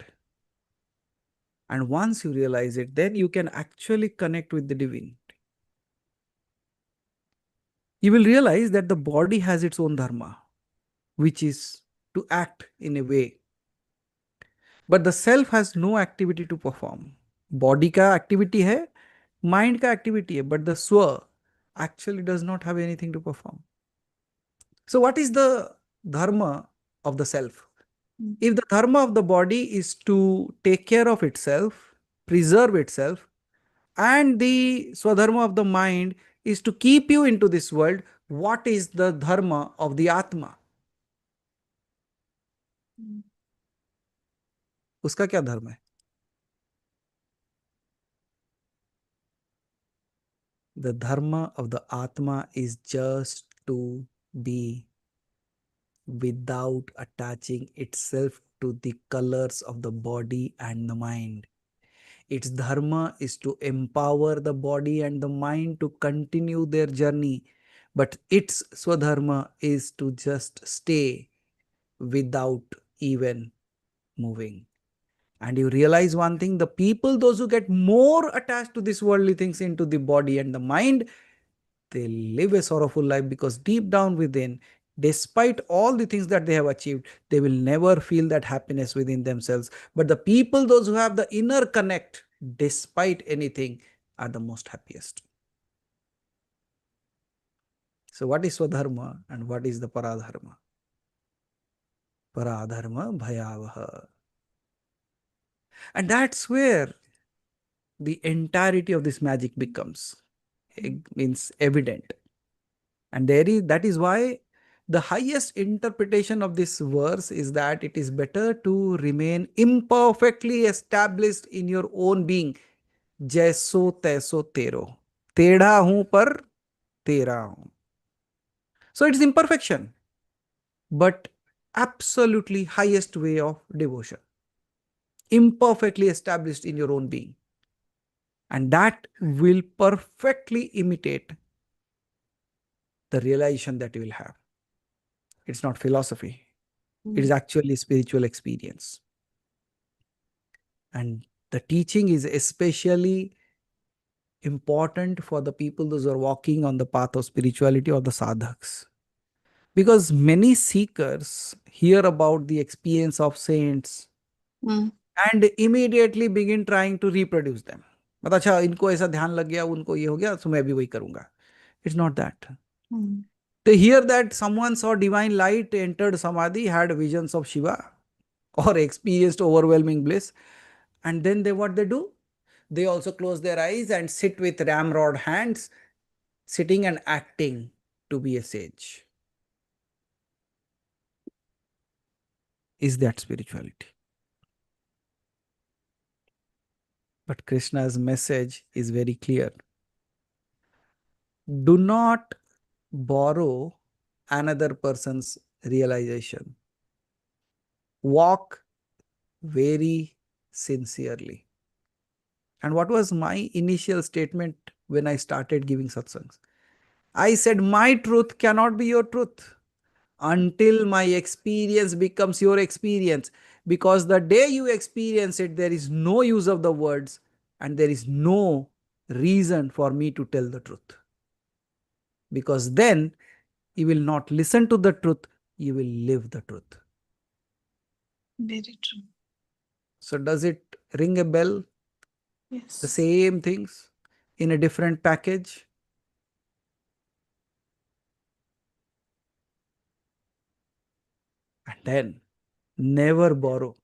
And once you realize it, then you can actually connect with the divinity. You will realize that the body has its own dharma, which is to act in a way. But the self has no activity to perform. Body ka activity hai, mind ka activity hai, but the swa actually does not have anything to perform. So what is the dharma of the self? If the dharma of the body is to take care of itself, preserve itself, and the swadharma of the mind is to keep you into this world, what is the dharma of the Atma? उसका क्या धर्म है? The dharma of the Atma is just to be without attaching itself to the colors of the body and the mind. Its dharma is to empower the body and the mind to continue their journey, but its swadharma is to just stay without even moving. And you realize one thing, the people, those who get more attached to these worldly things into the body and the mind, they live a sorrowful life, because deep down within, despite all the things that they have achieved, they will never feel that happiness within themselves. But the people, those who have the inner connect, despite anything, are the most happiest. So what is Swadharma and what is the Paradharma? Paradharma Bhayavaha. And that's where the entirety of this magic becomes, means evident. And that is why the highest interpretation of this verse is that it is better to remain imperfectly established in your own being. Jaiso taiso tero. Tedha hoon par tera hoon. So it is imperfection, but absolutely highest way of devotion. Imperfectly established in your own being. And that will perfectly imitate the realization that you will have. It's not philosophy. It is actually spiritual experience. And the teaching is especially important for the people those who are walking on the path of spirituality, or the sadhaks. Because many seekers hear about the experience of saints and immediately begin trying to reproduce them. But अच्छा इनको ऐसा ध्यान लग गया, उनको ये हो गया, so मैं भी वही करूंगा. It's not that. They hear that someone saw divine light, entered samadhi, had visions of Shiva, or experienced overwhelming bliss, and then what they do? They also close their eyes and sit with ramrod hands, sitting and acting to be a sage. Is that spirituality? But Krishna's message is very clear. Do not borrow another person's realization. Walk very sincerely. And what was my initial statement when I started giving satsangs? I said, my truth cannot be your truth until my experience becomes your experience. Because the day you experience it, there is no use of the words and there is no reason for me to tell the truth. Because then you will not listen to the truth, you will live the truth. Very true. So does it ring a bell? Yes. The same things in a different package? And then never borrow.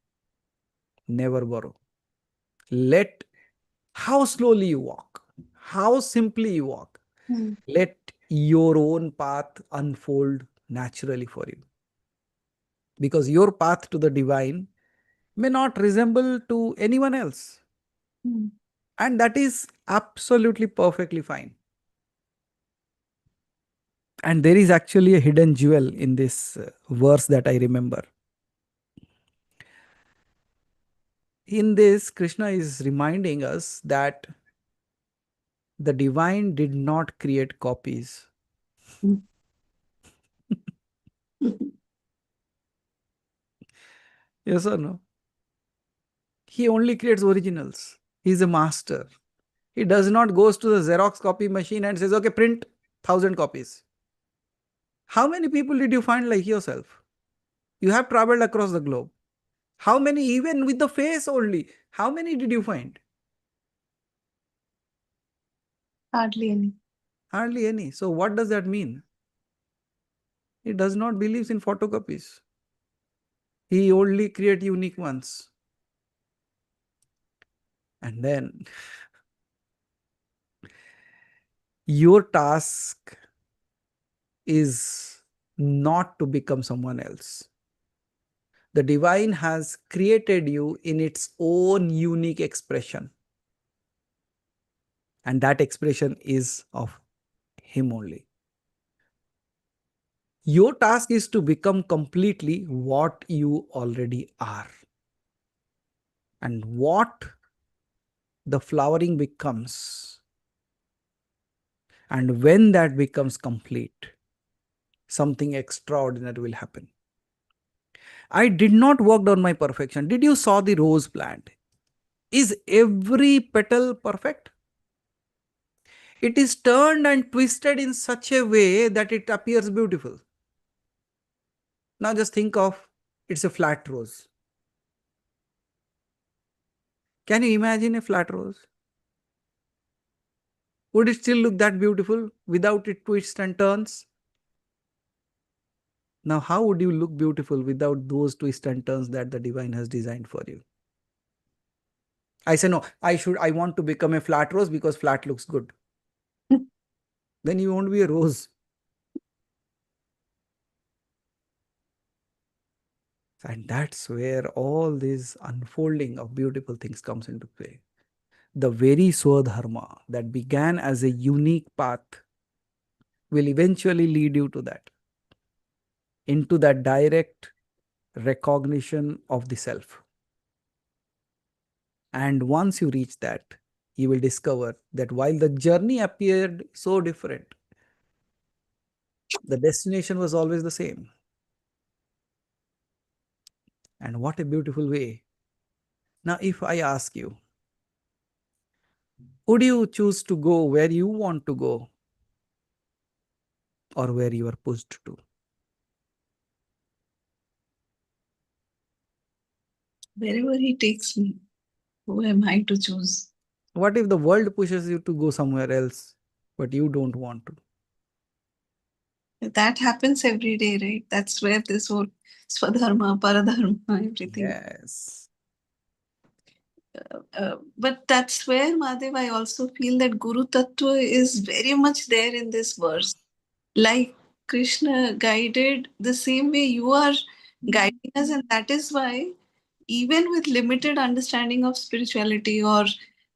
Never borrow. Let how slowly you walk, how simply you walk. Let your own path unfold naturally for you. Because your path to the divine may not resemble to anyone else. And that is absolutely perfectly fine. And there is actually a hidden jewel in this verse that I remember. In this, Krishna is reminding us that The divine did not create copies. Yes or no? He only creates originals. He's a master. He does not goes to the Xerox copy machine and says, okay, print 1,000 copies. How many people did you find like yourself? You have traveled across the globe. How many, even with the face only, how many did you find? Hardly any. Hardly any. So what does that mean? He does not believe in photocopies. He only create unique ones. And then your task is not to become someone else. The divine has created you in its own unique expression. And that expression is of him only. Your task is to become completely what you already are. And what the flowering becomes, and when that becomes complete, something extraordinary will happen. I did not work on my perfection. Did you saw the rose plant? Is every petal perfect? It is turned and twisted in such a way that it appears beautiful. Now just think of, it's a flat rose. Can you imagine a flat rose? Would it still look that beautiful without it twists and turns? Now, how would you look beautiful without those twists and turns that the divine has designed for you? I say, no, I want to become a flat rose because flat looks good. Then you won't be a rose. And that's where all this unfolding of beautiful things comes into play. The very Swadharma that began as a unique path will eventually lead you to that, into that direct recognition of the self. And once you reach that, you will discover that while the journey appeared so different, the destination was always the same. And what a beautiful way. Now, if I ask you, would you choose to go where you want to go or where you are pushed to? Wherever he takes me, who am I to choose? What if the world pushes you to go somewhere else, but you don't want to? That happens every day, right? That's where this whole Swadharma, Paradharma, everything. Yes. But that's where, Madhav, I also feel that Guru Tattva is very much there in this verse. Like Krishna guided the same way you are guiding us, and that is why, even with limited understanding of spirituality or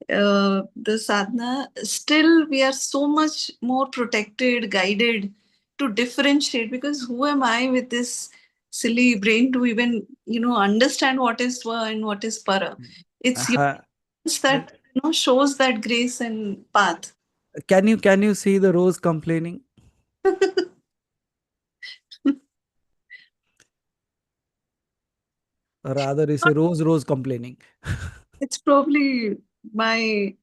the sadhana, still we are so much more protected, guided to differentiate. Because who am I with this silly brain to even understand what is swa and what is para? It's that shows that grace and path. Can you see the rose complaining? Or rather, it's a rose complaining. It's probably my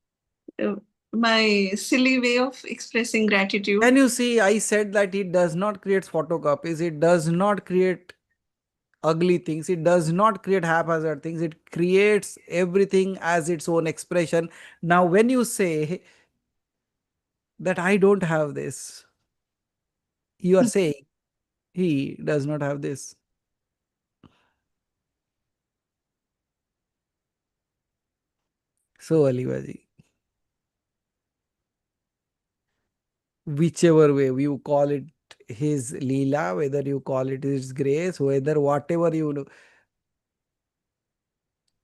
my silly way of expressing gratitude. Can you see? I said that it does not create photocopies. It does not create ugly things. It does not create haphazard things. It creates everything as its own expression. Now, when you say that I don't have this, you are saying he does not have this. So, Alibaji, whichever way you call it his Leela, whether you call it his grace, whether whatever you do,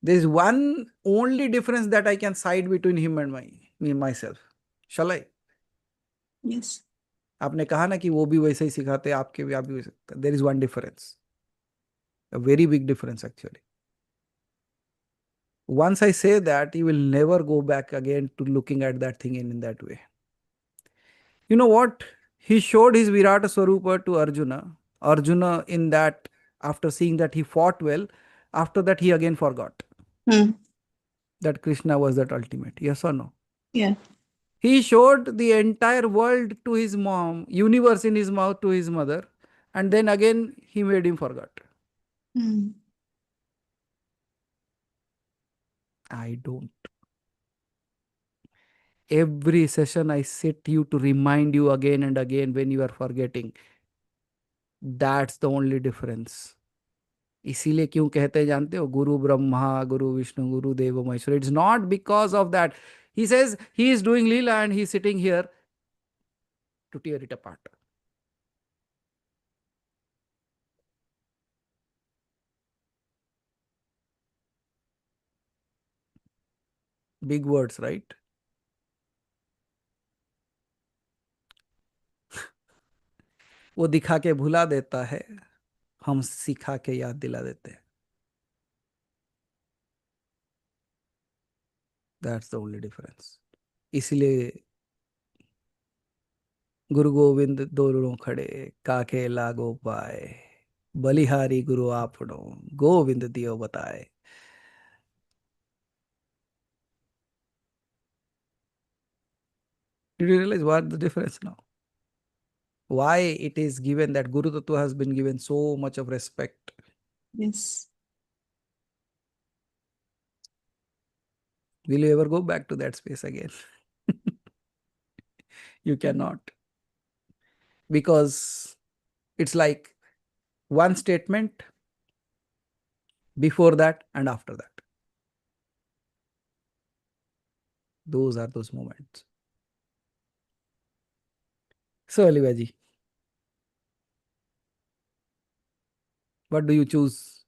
there's one only difference that I can side between him and myself. Shall I? Yes. आपने कहा ना कि वो भी वैसे ही सिखाते हैं, आपके भी आप भी वैसे। There is one difference, a very big difference actually. Once I say that, you will never go back again to looking at that thing in that way. You know what? He showed his Virata Swarupa to Arjuna. Arjuna, in that, after seeing that he fought well, after that he again forgot Hmm. that Krishna was that ultimate. Yes or no? Yeah. He showed the entire world to his mom, universe in his mouth to his mother, and then again he made him forget. Hmm. I don't. Every session I sit you to remind you again and again when you are forgetting. That's the only difference. इसीलिए क्यों कहते हैं जानते हो, गुरु ब्रह्मा गुरु विष्णु गुरु देव Maheshwar. It's not because of that. He says he is doing Leela and he is sitting here to tear it apart. Big words, right? वो दिखा के भुला देता है, हम सिखा के याद दिला देते हैं. That's the only difference. इसलिए गुरु गोविंद दोनों खड़े काके लागो पाए, बलिहारी गुरु आपनो गोविंद दियो बताए. Did you realize what the difference now? Why it is given that Guru Tattva has been given so much of respect? Yes. Will you ever go back to that space again? You cannot. Because it's like one statement before that and after that. Those are those moments. So, Alivaji, what do you choose?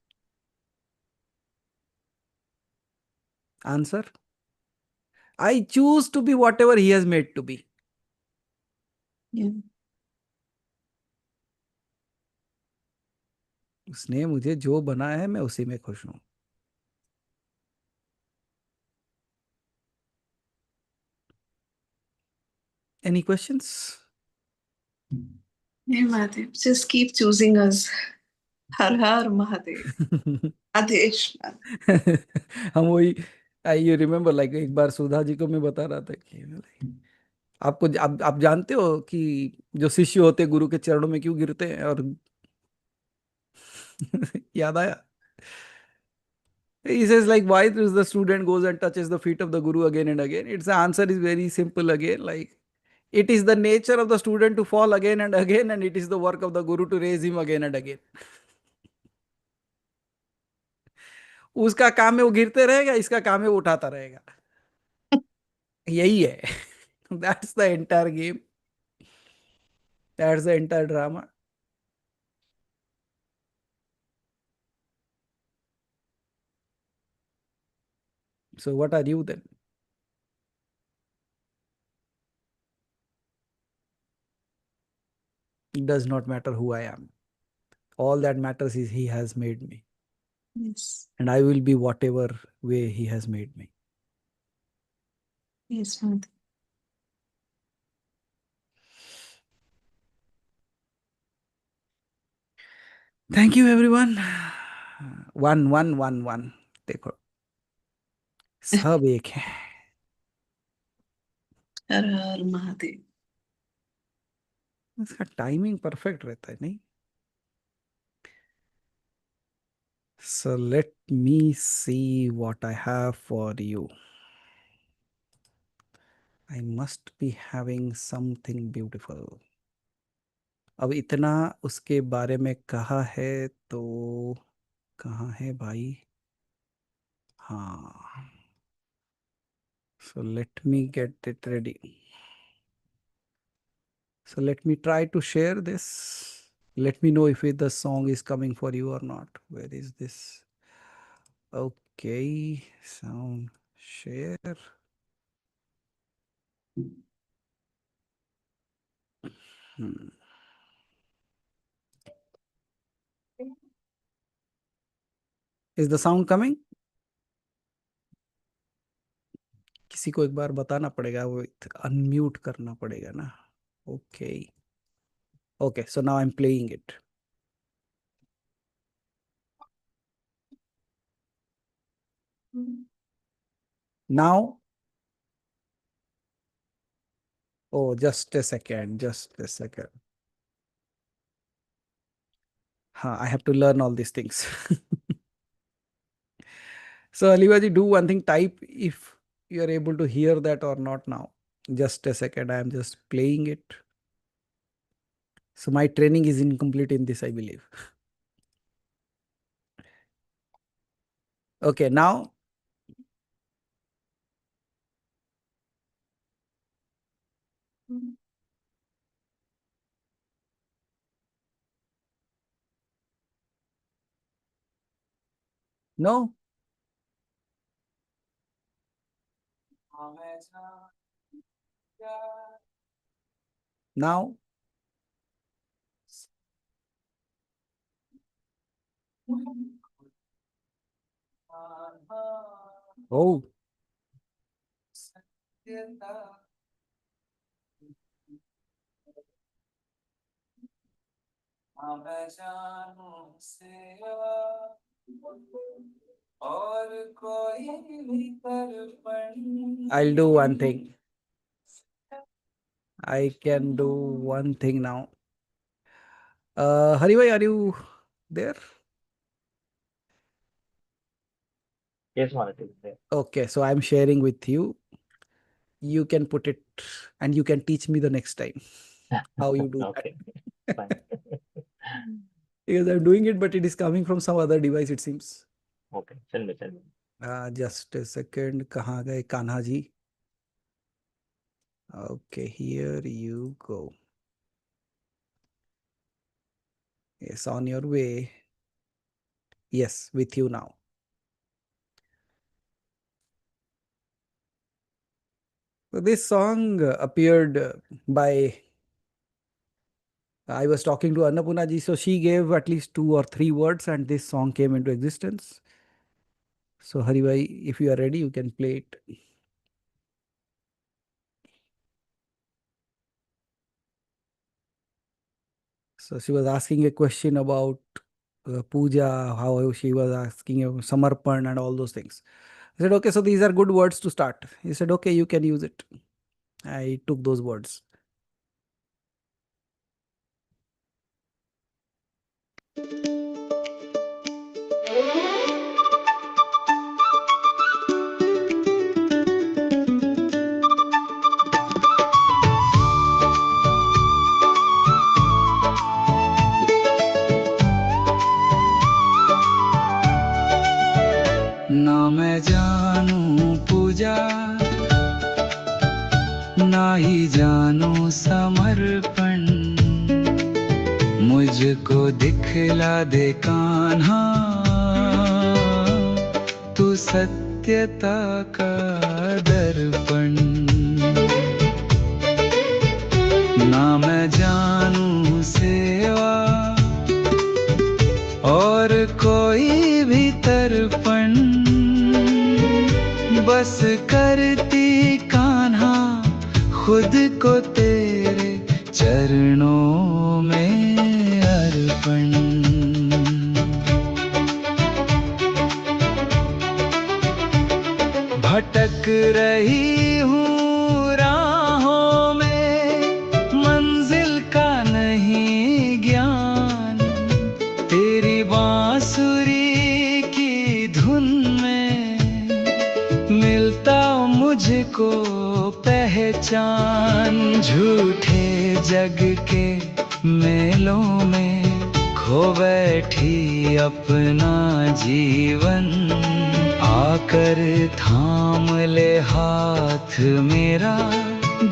Answer? I choose to be whatever he has made to be. Yeah. उसने मुझे जो बनाया है मैं उसी में खुश हूं. Any questions? Hey Mahadev, just keep choosing us. Har Har Mahadev. Adesh. हम वही, आई यू रिमेम्बर, लाइक एक बार सुधा जी को मैं बता रहा था कि आपको आप जानते हो कि जो शिष्य होते हैं गुरु के चरणों में क्यों गिरते हैं, और याद आया. He says like, why does the student goes and touches the feet of the guru again and again? Its answer is very simple again, like it is the nature of the student to fall again and again, and it is the work of the guru to raise him again and again. उसका काम है वो गिरते रहेगा, इसका काम है वो उठाता रहेगा. यही है. That's the entire game. That's the entire drama. So what are you then? It does not matter who I am. All that matters is he has made me. Yes. And I will be whatever way he has made me. Yes, Mahadev. Thank you everyone. One. देखो सब एक है. Har Har Mahadev. इसका timing perfect रहता है नहीं. So let me see what I have for you. I must be having something beautiful. अब इतना उसके बारे में कहा है तो कहाँ है भाई? हाँ. So let me get it ready. So let me try to share this. Let me know if the song is coming for you or not. Where is this? Okay, sound share. Is the sound coming? किसी को एक बार बताना पड़ेगा, वो unmute करना पड़ेगा ना. Okay okay, so now I am playing it. Now, oh, just a second, just a second. I have to learn all these things. So, Alibaji, do one thing, type if you are able to hear that or not now. Just a second, I am just playing it. So, my training is incomplete in this, I believe. Okay, now. No? Now? Oh. I'll do one thing. I can do one thing now. Haribhai, are you there? Yes, Maharaj is there. Okay, so I'm sharing with you. You can put it and you can teach me the next time how you do Okay, fine. that. Because I'm doing it, but it is coming from some other device, it seems. Okay, send me, send me. Just a second. कहाँ गए Kanha ji? Okay, here you go. Yes, on your way. Yes, with you now. So this song appeared by, I was talking to Annapurna ji, so she gave at least 2 or 3 words and this song came into existence. So Haribhai, if you are ready, you can play it. So she was asking a question about puja, how she was asking samarpan and all those things. I said, okay, so these are good words to start. He said, okay, you can use it. I took those words. ना मैं जानू पूजा, ना ही जानू समर्पण, मुझको दिखला दे कान्हा, तू सत्यता का दर्पण. ना मैं जानू सेवा और कोई भी तर्पण, बस करती कान्हा खुद को तेरे चरणों में अर्पण. भटक रही हूँ राहों में, मंजिल का नहीं ज्ञान, तेरी बांसुरी की धुन में मिलता मुझको पहचान. झूठे जग के मेलों में खो बैठी अपना जीवन, आकर थाम ले हाथ मेरा,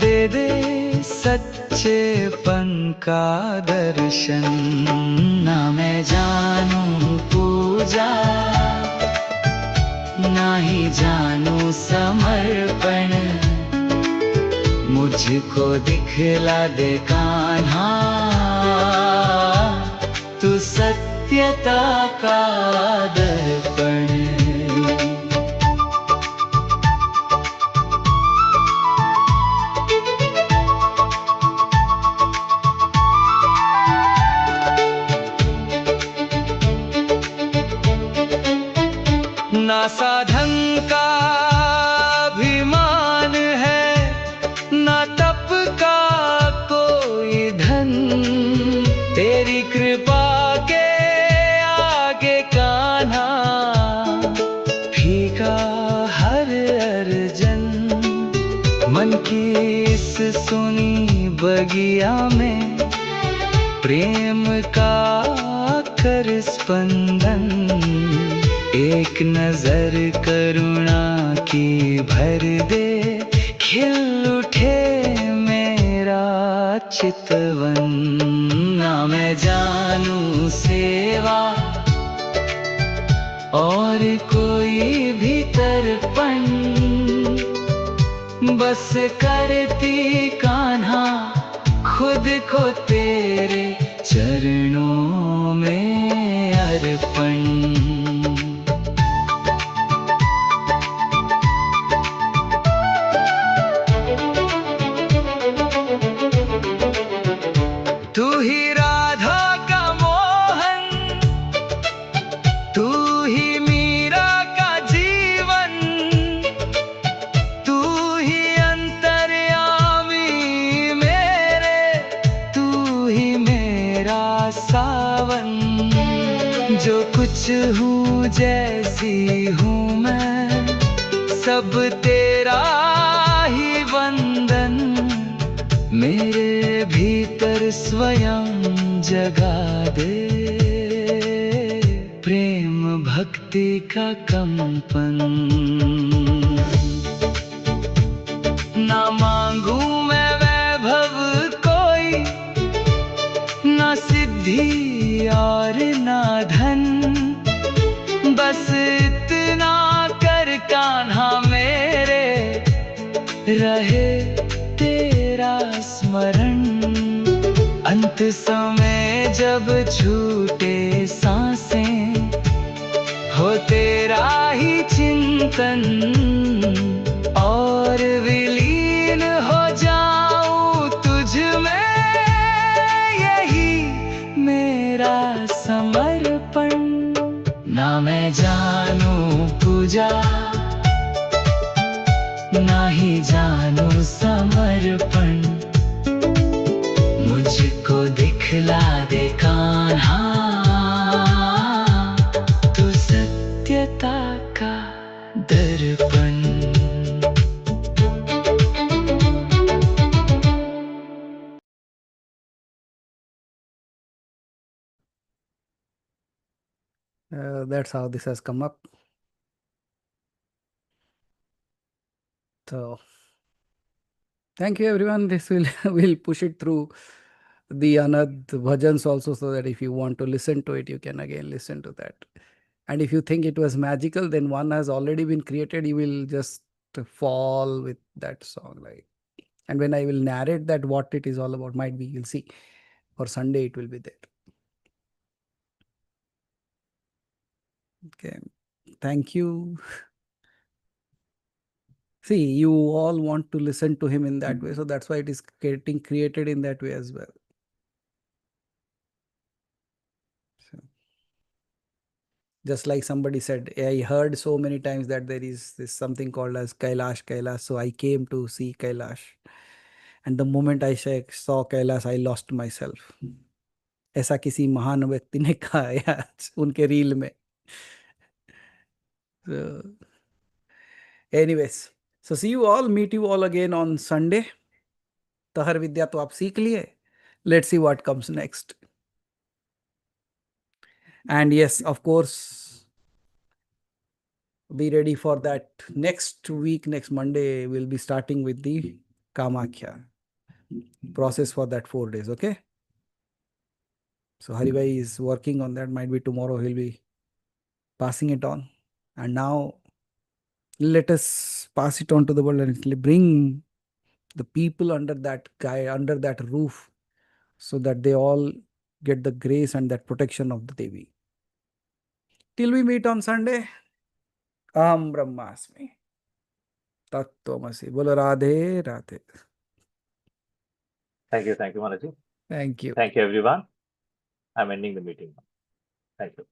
दे दे सच्चेपन का दर्शन. ना मैं जानू पूजा, ना ही जानू समर्पण, मुझको दिखला दे कान्हा, तू सत्यता का दर्पण. बगिया में प्रेम का कर स्पंदन, एक नजर करुणा की भर दे, खिल उठे मेरा चितवन। ना मैं जानू सेवा और कोई भी तर्पण, बस करती कान्हा खुद को तेरे चरणों में अर्पण। तू ही राधा का मोहन, तू ही मीरा का जीवन, तू ही अंतर्यामी मेरे, तू ही मेरा सावन। जो कुछ हूँ जैसी हूँ मैं, सब तेरा ही वंदन, मेरे भीतर स्वयं जगा दे प्रेम भक्ति का कंपन। ना मांगू मैं वैभव कोई, ना सिद्धि और ना धन, बस इतना कर कान्हा मेरे, रहे तेरा स्मरण। अंत समय जब छूटे सांसें, हो तेरा ही चिंतन, और विलीन हो जाऊं तुझ में, यही मेरा समर्पण। ना मैं जानू पूजा, ना ही जानू समर्पण, मुझको दिखला दे कान्हा तू सत्यता का दर्पण। That's how this has come up. So thank you everyone. This will will push it through the Anad bhajans also, so that if you want to listen to it, you can again listen to that. And if you think it was magical, then one has already been created. You will just fall with that song. Like, and when I will narrate that what it is all about, might be you'll see. For Sunday it will be there. Okay. Thank you. See, you all want to listen to him in that way, so that's why it is getting created in that way as well. So, just like somebody said, I heard so many times that there is this something called as Kailash, so I came to see Kailash. And the moment I saw Kailash, I lost myself. ऐसा किसी महान व्यक्ति ने कहा है उनके reel में. So, anyways, so see you all, meet you all again on Sunday. तहर विद्या तो आप सीख लिए. Let's see what comes next. And yes, of course, be ready for that next week. Next Monday, we'll be starting with the Kamakhya process for that 4 days. Okay. So Haribhai is working on that. Might be tomorrow he'll be passing it on. And now let us pass it on to the world and bring the people under that guy, under that roof, so that they all get the grace and that protection of the Devi. Till we meet on Sunday, Aham Brahmasmi. Tattvamasi. Bolo Radhe Radhe. Thank you, Manaji. Thank you. Thank you, everyone. I'm ending the meeting now. Thank you.